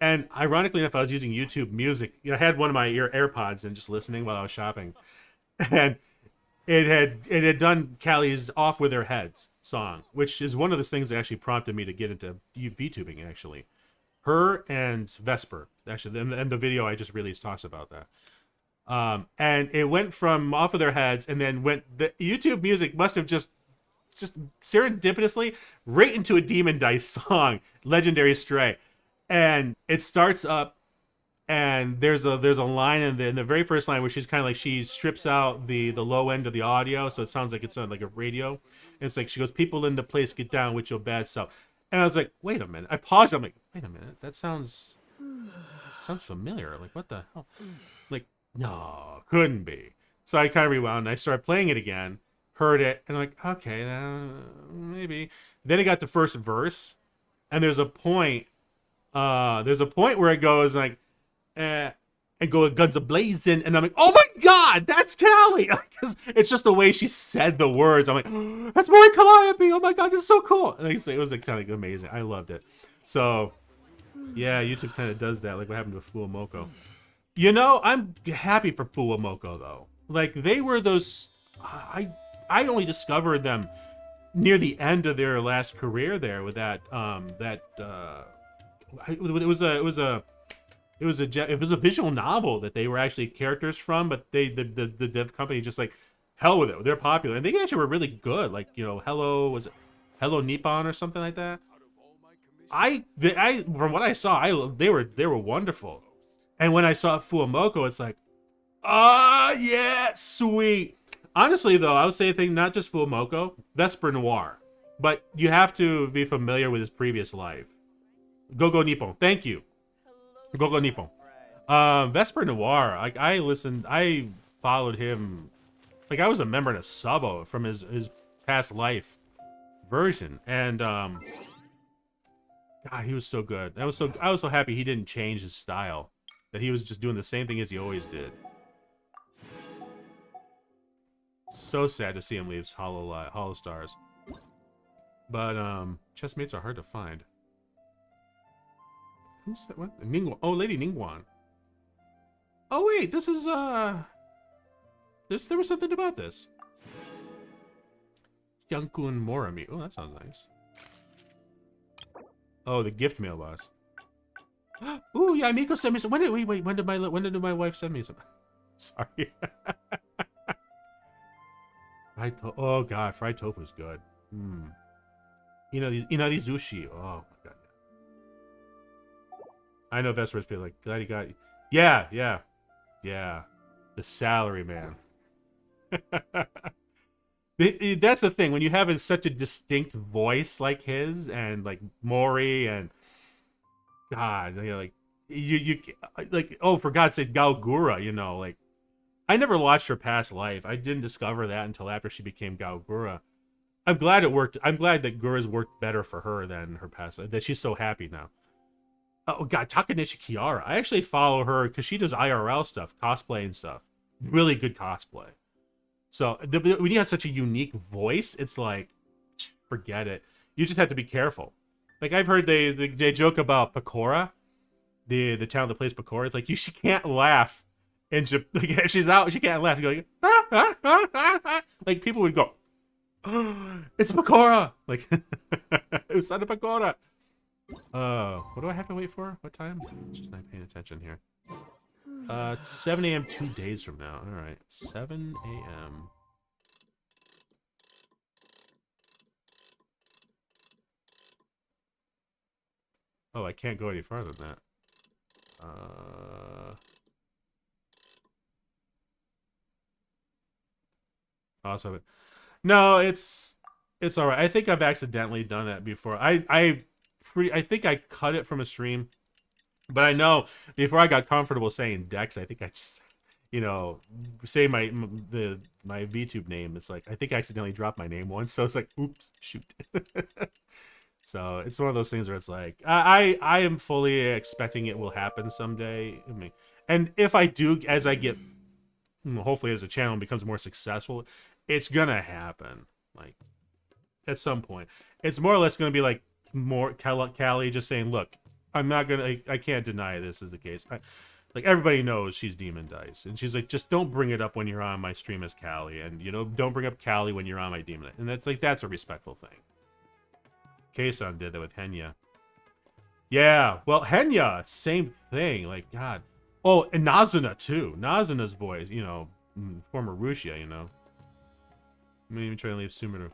And ironically enough, I was using YouTube Music. I had one of my AirPods and just listening while I was shopping. And it had done Callie's Off With Their Heads song, which is one of the things that actually prompted me to get into VTubing, actually. Her and Vesper, actually, and the video I just released talks about that. And it went from Off Of Their Heads, and then the YouTube Music must have just serendipitously right into a Demon Dice song, Legendary Stray. And it starts up, and there's a line in the very first line where she's kind of like, she strips out the low end of the audio, so it sounds like it's on like a radio. And it's like, she goes, "People in the place, get down with your bad self." And I was like, wait a minute. I paused. I'm like, wait a minute. That sounds familiar. Like, what the hell? Like, no, couldn't be. So I kind of rewound, and I started playing it again, heard it, and I'm like, okay, maybe. Then it got the first verse, and there's a point where it goes like, and go guns a-blazing, and I'm like, oh my god, that's Callie! Because it's just the way she said the words. I'm like, oh, that's Mori Calliope! Oh my god, this is so cool! And it was like, kind of amazing. I loved it. So, yeah, YouTube kind of does that, like what happened to Fuwamoko. You know, I'm happy for Fuwamoko, though. Like, they were those... I only discovered them near the end of their last career there with that it was a visual novel that they were actually characters from, but the dev company just like, hell with it. They're popular, and they actually were really good. Like, you know, was it Hello Nippon or something like that? From what I saw, they were wonderful. And when I saw Fuamoko, it's like, yeah, sweet. Honestly, though, I would say not just Fuamoko, Vesper Noir, but you have to be familiar with his previous life. Go Nippon, thank you. Go Nippon. Vesper Noir, like I followed him. Like I was a member in a subo from his past life version, and God, he was so good. I was so happy he didn't change his style. That he was just doing the same thing as he always did. So sad to see him leave Hollow Stars. But chessmates are hard to find. Who's that? What? Ningguang. Oh, Lady Ningguang. Oh wait, this is there was something about this. Yankun Morami. Oh, that sounds nice. Oh, the gift mail boss. Ooh, yeah, Miko sent me some. When did my wife send me some? Sorry. Oh god, fried tofu is good. Inari Zushi. Oh my god. I know Vesper's people like, glad he got you. Yeah. The salary, man. That's the thing, when you have such a distinct voice like his, and like Mori, and God, you know, like you like, oh, for God's sake, Gaogura, you know, like I never watched her past life. I didn't discover that until after she became Gaogura. I'm glad it worked. I'm glad that Gura's worked better for her than her past life, that she's so happy now. Oh god, Takanishi Kiara. I actually follow her because she does IRL stuff, cosplay and stuff. Really good cosplay. So when you have such a unique voice, it's like, forget it. You just have to be careful. Like I've heard they joke about Pecora, the town that plays Pecora. It's like she can't laugh, and like, if she's out, she can't laugh. You go like, like people would go, oh, it's Pecora. Like Usada Pecora. What do I have to wait for? What time? Just not paying attention here. It's 7 a.m. 2 days from now. All right, 7 a.m. Oh, I can't go any farther than that. Also, no, it's all right. I think I've accidentally done that before. I think I cut it from a stream, but I know before I got comfortable saying Dex, I think I just, you know, say my VTube name. It's like I think I accidentally dropped my name once, so it's like, oops, shoot. So it's one of those things where it's like I am fully expecting it will happen someday. I mean, and if I do, as I get, hopefully as the channel becomes more successful, it's gonna happen. Like at some point, it's more or less gonna be like more Callie just saying, look, I can't deny this is the case. Like everybody knows she's Demon Dice, and she's like, just don't bring it up when you're on my stream as Callie, and you know, don't bring up Callie when you're on my Demon. And that's like, that's a respectful thing. Keisan did that with Henya. Yeah, well, Henya, same thing. Like, God. Oh, and Nazuna, too. Nazuna's voice, you know, former Rushia, you know. I'm even trying to leave Sumeru.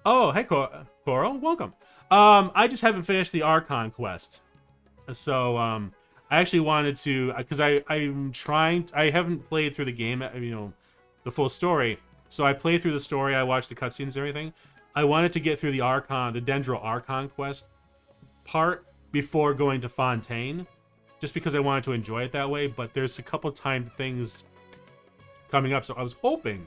Oh, hey, Koro. Welcome. I just haven't finished the Archon quest. So, I actually wanted to, because I'm trying, I haven't played through the game, you know, the full story. So I played through the story, I watched the cutscenes and everything. I wanted to get through the Archon, the Dendro Archon quest part before going to Fontaine, just because I wanted to enjoy it that way. But there's a couple timed things coming up, so I was hoping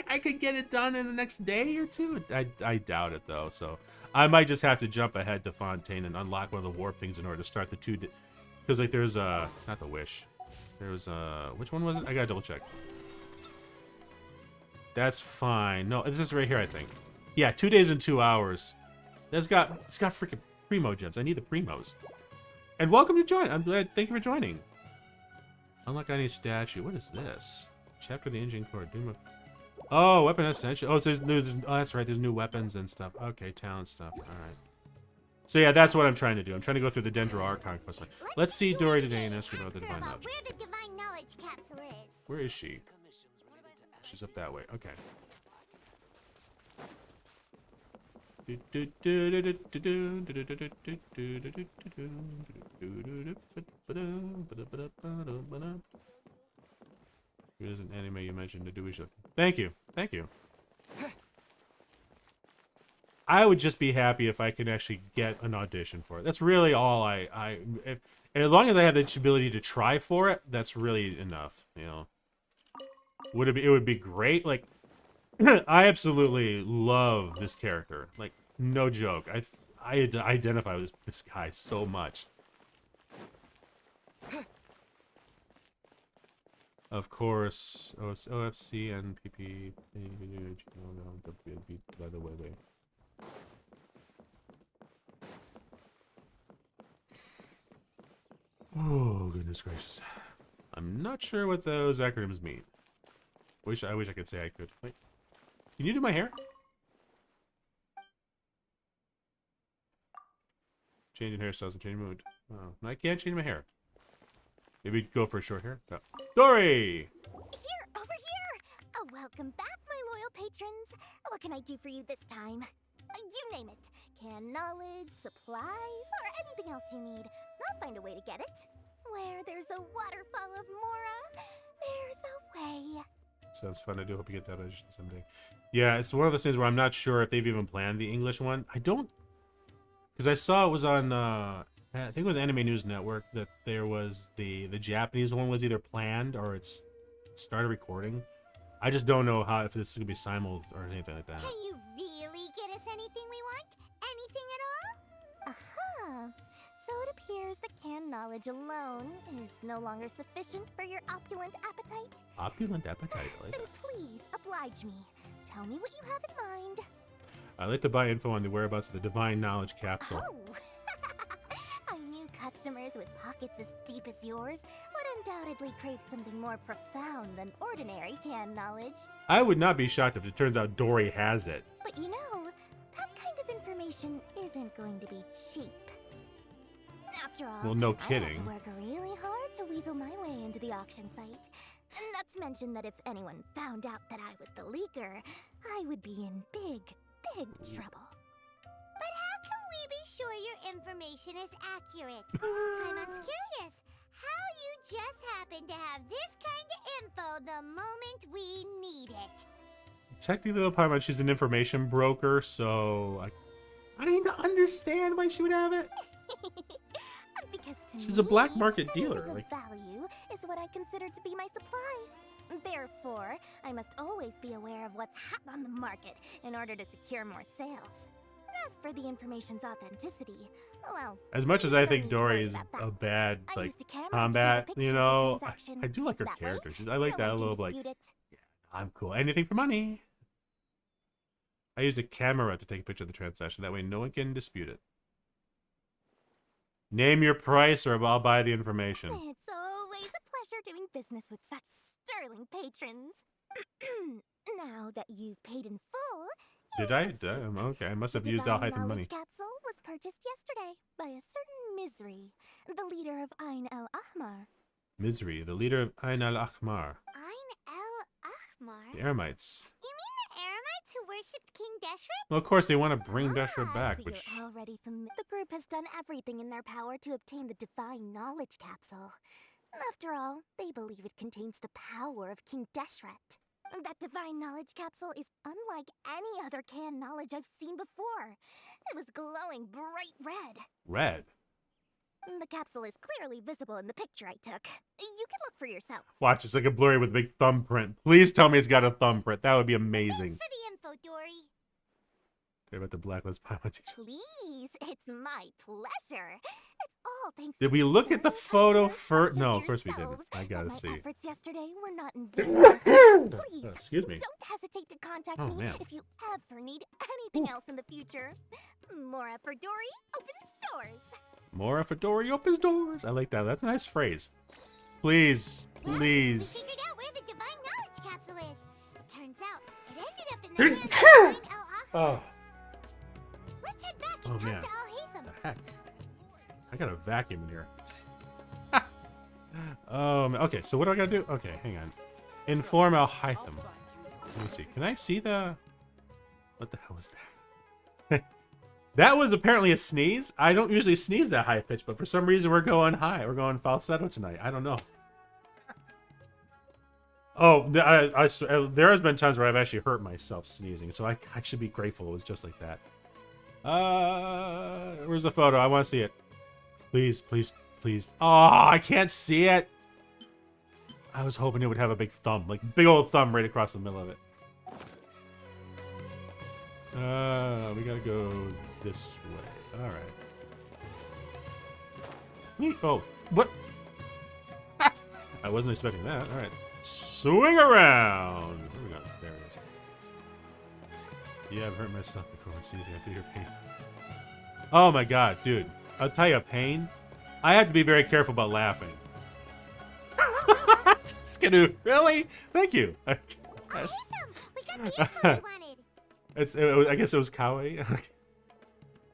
I could get it done in the next day or two. I doubt it though, so I might just have to jump ahead to Fontaine and unlock one of the warp things in order to start the two. Because like there's not the wish. There was which one was it? I gotta double check. That's fine. No, this is right here, I think. Yeah, 2 days and 2 hours. It's got freaking Primo gems. I need the Primos. And welcome to join. I'm glad. Thank you for joining. Unlock any statue. What is this? Chapter of the Engine Core. Doom of... Oh, weapon essential. Oh, so there's new. Oh, that's right. There's new weapons and stuff. Okay, talent stuff. All right. So yeah, that's what I'm trying to do. I'm trying to go through the Dendro Archon quest line. Let's see Dory today and ask her about the divine knowledge. Where the divine knowledge capsule is. Where is she? She's up that way. Okay. Here's an anime you mentioned to do. Thank you. Thank you. I would just be happy if I could actually get an audition for it. That's really all as long as I have the ability to try for it, that's really enough, you know. It would be great. Like, I absolutely love this character. Like, no joke. I identify with this guy so much. Of course, it's OFC and PP. By the way. Oh, goodness gracious. I'm not sure what those acronyms mean. I wish I could say I could. Wait. Can you do my hair? Changing hairstyles and changing mood. Oh, I can't change my hair. Maybe go for a short hair. No. Dory! Here, over here! Oh, welcome back, my loyal patrons. What can I do for you this time? You name it. Can knowledge, supplies, or anything else you need. I'll find a way to get it. Where there's a waterfall of Mora, there's a way. Sounds fun. I do hope you get that audition someday. Yeah, it's one of those things where I'm not sure if they've even planned the English one. I don't... Because I saw it was on... I think it was Anime News Network that there was the Japanese one was either planned or it's started recording. I just don't know if this is going to be simul or anything like that. Can you really get us anything we want? Anything at all? Aha! So it appears that canned knowledge alone is no longer sufficient for your opulent appetite. Opulent appetite, I like Then that. please oblige me. Tell me what you have in mind. I'd like to buy info on the whereabouts of the divine knowledge capsule. Oh! I knew customers with pockets as deep as yours would undoubtedly crave something more profound than ordinary canned knowledge. I would not be shocked if it turns out Dory has it. But you know, that kind of information isn't going to be cheap. After all, Well, no I had kidding. to work really hard to weasel my way into the auction site. Not to mention that if anyone found out that I was the leaker, I would be in big trouble. But how can we be sure your information is accurate? Paimon's curious how you just happen to have this kind of info the moment we need it. Technically, though, Paimon, she's an information broker, so I need to understand why she would have it. Because to She's a me, black market anything dealer. of Like, value is what I consider to be my supply. Therefore, I must always be aware of what's hot on the market in order to secure more sales. As for the information's authenticity, well, as much as I think Dory is a bad like combat, you know, I do like her character. I like that a little like, yeah, I'm cool. Anything for money. I use a camera to take a picture of the transaction. That way, no one can dispute it. Name your price, or I'll buy the information. It's always a pleasure doing business with such sterling patrons. Now that you've paid in full, Did I? Okay, I must have used all hyphen money. The capsule was purchased yesterday by a certain Misery, the leader of Ain el-Ahmar. Misery, the leader of Ain al-Ahmar, Ain el-Ahmar? the Eremites. You mean the Eremites who worshipped King Deshret? Well, of course, they want to bring Deshret back, So which... you're already familiar. The group has done everything in their power to obtain the divine knowledge capsule. After all, they believe it contains the power of King Deshret. That divine knowledge capsule is unlike any other canned knowledge I've seen before. It was glowing bright red. Red? The capsule is clearly visible in the picture I took. You can look for yourself. Watch, it's like a blurry with a big thumbprint. Please tell me it's got a thumbprint. That would be amazing. Thanks for the info, Dory. Sorry about the blacklist Paimon teacher. Please, it's my pleasure. It's all thanks Did to we look at the photo first? No, of course we didn't. I gotta my see. efforts yesterday were not in vain. Please, Excuse me. don't hesitate to contact Oh, me man. if you ever need anything else in the future. Mora for Dory opens doors. Mora for Dory opens doors. I like that. That's a nice phrase. Please, please. We figured out where the divine knowledge capsule is. It turns out it ended up in the hands of Ain el-Ahmar. Oh. Let's head back Oh and man. talk to Al-Haytham. The heck? I got a vacuum in here. Okay, so what do I gotta do? Okay, hang on. Inform Al-Haytham. Let me see. Can I see the... What the hell was that? That was apparently a sneeze. I don't usually sneeze that high pitch, but for some reason we're going high. We're going falsetto tonight. I don't know. Oh, there has been times where I've actually hurt myself sneezing, so I should be grateful it was just like that. Where's the photo? I want to see it. Please, please, please. Oh, I can't see it. I was hoping it would have a big thumb, like big old thumb right across the middle of it. We gotta go this way. All right. Oh, what? I wasn't expecting that. All right. Swing around. Where we go? There it is. Yeah, I've hurt myself before. It's easy. I feel your pain. Oh my god, dude. I'll tell you a pain. I have to be very careful about laughing. Skidoo, really? Thank you. Yes. We got the info we wanted. I guess it was Kawaii.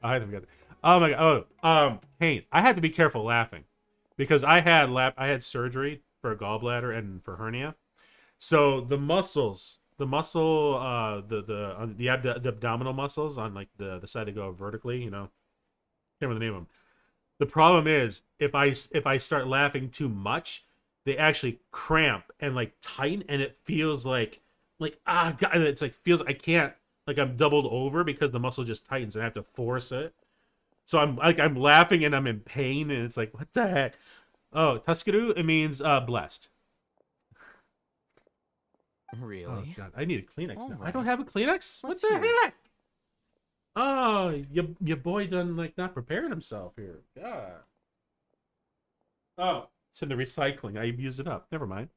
I haven't got it. Oh my god. Oh, pain. I have to be careful laughing because I had surgery for a gallbladder and for hernia. So the muscles, the abdominal muscles on like the side that go vertically, you know, can't remember the name of them. The problem is if I start laughing too much, they actually cramp and like tighten, and it feels like God, it's like feels I can't, like I'm doubled over because the muscle just tightens and I have to force it. So I'm laughing and I'm in pain, and it's like, what the heck? Oh, Tuskadoo, it means blessed. Really? Oh god, I need a Kleenex now. Right. I don't have a Kleenex? What the heck? Oh, your boy done like not preparing himself here. God. Oh, it's in the recycling. I used it up. Never mind.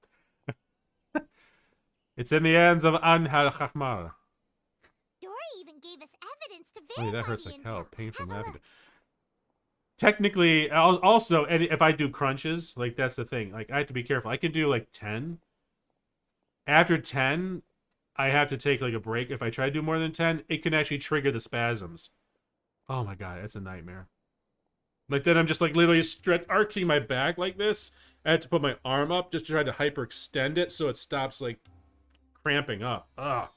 It's in the hands of Anhal Khahmar. Dory even gave us evidence to Oh, verify that hurts the like hell. info. Pain from Have a laughing. look. Technically, also, if I do crunches, like that's the thing. Like I have to be careful. I can do like 10. After 10, I have to take like a break. If I try to do more than 10, it can actually trigger the spasms. Oh my god, that's a nightmare. Like then I'm just like literally arching my back like this. I had to put my arm up just to try to hyperextend it so it stops like cramping up. Ugh.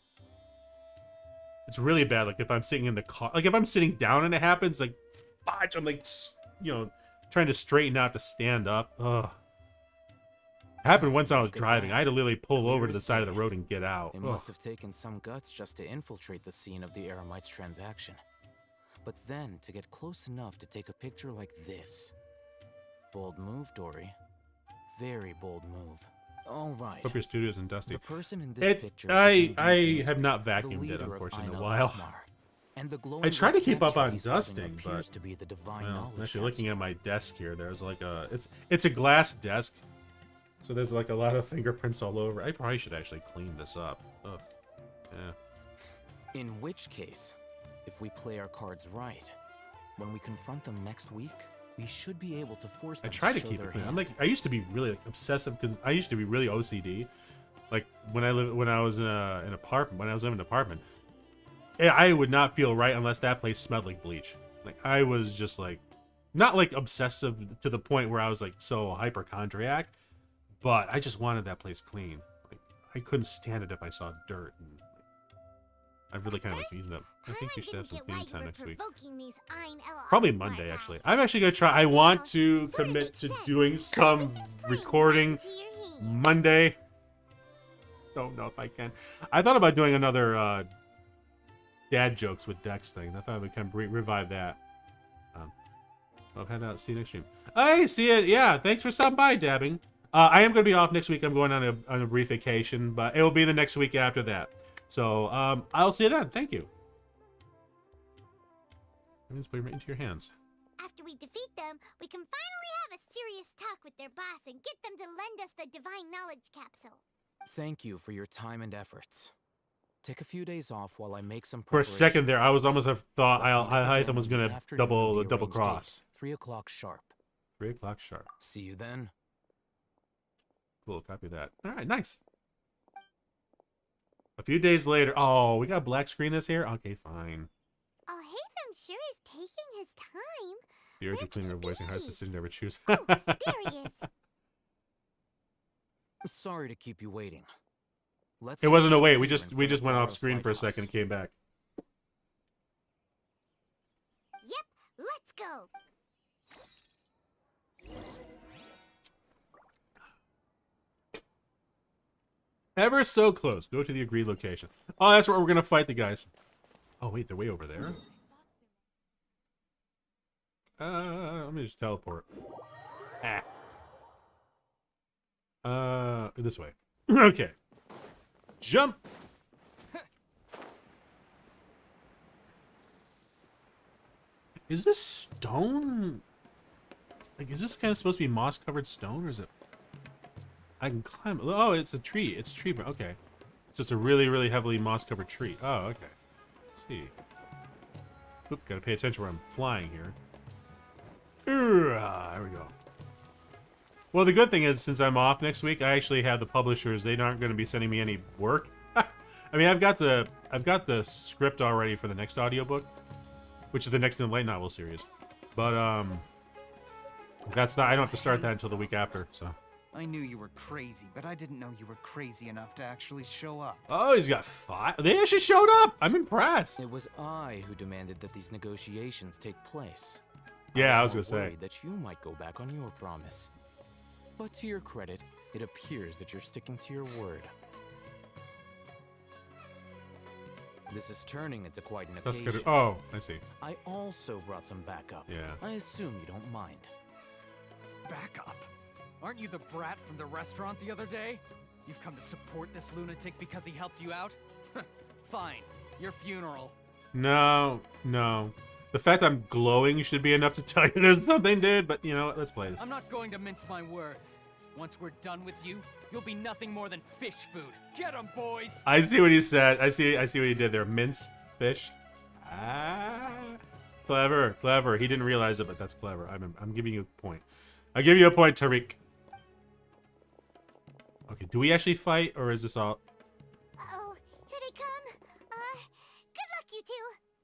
It's really bad. Like if I'm sitting in the car, like if I'm sitting down and it happens, like fudge, I'm like, you know, trying to straighten out to stand up. Ugh. It happened once I was driving. I had to literally pull over to the side of the road and get out. It must have taken some guts just to infiltrate the scene of the Eremites transaction. But then to get close enough to take a picture like this. Bold move, Dory. Very bold move. All right. Hope your studio's in dusty. The person in this picture I have not vacuumed it, unfortunately, in a while. And the I try to keep up on capture he's dusting, holding but appears to be the divine well, knowledge actually looking capsule. at my desk here, there's like a it's a glass desk, so there's like a lot of fingerprints all over. I probably should actually clean this up. Ugh. Yeah. In which case, if we play our cards right, when we confront them next week, we should be able to force I them try to show keep their it clean. hand. I'm like, I used to be really like obsessive because I used to be really OCD. Like when I was in an apartment, when I was living in an apartment, I would not feel right unless that place smelled like bleach. Like I was just like, not like obsessive to the point where I was like so hypochondriac, but I just wanted that place clean. Like I couldn't stand it if I saw dirt. And I really kind of like using it. I think we should have some cleaning time next week. Probably Monday, actually. I'm actually gonna try. I want to commit to doing some recording Monday. Don't know if I can. I thought about doing another dad jokes with Dex thing. I thought I would kind of revive that. I'll head out. See you next stream. Hey, see it. Yeah, thanks for stopping by, Dabbing. I am going to be off next week. I'm going on a brief vacation, but it will be the next week after that. So I'll see you then. Thank you. Let's play right into your hands. After we defeat them, we can finally have a serious talk with their boss and get them to lend us the divine knowledge capsule. Thank you for your time and efforts. Take a few days off while I make some For a second there, I was almost have thought Let's meet I was again going on to the afternoon of the double arranged cross. date, 3 o'clock sharp. 3 o'clock sharp. See you then. Cool, copy that. All right, nice. A few days later, oh, we got black screen this here? Okay, fine. Al-Haytham I'm sure is taking his time. The urge of cleaning her voice and hardest decision to ever choose. There he is. Sorry to keep you waiting. It wasn't a wait. We just went off screen for a second and came back. Yep, let's go. Ever so close. Go to the agreed location. Oh, that's where we're gonna fight the guys. Oh wait, they're way over there. Let me just teleport. This way. Okay. Jump. Is this stone? Like, is this kind of supposed to be moss-covered stone, or is it? I can climb. Oh, it's a tree. It's a tree. Okay. So it's a really, really heavily moss-covered tree. Oh, okay. Let's see. Oop, gotta pay attention where I'm flying here. There we go. Well, the good thing is, since I'm off next week, I actually have the publishers. They aren't going to be sending me any work. I mean, I've got the script already for the next audiobook, which is the next in the light novel series. But that's not. I don't have to start that until the week after. So. I knew you were crazy, but I didn't know you were crazy enough to actually show up. Oh, he's got 5. They actually showed up. I'm impressed. It was I who demanded that these negotiations take place. Yeah, I was gonna worried say that you might go back on your promise. But to your credit, it appears that you're sticking to your word. This is turning into quite an occasion. that's good. Oh, I see. I also brought some backup. Yeah. I assume you don't mind. Backup? Aren't you the brat from the restaurant the other day? You've come to support this lunatic because he helped you out? Fine. Your funeral. No. The fact I'm glowing should be enough to tell you there's something, dude. But you know what? Let's play this. I'm not going to mince my words. Once we're done with you, you'll be nothing more than fish food. Get 'em, boys! I see what he said. I see what he did there. Mince fish. Clever. He didn't realize it, but that's clever. I'm giving you a point. I give you a point, Tariq. Okay, do we actually fight, or is this all? Uh-oh, here they come. Good luck, you two.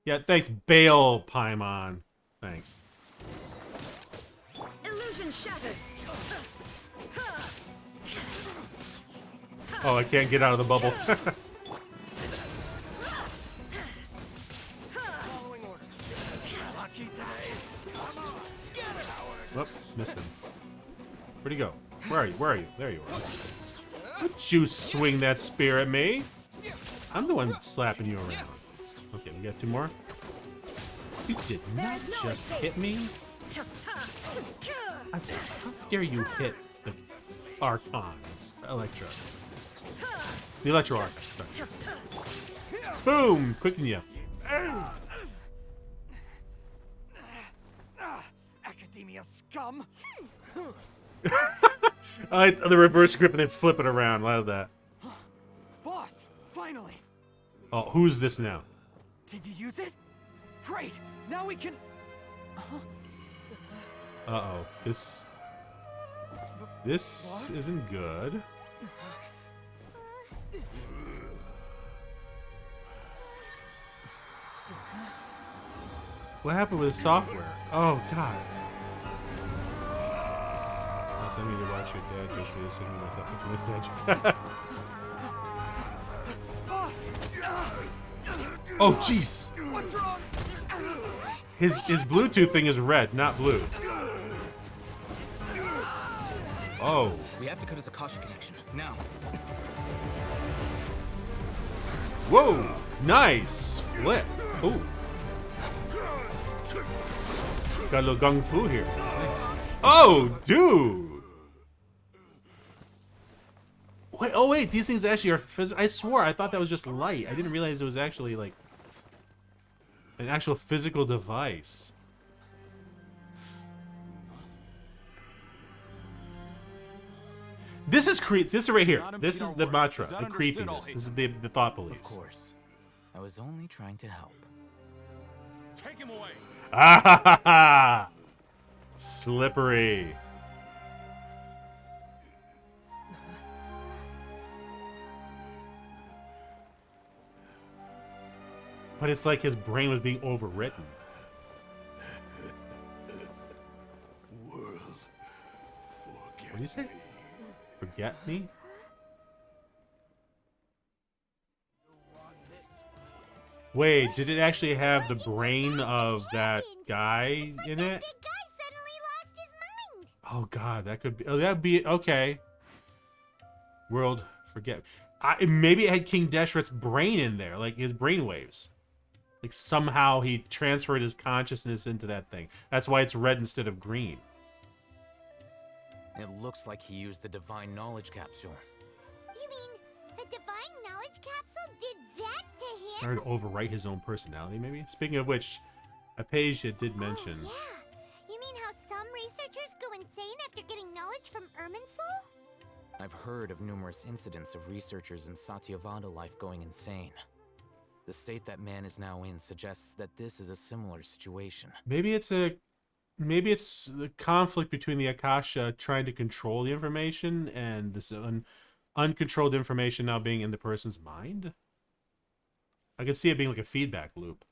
Yeah, thanks, Bail Paimon. Thanks. Illusion shattered. Oh, I can't get out of the bubble. Whoop, missed him. Where'd he go? Where are you? There you are. Don't you swing that spear at me. I'm the one slapping you around. Okay, we got 2 more. You did not just hit me. How dare you hit the Archon, Electro. The Electro Archon, sorry. Boom! Quicken you. Academia scum! I like the reverse grip and then flip it around. I love that. Boss, finally! Oh, who's this now? Did you use it? Great! Now we can... Uh-oh. This isn't good. What happened with the software? Oh, God. I need to watch your dad just for this and myself from this edge. Oh, jeez. What's wrong? His Bluetooth thing is red, not blue. Oh. We have to cut his Akasha connection now. Whoa! Nice flip. Ooh. Got a little gung fu here. Nice. Oh, dude. Wait, oh wait, these things actually are I swore I thought that was just light. I didn't realize it was actually like an actual physical device. This is This is right here. This is the mantra, the creepiness. This is the thought police. Of course. I was only trying to help. Take him away. Ah ha ha ha! Slippery. But it's like his brain was being overwritten. What do you say? Forget me? Wait, did it actually have the brain of that guy in it? Oh god, that could be. Oh, that'd be okay. World, forget. Maybe it had King Deshret's brain in there, like his brainwaves. Like somehow he transferred his consciousness into that thing. That's why it's red instead of green. It looks like he used the Divine Knowledge Capsule. You mean the Divine Knowledge Capsule did that to him? Started to overwrite his own personality, maybe? Speaking of which, a page that did mention... Oh, yeah. You mean how some researchers go insane after getting knowledge from Irminsul? I've heard of numerous incidents of researchers in Satyavada life going insane. The state that man is now in suggests that this is a similar situation. Maybe it's the conflict between the Akasha trying to control the information and this uncontrolled information now being in the person's mind. I could see it being like a feedback loop.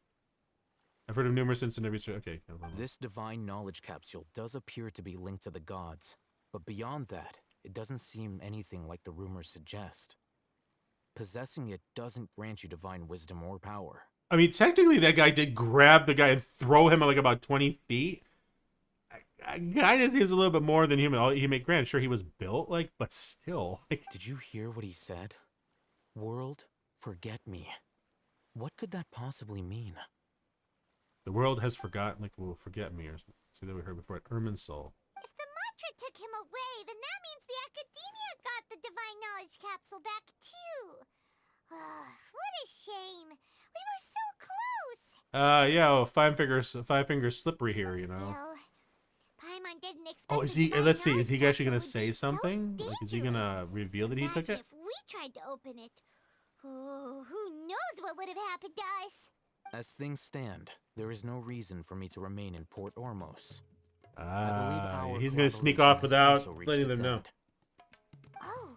I've heard of numerous incidents. Okay. This Divine Knowledge Capsule does appear to be linked to the gods, but beyond that, it doesn't seem anything like the rumors suggest. Possessing it doesn't grant you divine wisdom or power. I mean, technically that guy did grab the guy and throw him like about 20 feet. Kind of seems a little bit more than human. He made granted, sure he was built like, but still. Did you hear what he said? World, forget me. What could that possibly mean? The world has forgotten, like, will forget me, or something. See that we heard before at Irminsul. If the mantra took him away, then that means the Academia got the Divine Knowledge Capsule back too. What a shame. We were so close. Yeah, well, five fingers slippery here, you know. Paimon didn't expect. Oh, is he? Let's see. Is he actually gonna say something? Like, is he gonna reveal that he took it? If we tried to open it, oh, who knows what would have happened to us? As things stand, there is no reason for me to remain in Port Ormos. I believe our he's gonna sneak off without letting them know. Oh,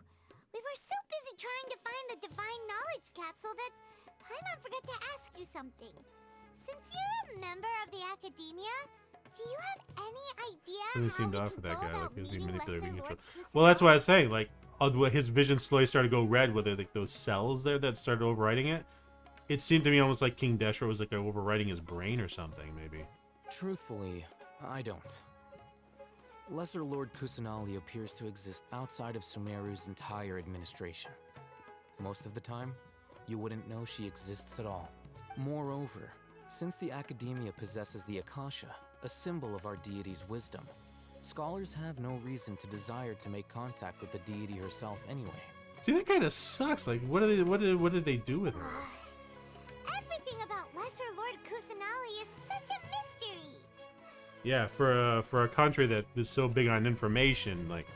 we were so busy trying to find the Divine Knowledge Capsule that Paimon forgot to ask you something. Since you're a member of the Academia, do you have any idea Something seemed off for that guy, like he was being manipulated, being controlled. Well, that's what I was saying. Like, his vision slowly started to go red with it, like those cells there that started overwriting it. It seemed to me almost like King Deshret was like overwriting his brain or something, maybe. Truthfully, I don't. Lesser Lord Kusanali appears to exist outside of Sumeru's entire administration. Most of the time, you wouldn't know she exists at all. Moreover, since the Academia possesses the Akasha, a symbol of our deity's wisdom, scholars have no reason to desire to make contact with the deity herself anyway. See, that kind of sucks. Like, what did they do with her? Everything about Lesser Lord Kusanali is such a mystery. Yeah, for a country that is so big on information, like,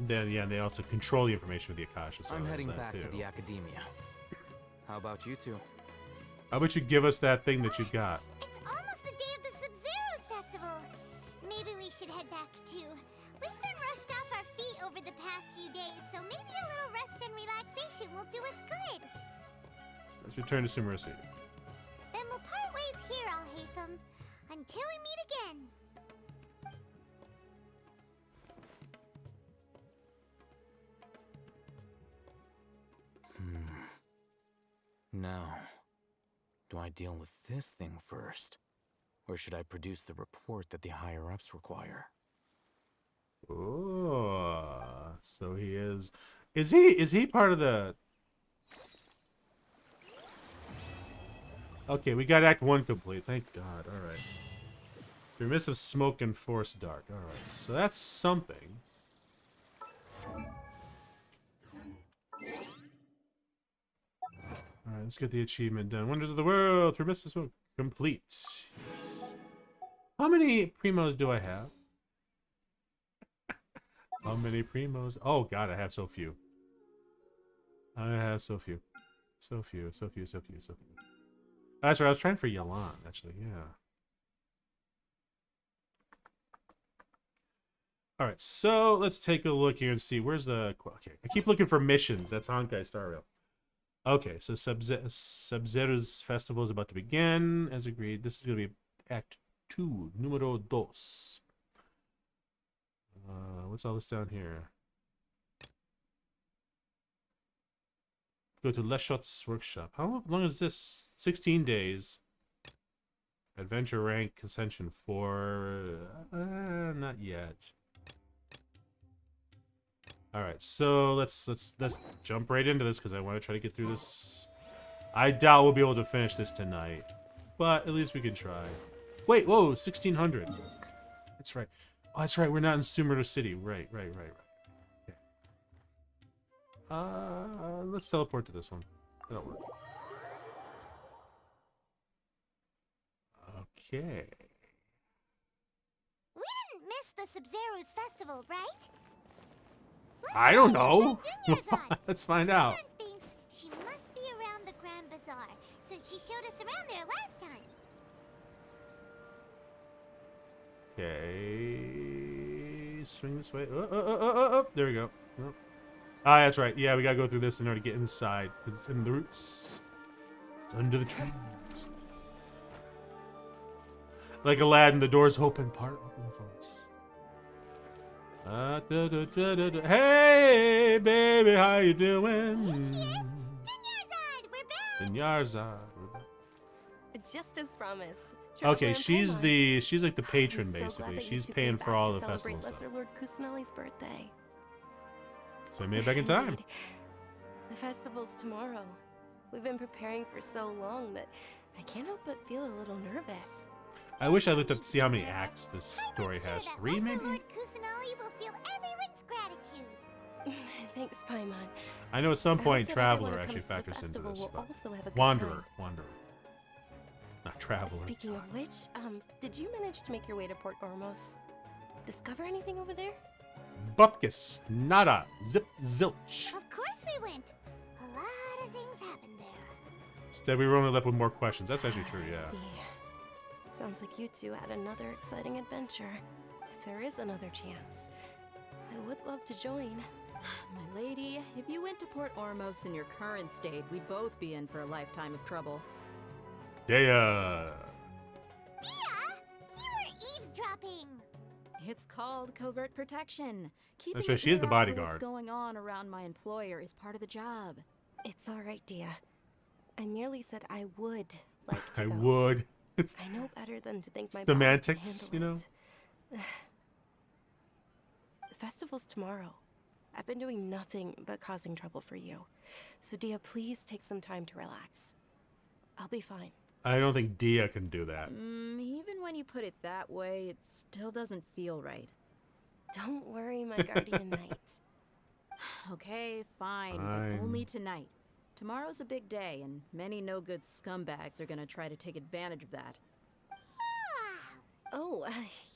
then they also control the information with the Akasha. So I'm heading back to the Academia. How about you two? How about you give us that thing that you got? It's almost the day of the Sub-Zero's festival. Maybe we should head back too. We've been rushed off our feet over the past few days, so maybe a little rest and relaxation will do us good. Let's return to SUMERU. Then we'll part ways here, Al-Haytham, until we meet again. Now, do I deal with this thing first? Or should I produce the report that the higher-ups require? Oh, so he is... Is he part of the... Okay, we got Act 1 complete. Thank God. Alright. Permissive smoke and force dark. Alright, so that's something. Alright, let's get the achievement done. Wonders of the World, Permissive Smoke, complete. Yes. How many primos do I have? How many primos? Oh God, I have so few. I have so few. So few. That's right, I was trying for Yalan, actually, yeah. Alright, so let's take a look here and see. Where's the... Okay, I keep looking for missions. That's Honkai Star Rail. Okay, so Sub-Zero's festival is about to begin. As agreed, this is going to be Act 2, Numero 2. What's all this down here? Go to Leshot's workshop. How long is this? 16 days. Adventure rank ascension 4. Not yet. All right, so let's jump right into this because I want to try to get through this. I doubt we'll be able to finish this tonight, but at least we can try. Wait, whoa, 1600. That's right. Oh, that's right. We're not in SUMERU City. Right. Okay. Let's teleport to this one. That'll work. Okay. We didn't miss the SUMERU's festival, right? I don't know. Let's find out. Someone thinks she must be around the Grand Bazaar, since she showed us around there last time. Okay. Swing this way. Oh. There we go. Oh. Ah, that's right. Yeah, we gotta go through this in order to get inside, because it's in the roots. It's under the trees. Like Aladdin, the doors open, part open, folks. Hey, baby, how you doing? Here she is. We're back. Dinyarzad, we're back. Just as promised. Okay, she's like the patron basically. She's paying for all the festival stuff. Lesser Lord Kusanali's birthday. So I made it back in time. Indeed. The festival's tomorrow. We've been preparing for so long that I can't help but feel a little nervous. I wish I looked up to see how many acts this story has. 3 maybe? Lord Kusanali will feel everyone's gratitude. Thanks, Paimon. I know at some point that Traveler everyone who actually comes to the factors into festival this. will But also have a good Wanderer. Not Traveler. Speaking of which, did you manage to make your way to Port Ormos? Discover anything over there? Bupkis. Nada. Zip zilch. Of course we went. A lot of things happened there. Instead, we were only left with more questions. That's actually true, yeah. I see. Sounds like you two had another exciting adventure. If there is another chance, I would love to join. My lady, if you went to Port Ormos in your current state, we'd both be in for a lifetime of trouble. Dea. Dia, you were eavesdropping. It's called covert protection. Keeping That's right, an she is the ear out for bodyguard. What's going on around my employer is part of the job. It's all right, Dia. I merely said I would like to I go. would. It's I know better than to think my semantics, body you know? can handle it. The festival's tomorrow. I've been doing nothing but causing trouble for you. So, Dia, please take some time to relax. I'll be fine. I don't think Dia can do that. Even when you put it that way, it still doesn't feel right. Don't worry, my guardian knight. Okay, fine, Fine. but only tonight. Tomorrow's a big day, and many no-good scumbags are gonna try to take advantage of that. Oh,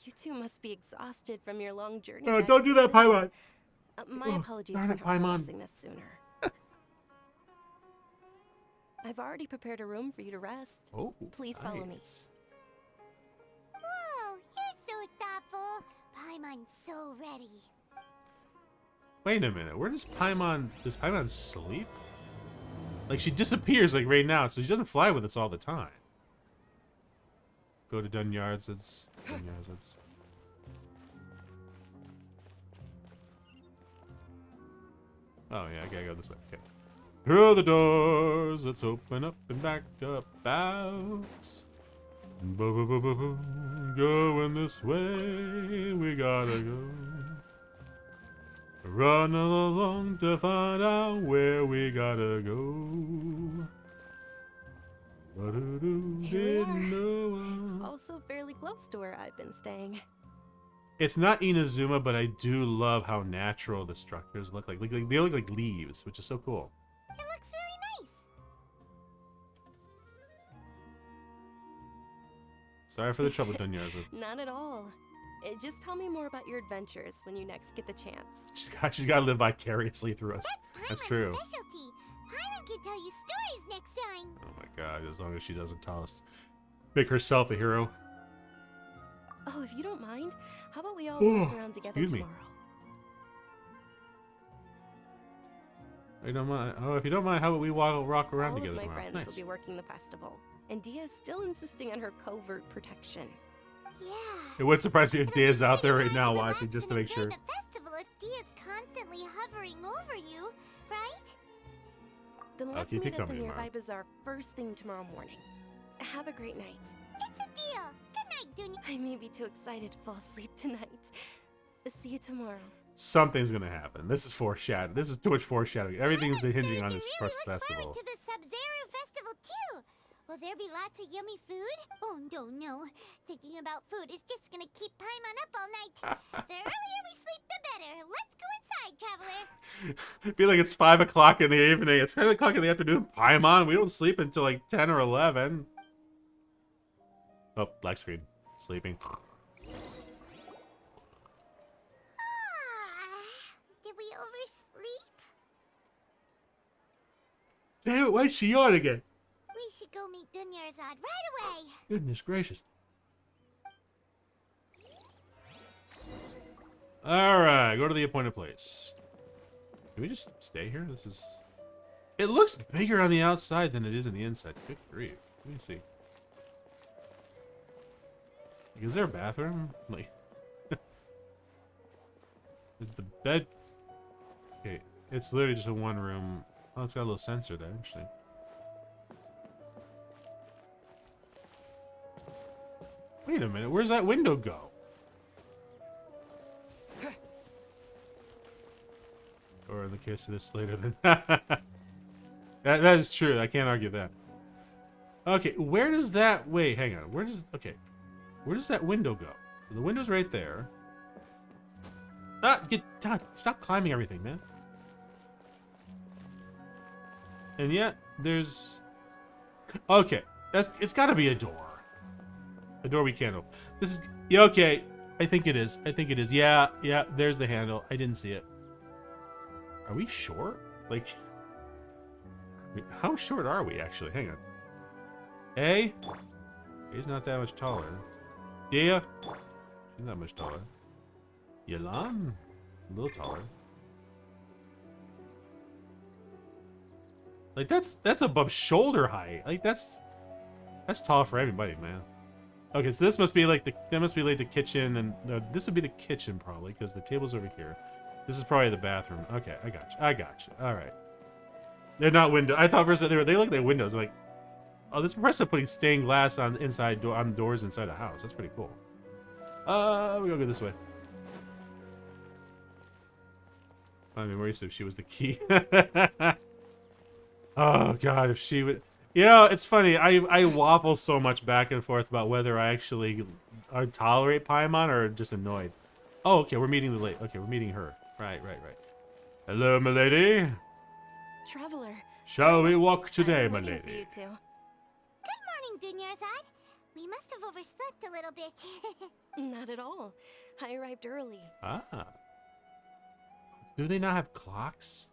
you two must be exhausted from your long journey. Don't do that, Paimon. My Oh, apologies darn for it, not Paimon. realizing this sooner. I've already prepared a room for you to rest. Oh, please follow me. Whoa, you're so thoughtful. Paimon's so ready. Wait a minute. Where does Paimon sleep? Like, she disappears, like, right now, so she doesn't fly with us all the time. Go to Dunyarzad's. Oh, yeah, I gotta go this way. Okay. Through the doors, let's open up and back up out. Going this way, we gotta go. Run along to find out where we gotta go. Here we are. It's also fairly close to where I've been staying. It's not Inazuma, but I do love how natural the structures look like. They look like leaves, which is so cool. It looks really nice. Sorry for the trouble, Dunyarzad. Not at all. Just tell me more about your adventures when you next get the chance. She's got to live vicariously through us. That's true. Specialty. Paimon can tell you stories next time. Oh my god, as long as she doesn't tell us. Make herself a hero. Oh, if you don't mind, how about we all Oh, walk around together excuse me. tomorrow? I don't mind. Oh, if you don't mind, how about we walk around All together of my tomorrow? friends Nice. will be working the festival, and Dia is still insisting on her covert protection. Yeah. It would surprise me if Dia's out there right now watching just to make sure. The festival if Dia's constantly hovering over you, right? Then I'll let's keep meet you at the company nearby tomorrow. bazaar first thing tomorrow morning. Have a great night. It's a deal. Good night, Dunya. I may be too excited to fall asleep tonight. See you tomorrow. Something's gonna happen. This is foreshadowing. This is too much foreshadowing. Everything's hinging on this first festival. To the SUMERU festival too. Will there be lots of yummy food? Oh no. Thinking about food is just gonna keep Paimon up all night. The earlier we sleep, the better. Let's go inside, traveler. Feel like it's 5 o'clock in the evening. It's 10 o'clock in the afternoon. Paimon, we don't sleep until like 10 or 11. Oh, black screen. Sleeping. Did we oversleep? Damn it, why'd she yawn again? We should go meet Dunyarzad right away. Goodness gracious. Alright, go to the appointed place. Can we just stay here? This is... It looks bigger on the outside than it is on the inside. Good grief. Let me see. Is there a bathroom? Like... Is the bed... Okay, it's literally just a one room. Oh, it's got a little sensor there. Interesting. Wait a minute, where's that window go? Or in the case of this later than that is true. I can't argue that. Okay, where does that... Wait, hang on. Where does... Okay. Where does that window go? So the window's right there. Ah, get down. Stop climbing everything, man. And yet, there's... Okay. It's gotta be a door. A door we can't open. This is... Yeah, okay. I think it is. I think it is. Yeah, there's the handle. I didn't see it. Are we short? Like... How short are we, actually? Hang on. A? A's not that much taller. Dia? She's not much taller. Yelan? A little taller. Like, that's above shoulder height. Like, that's tall for everybody, man. Okay, so this must be like the kitchen, and this would be the kitchen probably, because the table's over here. This is probably the bathroom. Okay, I got you. All right. They're not window. I thought first that they look like windows. I'm like, oh, this impressive putting stained glass on on doors inside the house. That's pretty cool. We go this way. I mean, Marisa, if she was the key. Oh God, if she would. You know, it's funny. I waffle so much back and forth about whether I actually tolerate Paimon or just annoyed. Oh, okay, we're meeting the lady. Okay, we're meeting her. Right. Hello, milady. Traveler. Shall we walk today, my lady? Good morning, Dunyarzad. We must have overslept a little bit. Not at all. I arrived early. Ah. Do they not have clocks?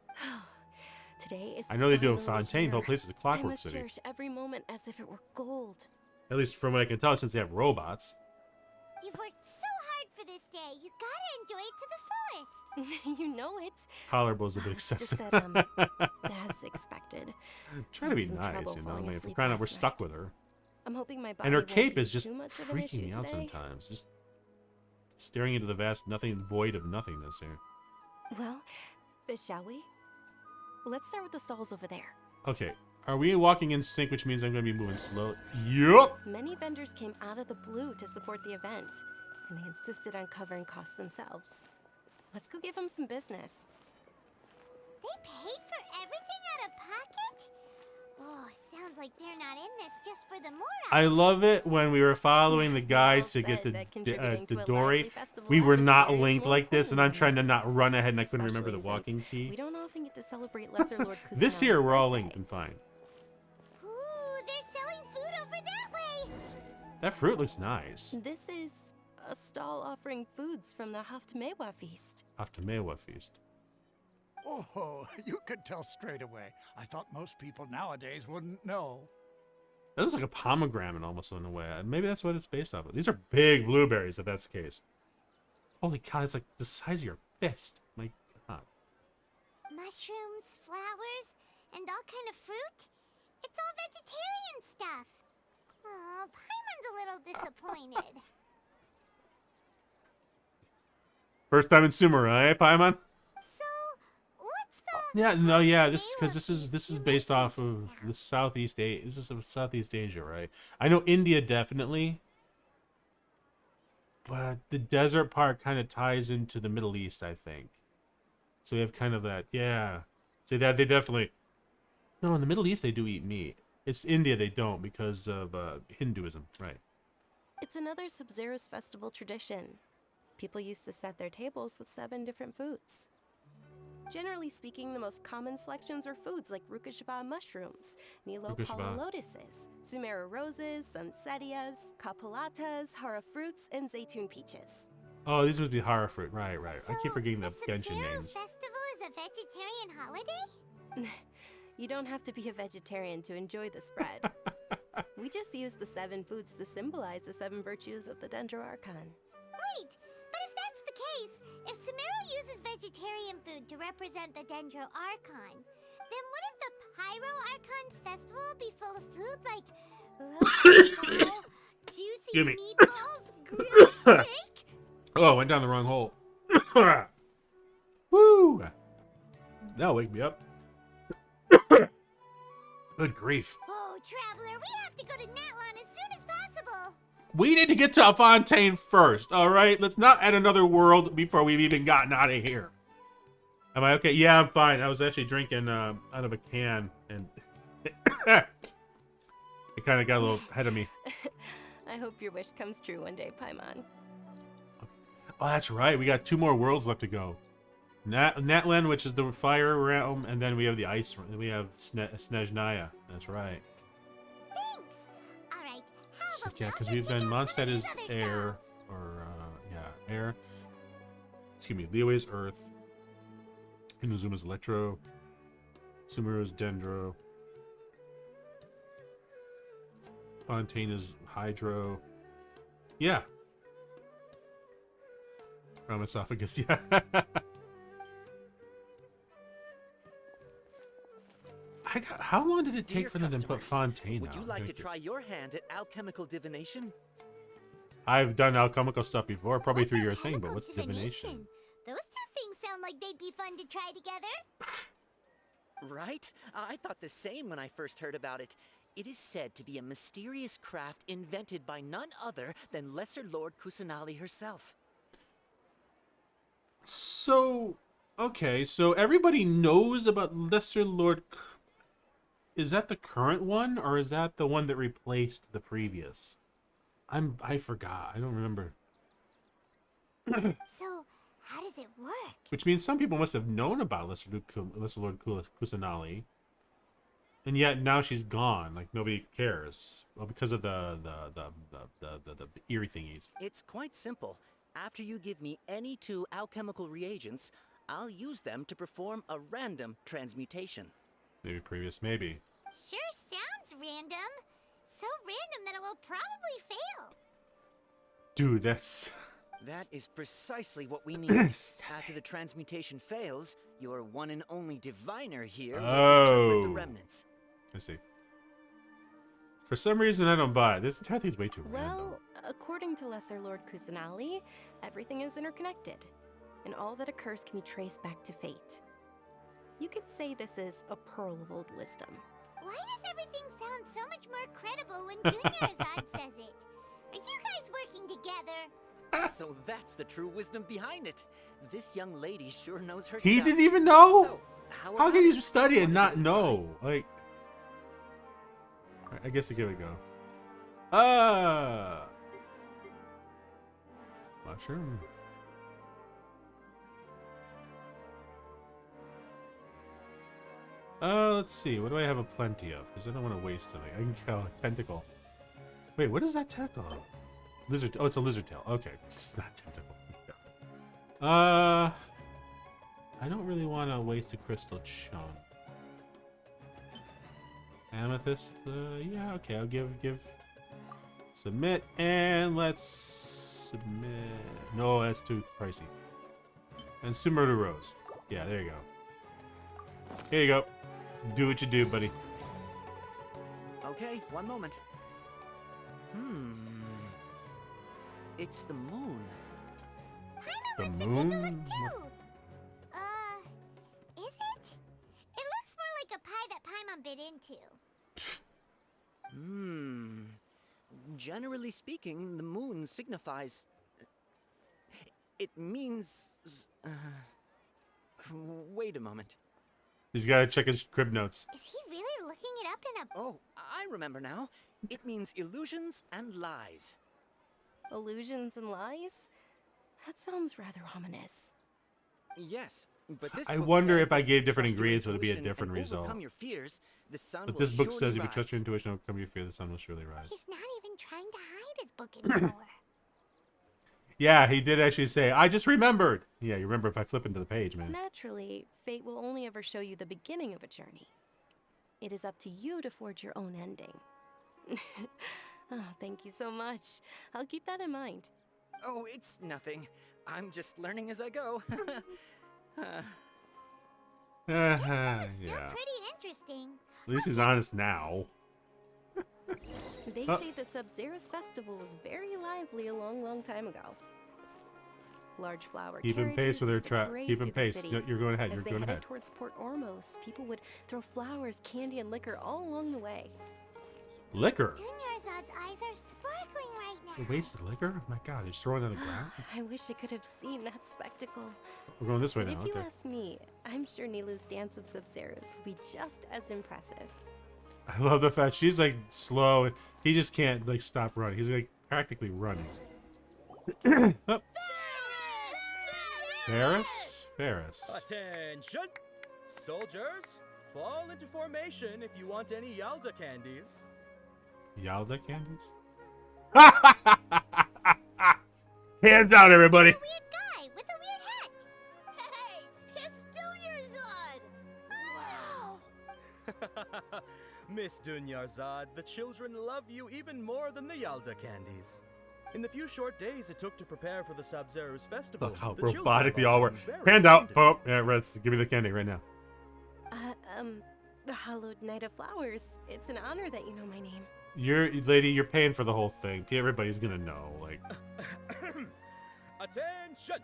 Today is... I know they do in Fontaine. The whole place is a clockwork I must city. cherish every moment as if it were gold. At least from what I can tell, since they have robots. You've worked so hard for this day. You gotta enjoy it to the fullest. You know it. Collarbow's a bit excessive. Just that, as expected. Trying to be Some nice, trouble you know. I falling mean, if we're asleep crying out, we're last stuck night. with her. I'm hoping my body And her won't cape be is just too much of an freaking issue me out today. sometimes. Just staring into the vast nothing void of nothingness here. Well, shall we? Let's start with the stalls over there. Okay, are we walking in sync, which means I'm going to be moving slow? Yup! Many vendors came out of the blue to support the event, and they insisted on covering costs themselves. Let's go give them some business. They paid for everything out of pocket? Oh, sounds like they're not in this just for the moral. I love it when we were following the guide to get the Dory. We were not linked like this, and I'm trying to not run ahead, and I couldn't remember the walking We key. don't often get to celebrate Lesser Lord Kusanaga's This here, we're all birthday. linked and fine. Ooh, they're selling food over that way. That fruit looks nice. This is a stall offering foods from the Haftmewa feast. Aftermewa feast. Oh, you could tell straight away. I thought most people nowadays wouldn't know. That looks like a pomegranate almost in a way. Maybe that's what it's based off of. These are big blueberries, if that's the case. Holy cow, it's like the size of your fist. My God. Mushrooms, flowers, and all kind of fruit? It's all vegetarian stuff. Oh, Paimon's a little disappointed. First time in SUMERU, eh, Paimon? What's the... Yeah, no, yeah. This is based off of the Southeast Asia. This is Southeast Asia, right? I know India definitely, but the desert part kind of ties into the Middle East, I think. So you have kind of that, yeah. See that they definitely. No, in the Middle East they do eat meat. It's India they don't because of Hinduism, right? It's another Sub-Zero's festival tradition. People used to set their tables with 7 different foods. Generally speaking, the most common selections were foods like Rukashava mushrooms, Nilo-Pala lotuses, Sumeru roses, Sunsettias, Kapulatas, Hara fruits, and Zaytun peaches. Oh, these must be Hara fruit. Right, right. I keep forgetting the Genshin names. festival is a vegetarian holiday? You don't have to be a vegetarian to enjoy the spread. We just use the 7 foods to symbolize the 7 virtues of the Dendro Archon. Wait, but if that's the case, if SUMERU uses vegetarian food to represent the Dendro Archon, then wouldn't the Pyro Archon's festival be full of food like roast fowl, juicy Gimme. meatballs, grilled steak? Oh, I went down the wrong hole. Woo! That'll wake me up. Good grief. Oh, Traveler, we have to go to Natlan as soon as possible. We need to get to Fontaine first, alright? Let's not add another world before we've even gotten out of here. Am I okay? Yeah, I'm fine. I was actually drinking out of a can, and it kind of got a little ahead of me. I hope your wish comes true one day, Paimon. Oh, that's right. We got 2 more worlds left to go. Natlan, which is the fire realm, and then we have the ice realm. We have Snezhnaya. That's right. Thanks. All right. So, yeah, because we've done Mondstadt is air, or yeah, air. Excuse me. Liyue is earth. Inazuma's electro. SUMERU's dendro. Fontaine is hydro. Yeah. Esophagus, yeah. How long did it take for them to put Fontaine Would out? you like to try your hand at alchemical divination? I've done alchemical stuff before, probably through your thing, but what's divination? Those 2 things sound like they'd be fun to try together. Right? I thought the same when I first heard about it. It is said to be a mysterious craft invented by none other than Lesser Lord Kusanali herself. So, okay, so everybody knows about Lesser Lord. Is that the current one, or is that the one that replaced the previous? I forgot. I don't remember. So, how does it work? Which means some people must have known about Lesser Lord Kusanali, and yet now she's gone. Like nobody cares. Well, because of the eerie thingies. It's quite simple. After you give me any 2 alchemical reagents, I'll use them to perform a random transmutation. Maybe previous, maybe. Sure sounds random. So random that it will probably fail. Dude, that's... That is precisely what we need. After the transmutation fails, your one and only diviner here will interpret the remnants. I see. For some reason, I don't buy it. This entire thing's way too random. Well, according to Lesser Lord Kusanali, everything is interconnected, and all that occurs can be traced back to fate. You could say this is a pearl of old wisdom. Why does everything sound so much more credible when Dunyarzad says it? Are you guys working together? So that's the true wisdom behind it. This young lady sure knows her He stuff. didn't even know? So, how can you study and not know? Like... I guess I give it a go. Mushroom. Let's see. What do I have a plenty of? Because I don't want to waste something. I can kill a tentacle. Wait, what is that tentacle? Lizard. Oh, it's a lizard tail. Okay, it's not tentacle. I don't really want to waste a crystal chunk. Amethyst. Yeah. Okay, I'll give. Submit, and let's submit. No, that's too pricey. And SUMERU Rose. Yeah, there you go. Here you go. Do what you do, buddy. Okay, one moment. It's the moon. The wants to moon? take a look too. Is it? It looks more like a pie that Paimon bit into. Generally speaking, the moon signifies... It means... Wait a moment. He's got to check his crib notes. Is he really looking it up in a... Oh, I remember now. It means illusions and lies. Illusions and lies? That sounds rather ominous. Yes, but this I book wonder says if I that gave different trust your ingredients, would it be a intuition different and result? overcome your fears, the sun But will this book surely says if you trust your rise. intuition and overcome your fear, the sun will surely rise. He's not even trying to hide his book anymore. Yeah, he did actually say, I just remembered. Yeah, you remember if I flip into the page, man. Naturally, fate will only ever show you the beginning of a journey. It is up to you to forge your own ending. Oh, thank you so much. I'll keep that in mind. Oh, it's nothing. I'm just learning as I go. Yeah. Pretty interesting. At least he's honest now. They say the Sub-Zero's festival was very lively a long time ago. Large flower Keep in pace carriages with their used to trap. parade Keep in through the pace. city. You're going ahead. As You're they going headed ahead. towards Port Ormos, people would throw flowers, candy, and liquor all along the way. Liquor? Dunyarzad's eyes are sparkling right now. Wasted liquor? Oh my god, they're just throwing it on the ground? I wish I could have seen that spectacle. We're going this way But now, if you okay. ask me, I'm sure Nilu's dance of Sub-Zeros would be just as impressive. I love the fact she's like slow. And he just can't like stop running. He's like practically running. Oh. Ferris? Ferris. Attention! Soldiers, fall into formation if you want any Yalda candies. Yalda candies? Hands out, everybody. Weird guy with a weird hat. Hey, it's Dunyarzad. Wow. Miss Dunyarzad, the children love you even more than the Yalda candies. In the few short days it took to prepare for the Sub-Zero's festival, Look how the children robotic they all were. became very Hand out. offended. Oh, yeah, Reds, give me the candy right now. The Hallowed Night of Flowers. It's an honor that you know my name. Lady, you're paying for the whole thing. Everybody's gonna know. Like, Attention!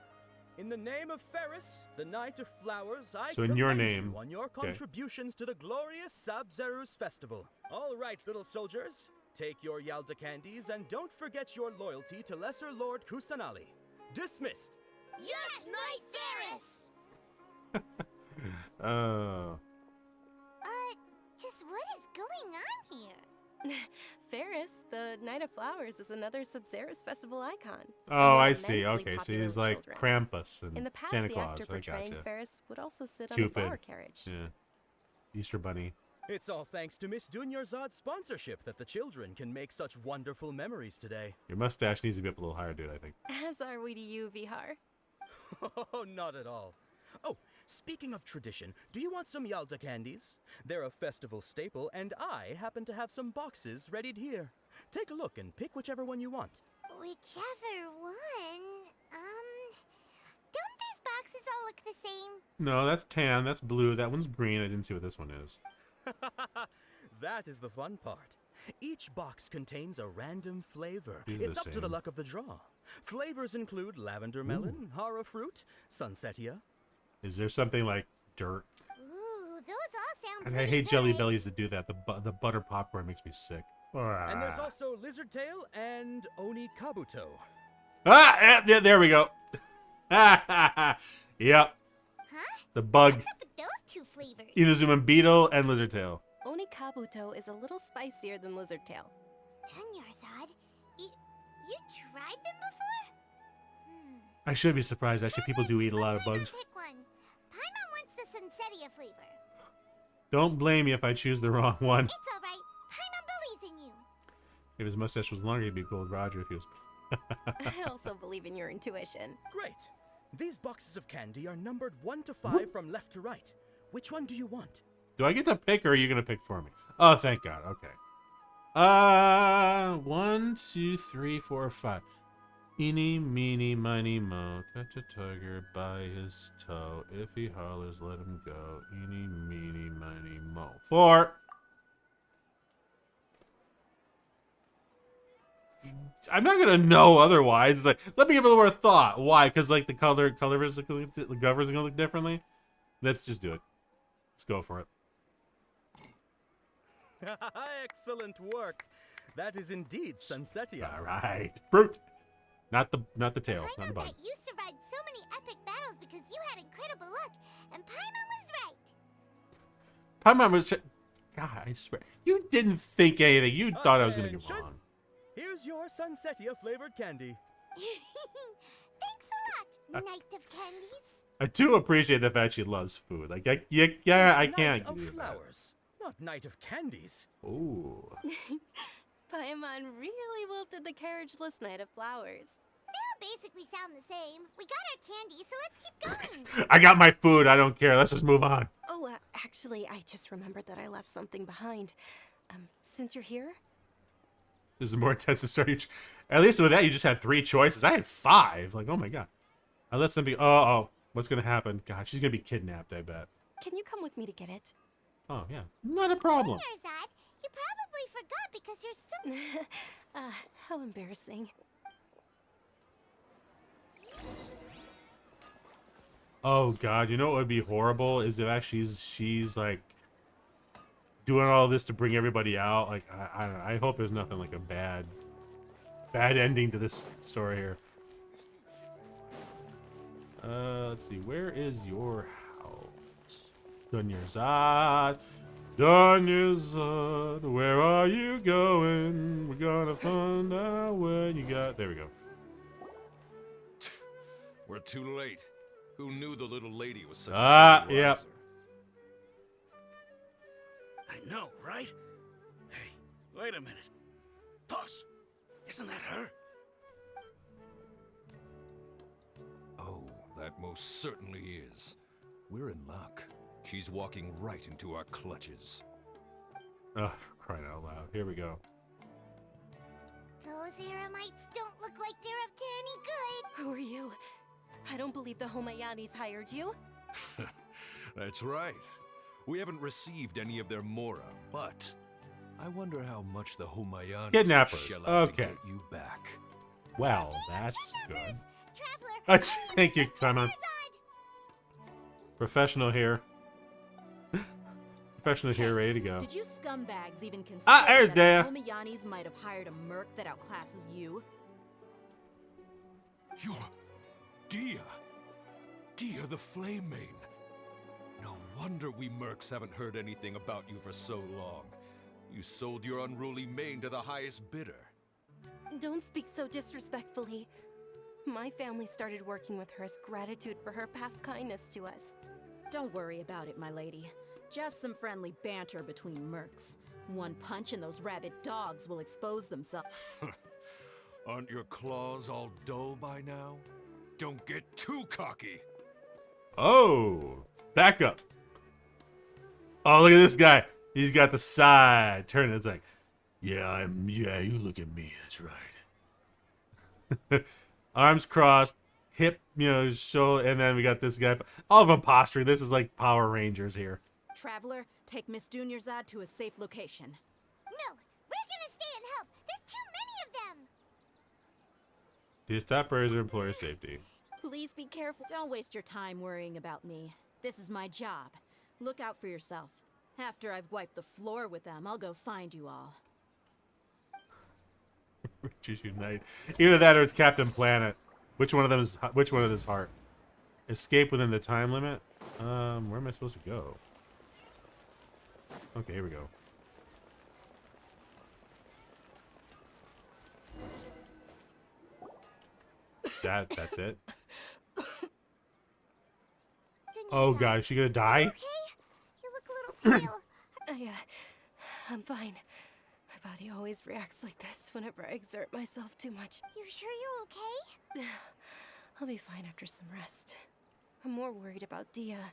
In the name of Ferris, the Knight of Flowers, I So in your commend name. you on your Okay. contributions to the glorious Sub-Zero's festival. All right, little soldiers, take your Yalda candies and don't forget your loyalty to Lesser Lord Kusanali. Dismissed. Yes, Knight Ferris. Just what is going on here? Ferris, the Night of Flowers, is another Sub-Zero's festival icon. oh, and I one see. immensely Okay, so popular he's with like children. Krampus and In the past, Santa the Claus. actor I portraying gotcha. Ferris would also sit on Cupid. the flower carriage. Yeah. Easter Bunny. It's all thanks to Miss Dunyarzad's sponsorship that the children can make such wonderful memories today. Your mustache needs to be up a little hihigher, dude, I think. As are we to you, Vihar. Oh, not at all. Oh, speaking of tradition, do you want some Yalda candies? They're a festival staple, and I happen to have some boxes readied here. Take a look and pick whichever one you want. Whichever one. Don't these boxes all look the same? No, that's tan. That's blue. That one's green. I didn't see what this one is. That is the fun part. Each box contains a random flavor. These are It's the up to the same. luck of the draw. Flavors include lavender melon, hara fruit, sunsetia. Is there something like dirt? Ooh, those all sound And I pretty hate Jelly good. Bellies that do that. The butter popcorn makes me sick. And there's Ah. also lizard tail and oni kabuto. Yeah, there we go. Yep. Huh? The bug. What's up with those two flavors? Inazuma Beetle and Lizard Tail. Oni Kabuto is a little spicier than Lizard Tail. Dunyarzad, you tried them before? I should be surprised. Actually, people do eat a lot of bugs. Pick one. Paimon wants the sunsetia flavor. Don't blame me if I choose the wrong one. It's all right. Paimon believes in you. If his mustache was longer, he'd be Gold Roger if he was... I also believe in your intuition. Great. These boxes of candy are numbered 1 to 5 from left to right. Which one do you want? Do I get to pick, or are you going to pick for me? Oh, thank God. Okay. 1, 2, 3, 4, 5. Eeny, meeny, miny, mo. Catch a tiger by his toe. If he hollers, let him go. Eeny, meeny, miny, mo. 4. I'm not gonna know otherwise. It's like, let me give it a little more thought. Why? Because like the covers are gonna look differently. Let's just do it. Let's go for it. Excellent work. That is indeed Sunsetia. All right, fruit. Not the tail. I Not the know bug. that you survived so many epic battles because you had incredible luck, and Paimon was right. Paimon was. God, I swear, you didn't think anything. You thought I was gonna get wrong. Here's your Sunsetia flavored candy. Thanks a lot, Knight of Candies. I do appreciate the fact she loves food. Like, yeah, I can't Night give you of that. flowers, not night of candies. Ooh. Paimon really wilted the carriageless Knight of Flowers. They all basically sound the same. We got our candy, so let's keep going. I got my food. I don't care. Let's just move on. Oh, actually, I just remembered that I left something behind. Since you're here? This is more intense to start. At least with that, you just had 3 choices. I had 5. Like, oh my god. I let somebody. Oh, what's gonna happen? God, she's gonna be kidnapped. I bet. Can you come with me to get it? Oh yeah, not a problem. Zad, you probably forgot because you're so. How embarrassing. Oh god, you know what would be horrible is if actually she's like doing all this to bring everybody out. Like I hope there's nothing like a bad ending to this story here. Let's see, where is your house? Dunyarzad, Dunyarzad, where are you going? We're gonna find out where you got. There we go. We're too late. Who knew the little lady was such a good yeah. riser? I know, right? Hey, wait a minute. Boss, isn't that her? Oh, that most certainly is. We're in luck. She's walking right into our clutches. Oh, for crying out loud. Here we go. Those Eremites don't look like they're up to any good. Who are you? I don't believe the Homayanis hired you. That's right. We haven't received any of their mora, but I wonder how much the Homayanis Kidnappers. shell out Okay. to get you back. Well, that's good. Traveler, Thank you, Paimon. Professional here. Professional here, ready to go. Did you scumbags even consider there's that Dea. the Homayanis might have hired a merc that outclasses you? You're Dia. Dia the Flame Main. No wonder we mercs haven't heard anything about you for so long. You sold your unruly mane to the highest bidder. Don't speak so disrespectfully. My family started working with her as gratitude for her past kindness to us. Don't worry about it, my lady. Just some friendly banter between mercs. One punch and those rabid dogs will expose themselves. Aren't your claws all dull by now? Don't get too cocky. Oh, back up. Oh, look at this guy. He's got the side turn. It's like, yeah, you look at me. That's right. Arms crossed, hip, shoulder, and then we got this guy. All of them posturing. This is like Power Rangers here. Traveler, take Miss Dunyarzad to a safe location. No, we're gonna stay and help. There's too many of them. These top priorities are employer safety. Please be careful. Don't waste your time worrying about me. This is my job. Look out for yourself. After I've wiped the floor with them, I'll go find you all. Riches Unite. Either that or it's Captain Planet. Which one of them is heart? Escape within the time limit? Where am I supposed to go? Okay, here we go. That's it. Oh god, is she gonna die? Okay? You look a little pale. Yeah, I'm fine. My body always reacts like this whenever I exert myself too much. You sure you're okay? I'll be fine after some rest. I'm more worried about Dia.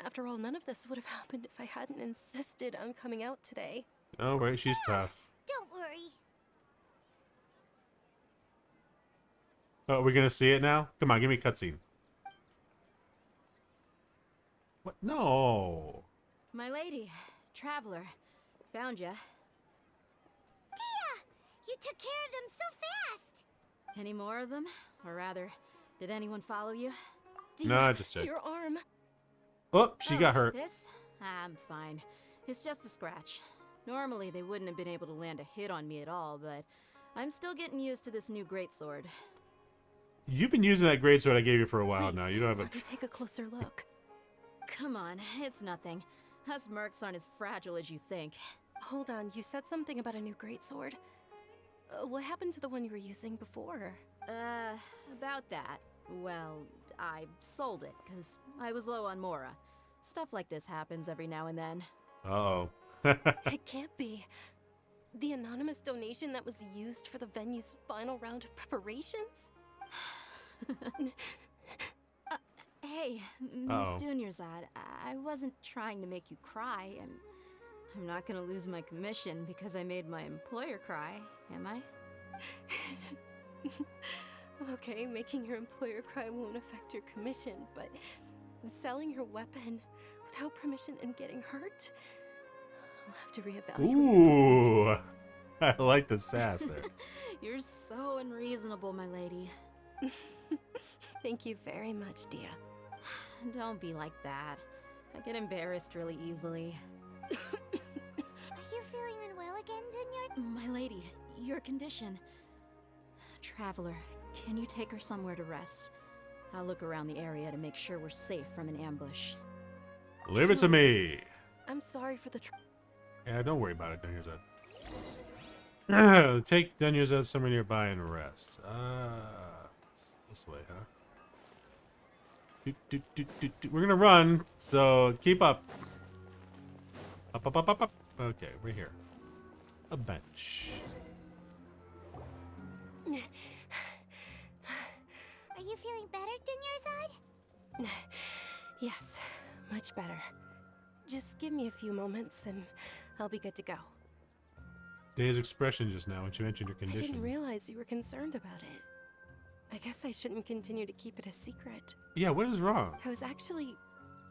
After all, none of this would have happened if I hadn't insisted on coming out today. Oh, right, she's tough. Don't worry. Oh, are we gonna see it now? Come on, give me a cutscene. What? No. My lady, Traveler, found ya. Dia! You took care of them so fast! Any more of them? Or rather, did anyone follow you? No, I just checked. Your arm. Oh, she got hurt. This? I'm fine. It's just a scratch. Normally, they wouldn't have been able to land a hit on me at all, but I'm still getting used to this new greatsword. You've been using that greatsword I gave you for a while now. You don't have a... Let me take a closer look. Come on, it's nothing. Us mercs aren't as fragile as you think. Hold on, you said something about a new greatsword. What happened to the one you were using before? About that. Well, I sold it, because I was low on Mora. Stuff like this happens every now and then. Uh-oh. It can't be. The anonymous donation that was used for the venue's final round of preparations? Hey, Miss Dunyarzad, I wasn't trying to make you cry, and I'm not gonna lose my commission because I made my employer cry, am I? Okay, making your employer cry won't affect your commission, but selling your weapon without permission and getting hurt? I'll have to reevaluate. Ooh, I like the sass there. You're so unreasonable, my lady. Thank you very much, Dia. Don't be like that. I get embarrassed really easily. Are you feeling unwell again, Dunyard? My lady, your condition. Traveler, can you take her somewhere to rest? I'll look around the area to make sure we're safe from an ambush. Leave it to me. I'm sorry for the Yeah, don't worry about it, Dunyarzad. Take Dunyarzad somewhere nearby and rest. It's this way, huh? We're gonna run, so keep up. Up, up, up, up, up. Okay, we're here. A bench. Are you feeling better, Dunyarzad? Yes, much better. Just give me a few moments and I'll be good to go. Daya's expression just now when she mentioned your condition. I didn't realize you were concerned about it. I guess I shouldn't continue to keep it a secret. Yeah, what is wrong? I was actually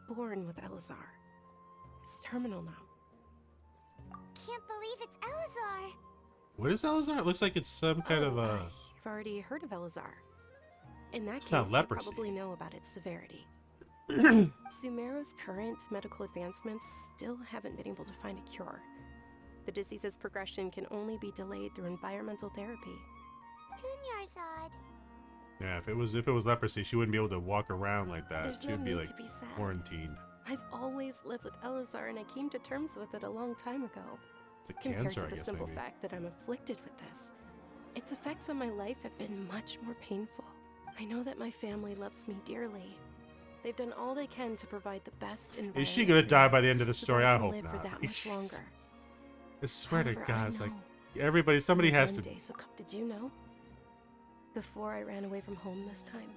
born with Elazar. It's terminal now. Can't believe it's Elazar. What is Elazar? It looks like it's some kind of a... You've already heard of Elazar. In that It's case, not you leprosy. probably know about its severity. SUMERU's current medical advancements still haven't been able to find a cure. The disease's progression can only be delayed through environmental therapy. Dunyarzad. Yeah, if it was leprosy, she wouldn't be able to walk around like that. There's She no would be need like to be sad. quarantined. I've always lived with Elazar, and I came to terms with it a long time ago. It's a Compared cancer, to I the guess, simple maybe. fact that I'm afflicted with this, its effects on my life have been much more painful. I know that my family loves me dearly. They've done all they can to provide the best environment. Is she gonna die by the end of the so story? that I can hope live for not. that much longer. I swear to However, God, I it's like know everybody, somebody you has one to. day succumbed. Did you know? Before I ran away from home this time,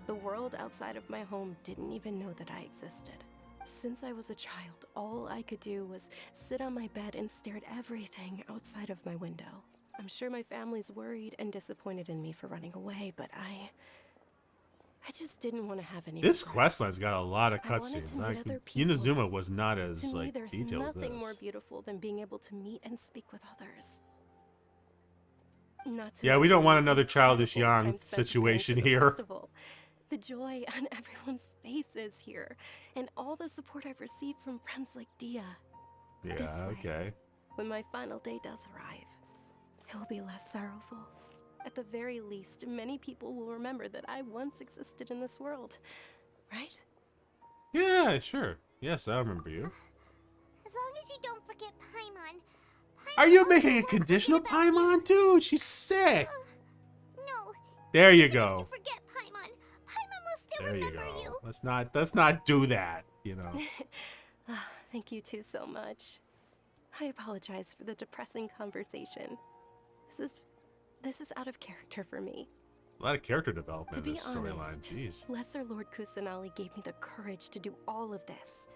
the world outside of my home didn't even know that I existed. Since I was a child, all I could do was sit on my bed and stare at everything outside of my window. I'm sure my family's worried and disappointed in me for running away, but I just didn't want to have any This regrets. questline's got a lot of I wanted cutscenes. to meet Like, other people. Inazuma was not as To me, like there's detailed as nothing this. more beautiful than being able to meet and speak with others. Not to Yeah, we don't mention want the another childish incredible Yang time spent preparing situation for the here. festival. The joy on everyone's faces here, and all the support I've received from friends like Dia. This Yeah, way, okay. when my final day does arrive, it will be less sorrowful. At the very least, many people will remember that I once existed in this world. Right? Yeah, sure. Yes, I remember you. As long as you don't forget Paimon. Are you making a conditional Paimon, dude? She's sick. No. There you go. Forget Paimon. Paimon will still There you remember go. you. Let's not do that. You know. Thank you two so much. I apologize for the depressing conversation. This is out of character for me. A lot of character development To in be this storyline. honest, Jeez. Lesser Lord Kusanali gave me the courage to do all of this.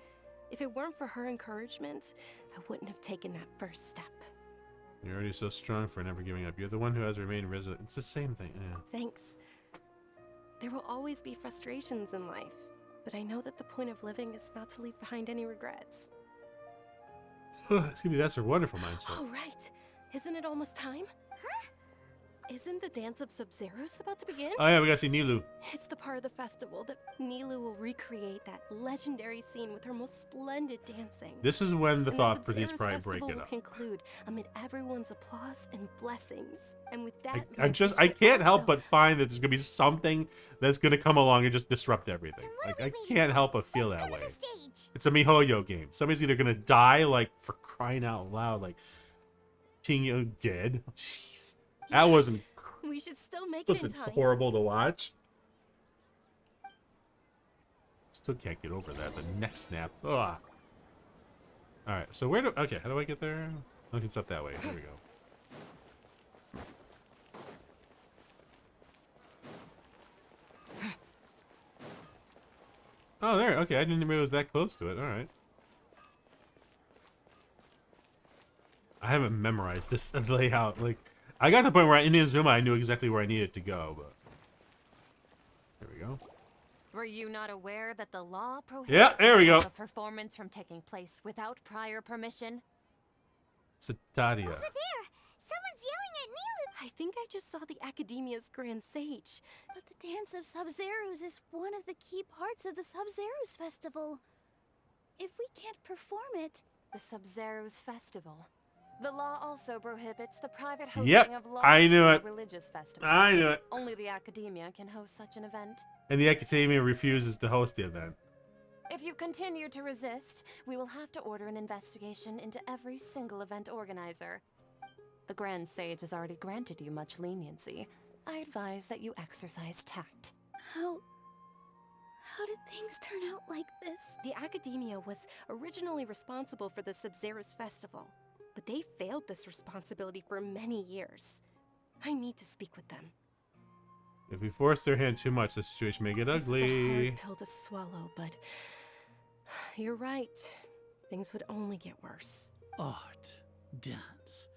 If it weren't for her encouragement, I wouldn't have taken that first step. You're already so strong for never giving up. You're the one who has remained resolute. It's the same thing. Yeah. Thanks. There will always be frustrations in life, but I know that the point of living is not to leave behind any regrets. Excuse me, that's a wonderful mindset. Oh, right. Isn't it almost time? Isn't the dance of Sub-Zeros about to begin? Oh yeah, we gotta see Nilou. It's the part of the festival that Nilou will recreate that legendary scene with her most splendid dancing. This is when the And thought the proceeds probably Sub-Zeros break it festival up. will conclude amid everyone's applause and blessings. And with that, I can't help but find that there's gonna be something that's gonna come along and just disrupt everything. Like I can't help but feel that way. It's a MiHoYo game. Somebody's either gonna die, like for crying out loud, like Tingyou dead. Jeez, that wasn't. We should still make it in Wasn't time. horrible to watch. Still can't get over that. The neck snap. Ugh. All right. So where do? Okay. How do I get there? I can step that way. Here we go. Oh, there. Okay. I didn't even realize it was that close to it. All right. I haven't memorized this layout. Like, I got to the point where in Inazuma I knew exactly where I needed to go, but there we go. Were you not aware that the law prohibits there we go. a performance from taking place without prior permission? Sataria. Over there! Someone's yelling at Nilou! I think I just saw the Academia's Grand Sage. But the Dance of Sub-Zeros is one of the key parts of the Sub-Zeros Festival. If we can't perform it... The Sub-Zeros Festival. The law also prohibits the private hosting Yep, of I knew it. religious festivals. I knew it. Only the Academia can host such an event. And the Academia refuses to host the event. If you continue to resist, we will have to order an investigation into every single event organizer. The Grand Sage has already granted you much leniency. I advise that you exercise tact. How did things turn out like this? The Academia was originally responsible for the Sub-Zeros Festival, but they failed this responsibility for many years. I need to speak with them. If we force their hand too much, the situation may get This is a ugly. hard pill to swallow, but you're right. Things would only get worse. Art, dance.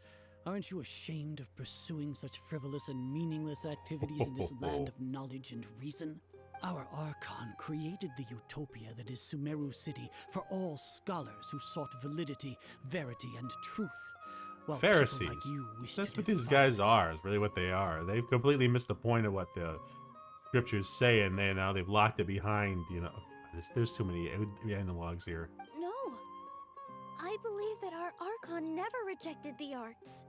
Aren't you ashamed of pursuing such frivolous and meaningless activities in this land of knowledge and reason? Our Archon created the utopia that is Sumeru City for all scholars who sought validity, verity, and truth. While people Pharisees. like you wish That's to what these defy guys are, is really what they are. They've completely missed the point of what the scriptures say, and now they've locked it behind, you know. There's too many analogs here. No. I believe that our Archon never rejected the arts.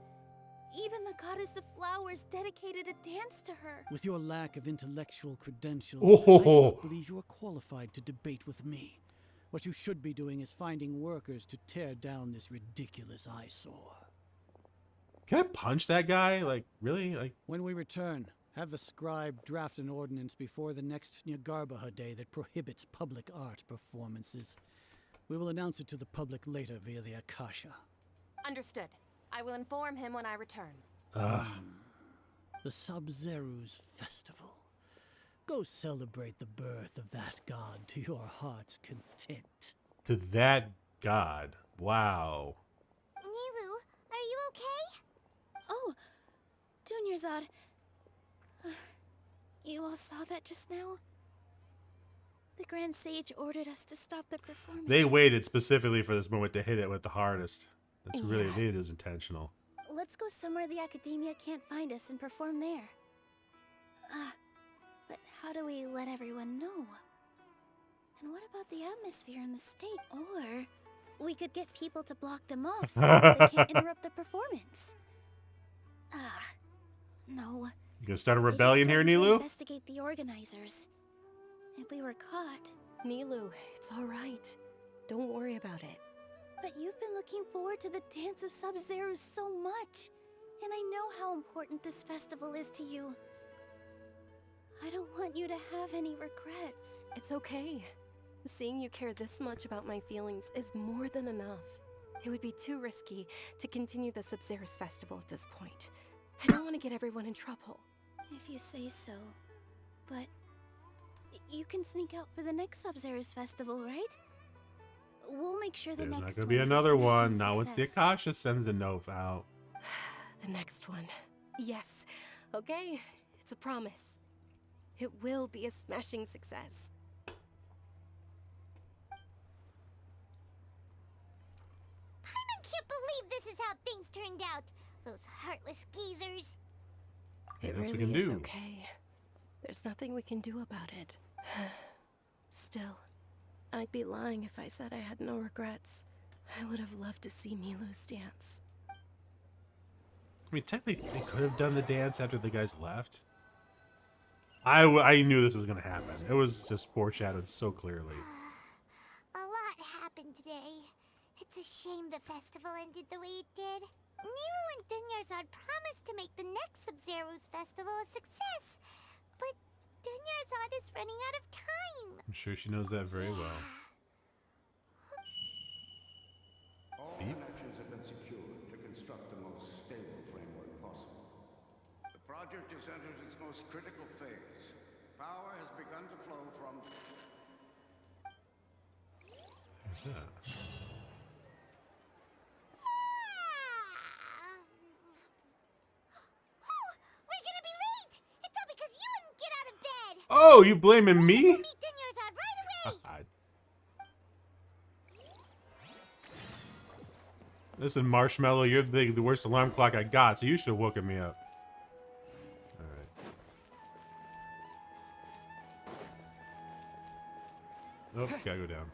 Even the goddess of flowers dedicated a dance to her. With your lack of intellectual credentials, Oh. I don't believe you are qualified to debate with me. What you should be doing is finding workers to tear down this ridiculous eyesore. Can I punch that guy? Like, really? Like, When we return, have the scribe draft an ordinance before the next Nyargarbaha Day that prohibits public art performances. We will announce it to the public later via the Akasha. Understood. I will inform him when I return. The Sub-Zeros Festival. Go celebrate the birth of that god to your heart's content. to that god. Wow. Nilou, are you okay? Oh, Dunyarzad. You all saw that just now? The Grand Sage ordered us to stop the performance. They waited specifically for this moment to hit it with the hardest. That's really, it was intentional. Let's go somewhere the Academia can't find us and perform there. But how do we let everyone know? And what about the atmosphere in the state? Or we could get people to block them off so that they can't interrupt the performance. No. You gonna start a They just rebellion here, threatened to Nilou? Investigate the organizers. If we were caught. Nilou, it's all right. Don't worry about it. But you've been looking forward to the Dance of Sub-Zeros so much. And I know how important this festival is to you. I don't want you to have any regrets. It's okay. Seeing you care this much about my feelings is more than enough. It would be too risky to continue the Sub-Zeros Festival at this point. I don't want to get everyone in trouble. If you say so. But you can sneak out for the next Sub-Zeros Festival, right? We'll make sure the There's not next gonna one be is a another one. smashing Now once the success. Akasha sends a note out. The next one. Yes. Okay, it's a promise. It will be a smashing success. I can't believe this is how things turned out. Those heartless geezers. Maybe It that's what really we is can do. okay. There's nothing we can do about it. Still, I'd be lying if I said I had no regrets. I would have loved to see Milu's dance. I mean, technically, they could have done the dance after the guys left. I knew this was going to happen. It was just foreshadowed so clearly. A lot happened today. It's a shame the festival ended the way it did. Nilu and Dunyarzad promised to make the next Sub-Zero's festival a success, but Dunyarzad is running out of time. I'm sure she knows that very well. All connections have been secured to construct the most stable framework possible. The project has entered its most critical phase. Power has begun to flow from... What's that? We're gonna be late! It's all because you wouldn't get out of bed! Oh, you blaming me? Meet Dunyarzad right away! Listen, Marshmallow, you're the worst alarm clock I got, so you should have woken me up. Alright. Oh, gotta go down.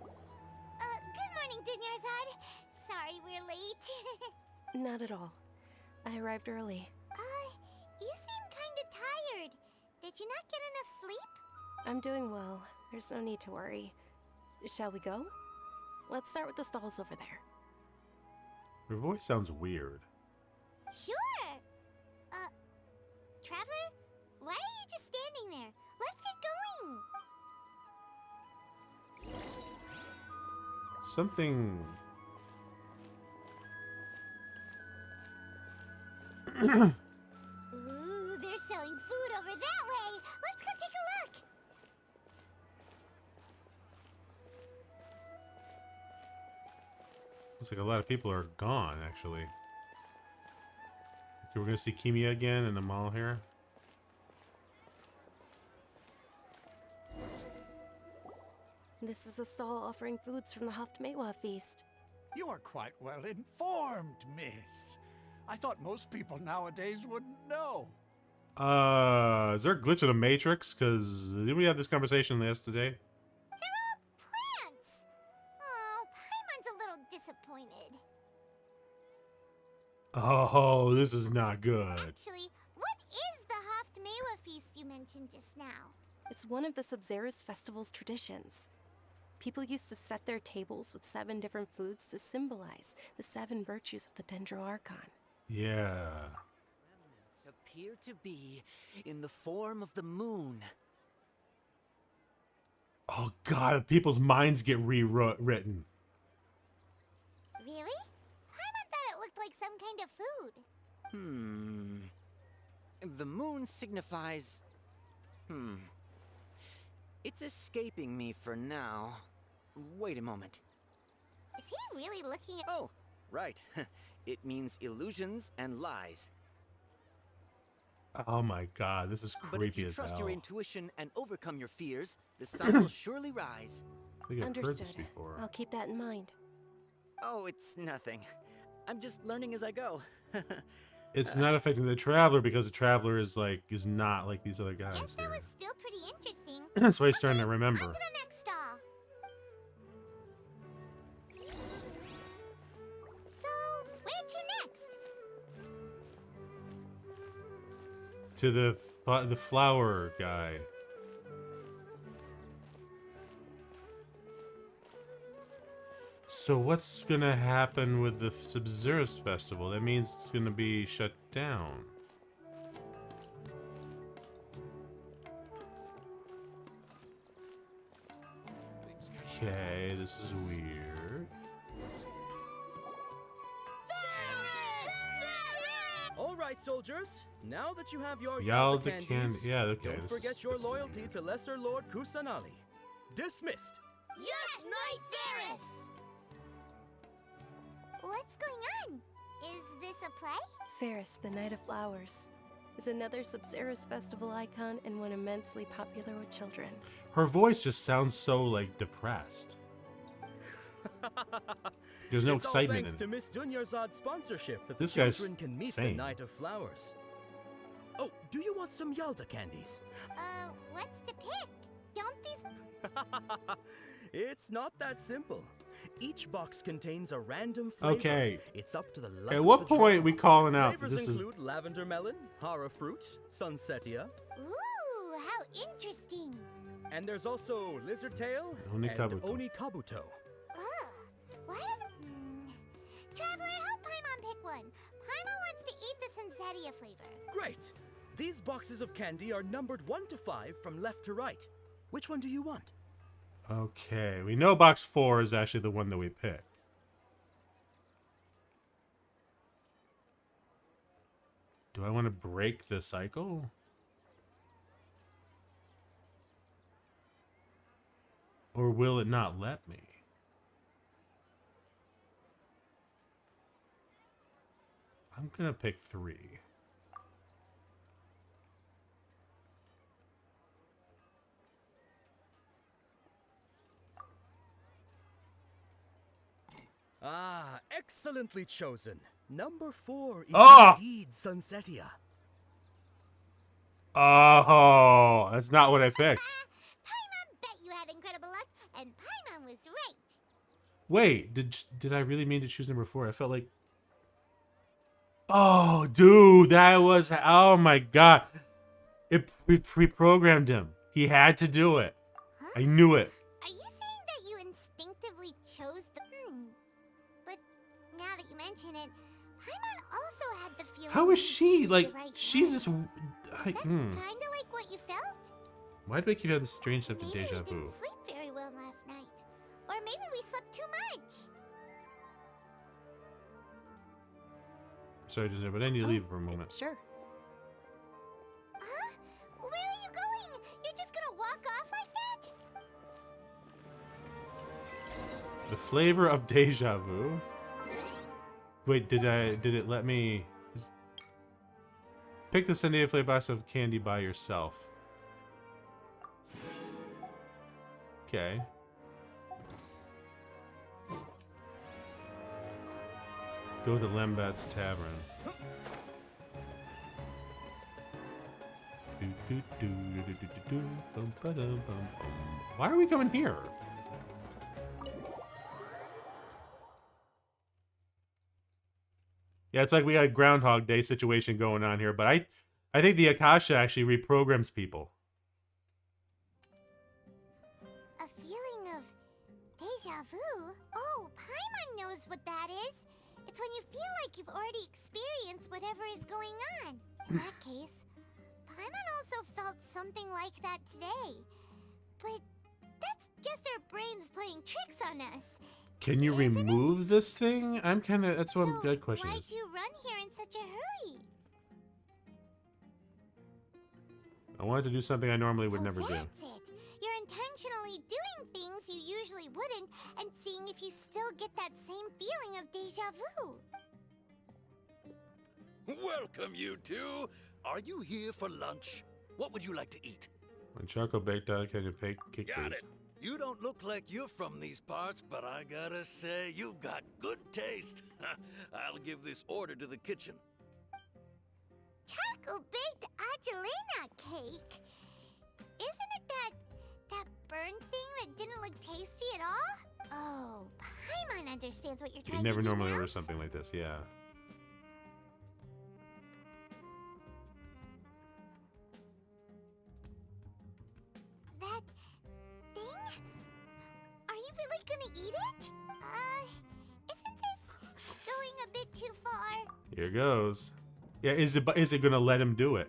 Good morning, Dunyarzad. Sorry we're late. Not at all. I arrived early. You seem kinda tired. Did you not get enough sleep? I'm doing well. There's no need to worry. Shall we go? Let's start with the stalls over there. Her voice sounds weird. Sure! Traveler? Why are you just standing there? Let's get going! Something... Ooh, they're selling food over that way! Let's go take a look! Looks like a lot of people are gone, actually. Okay, we're gonna see Kimia again in the mall here. This is a stall offering foods from the Haftmewa feast. You are quite well informed, miss. I thought most people nowadays wouldn't know. Is there a glitch in the Matrix? Because didn't we have this conversation yesterday? They're all plants! Oh, Paimon's a little disappointed. Oh, this is not good. Actually, what is the Haftmewa feast you mentioned just now? It's one of the Sub-Zero's festival's traditions. People used to set their tables with 7 different foods to symbolize the 7 virtues of the Dendro Archon. Yeah. Remnants appear to be in the form of the moon. Oh god, people's minds get rewritten. Really? Paimon thought it looked like some kind of food. The moon signifies... It's escaping me for now. Wait a moment. Is he really looking at... Oh, right. It means illusions and lies. Oh my god, this is But if creepy you as trust hell. your intuition and overcome your fears, the sun will surely rise. I think I've heard this Understood. before. I'll keep that in mind. Oh, it's nothing. I'm just learning as I go. It's not affecting the Traveler because the Traveler is not like these other guys. Guess that here. was still pretty interesting. That's why he's starting to remember. On to the next stall. So, where to next? To the flower guy. So what's gonna happen with the Sub-Zero's festival? That means it's gonna be shut down. Okay, this is weird. All right, soldiers. Now that you have your Yalda Yalda candies, candy- yeah, okay, don't this forget is- your this is loyalty to Lesser Lord Kusanali. Dismissed. Yes, Knight Varus! What's going on? Is this a play? Ferris, the Knight of Flowers. is another Sub-Zero's festival icon and one immensely popular with children. Her voice just sounds so, like, depressed. There's no excitement thanks in to it. Miss Dunyarzad's sponsorship that This the guy's children can meet sane. the Night of Flowers. Oh, do you want some Yalta candies? What's to pick? Don't these... It's not that simple. Each box contains a random flavor. Okay. It's up to the luck At of what the point draw. we calling out that Flavors this is... include lavender melon, hara fruit, sunsetia, Ooh, how interesting. and there's also lizard tail Onikabuto. and onikabuto. What are the... Traveler, help Paimon pick one. Paimon wants to eat the Sunsetia flavor. Great! These boxes of candy are numbered 1 to 5 from left to right. Which one do you want? Okay, we know box 4 is actually the one that we picked. Do I want to break the cycle? Or will it not let me? I'm gonna pick 3. Ah, excellently chosen. Number 4 is indeed Sunsetia. Oh, that's not what I picked. Paimon bet you had incredible luck, and Paimon was right. Wait, did I really mean to choose number 4? I felt like... Oh, dude, that was... Oh, my God. It pre-programmed him. He had to do it. I knew it. Are you saying that you instinctively chose the... But now that you mention it, Paimon also had the feeling... How is he she? chose Like, the right she's one. this... Kinda like what you felt? Why do I keep having this strange sense of Maybe deja we vu? didn't sleep very well last night. Or maybe we slept too much. Sorry, but I need to leave for a moment. Sure. Huh? Where are you going? You're just gonna walk off like that? The flavor of deja vu? Wait, did it let me... Pick the Sunday flavor box of candy by yourself. Okay. Go to Lembat's Tavern. Why are we coming here? Yeah, it's like we got a Groundhog Day situation going on here, but I think the Akasha actually reprograms people. A feeling of deja vu? Oh, Paimon knows what that is. It's when you feel like you've already experienced whatever is going on. In that case, Paimon also felt something like that today. But that's just our brains playing tricks on us. Can you remove this thing? I'm kind of... That's what my question Why'd is. you run here in such a hurry? I wanted to do something I normally would never do. That's it. You're intentionally doing things you usually wouldn't and seeing if you still get that same feeling of deja vu. Welcome, you two. Are you here for lunch? What would you like to eat? When Choco baked out, can you cake, Got please? it. You don't look like you're from these parts, but I gotta say, you've got good taste. I'll give this order to the kitchen. Charcoal-baked Angelina cake? Isn't it that burned thing that didn't look tasty at all? Oh, Paimon understands what you're You trying never to do normally now. order something like this, yeah. That thing? Are you really gonna eat it? Isn't this going a bit too far? Here goes. Yeah, is it gonna let him do it?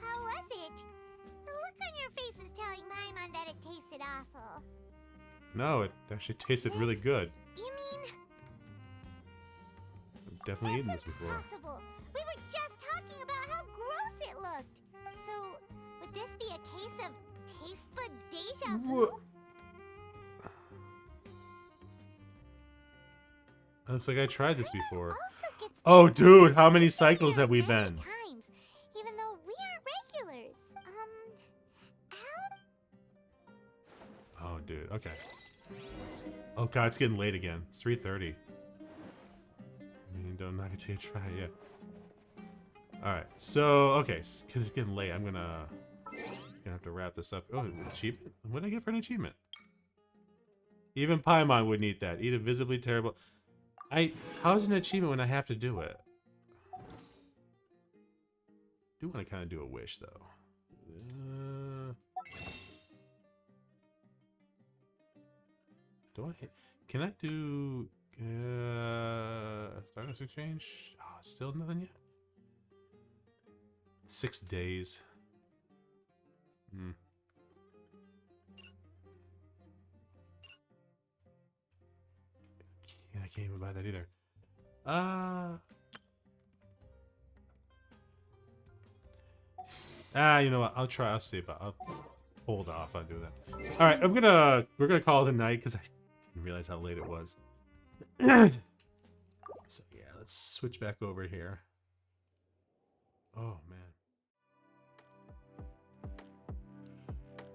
How was it? The look on your face is telling Paimon that it tasted awful. No, it actually tasted really good. You mean I've definitely eaten this before. possible? We were just talking about how gross it looked. So, would this be a case of taste bud deja vu? Looks like I tried this before. Also gets Oh, dude, how many cycles have we been? Times, even though we aren't regulars. Oh, dude. Okay. Oh god, it's getting late again. It's 3:30. I mean, don't knock it till you try it yet. Alright, so, okay, because it's getting late, I'm gonna have to wrap this up. Oh, an achievement? What did I get for an achievement? Even Paimon would need that. Eat a visibly terrible... How's an achievement when I have to do it? I do want to kind of do a wish, though. Do I... Can I do... Stardust Exchange? Oh, still nothing yet? 6 days. Yeah, I can't even buy that either. You know what? I'll try. I'll see, but I'll hold off on doing that. All right, we're gonna call it a night because I didn't realize how late it was. So yeah, let's switch back over here. Oh man.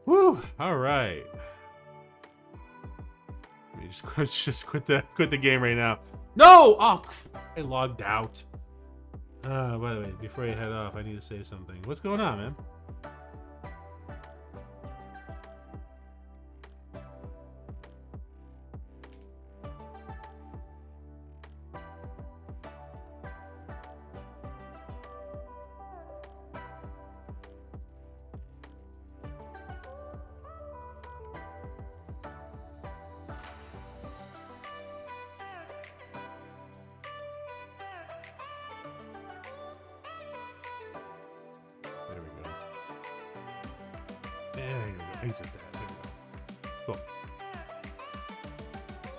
Woo! All right. Let me just quit the game right now. No! Oh, I logged out. By the way, before you head off, I need to say something. What's going on, man?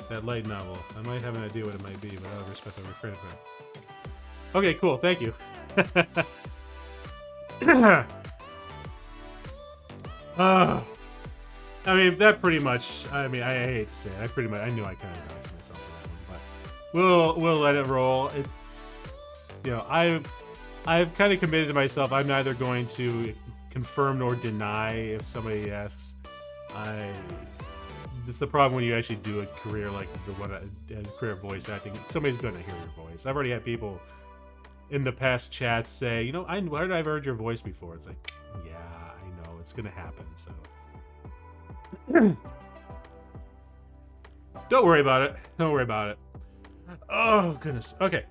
That light novel. I might have an idea what it might be, but out of respect, I'm afraid of it. Okay, cool. Thank you. I mean, that pretty much. I mean, I hate to say it. I knew I kind of doxed myself on that one, but we'll let it roll. You know, I've kind of committed to myself. I'm neither going to confirm nor deny if somebody asks. This is the problem when you actually do a career like a career voice acting. Somebody's going to hear your voice. I've already had people in the past chats say, you know, where did I have heard your voice before? It's like, yeah, I know it's going to happen. So don't worry about it. Don't worry about it. Oh goodness. Okay,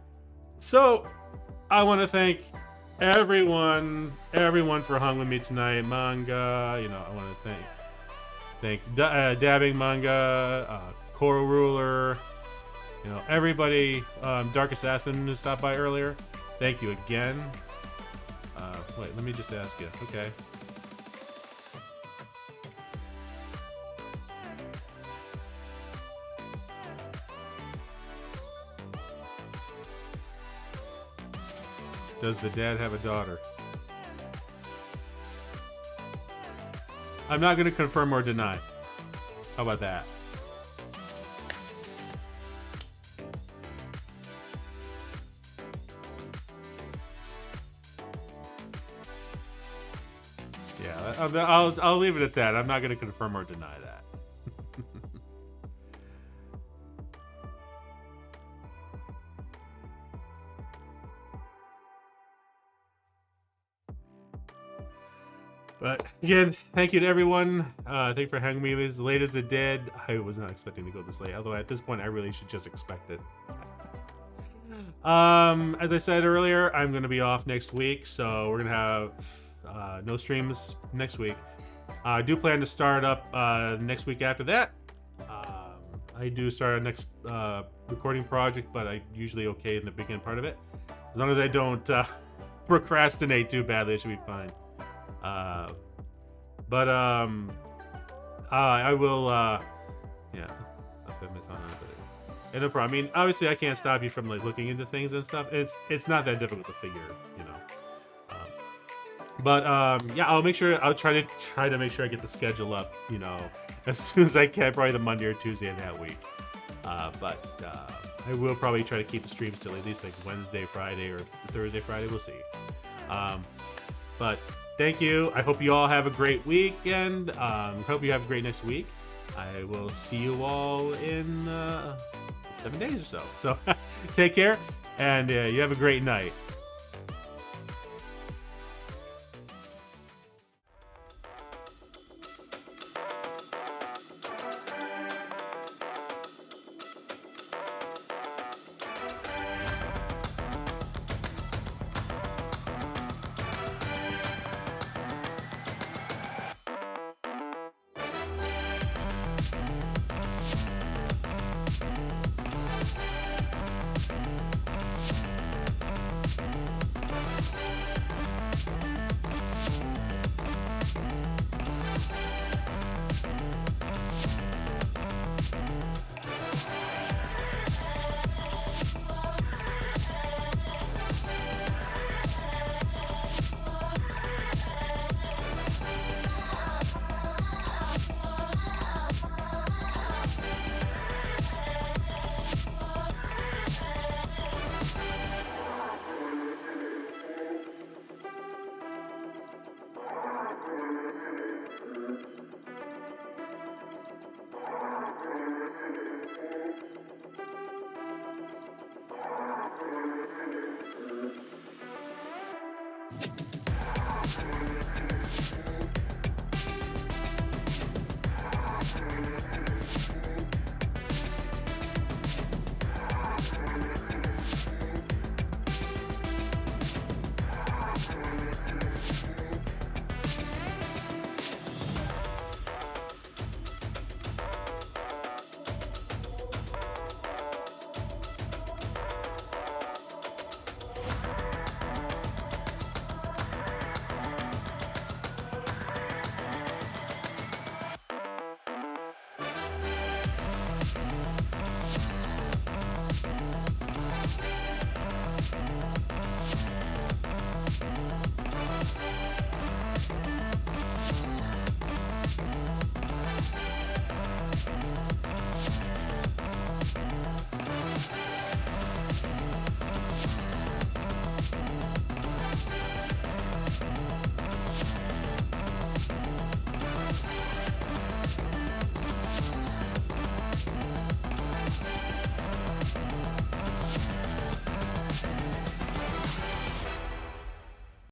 so I want to thank everyone for hung with me tonight. Manga, you know, I want to thank Dabbing Manga, Coral Ruler, you know, everybody, Dark Assassin who stopped by earlier. Thank you again. Wait, let me just ask you. Okay. Does the dad have a daughter? I'm not going to confirm or deny. How about that? Yeah, I'll leave it at that. I'm not going to confirm or deny that. But again, thank you to everyone. Thank you for hanging me as late as it did. I was not expecting to go this late. Although at this point, I really should just expect it. As I said earlier, I'm going to be off next week, so we're going to have no streams next week. I do plan to start up next week after that. I do start a next recording project, but I'm usually okay in the beginning part of it. As long as I don't procrastinate too badly, it should be fine. I will, yeah, I'll set my thought on it, but no problem. I mean, obviously I can't stop you from like looking into things and stuff. It's not that difficult to figure, you know. Yeah, I'll make sure, I'll try to make sure I get the schedule up, you know, as soon as I can, probably the Monday or Tuesday of that week. I I will probably try to keep the streams till at least like Wednesday, Friday, or Thursday, Friday. We'll see. But thank you. I hope you all have a great weekend. Hope you have a great next week. I will see you all in 7 days or so. So take care, and you have a great night.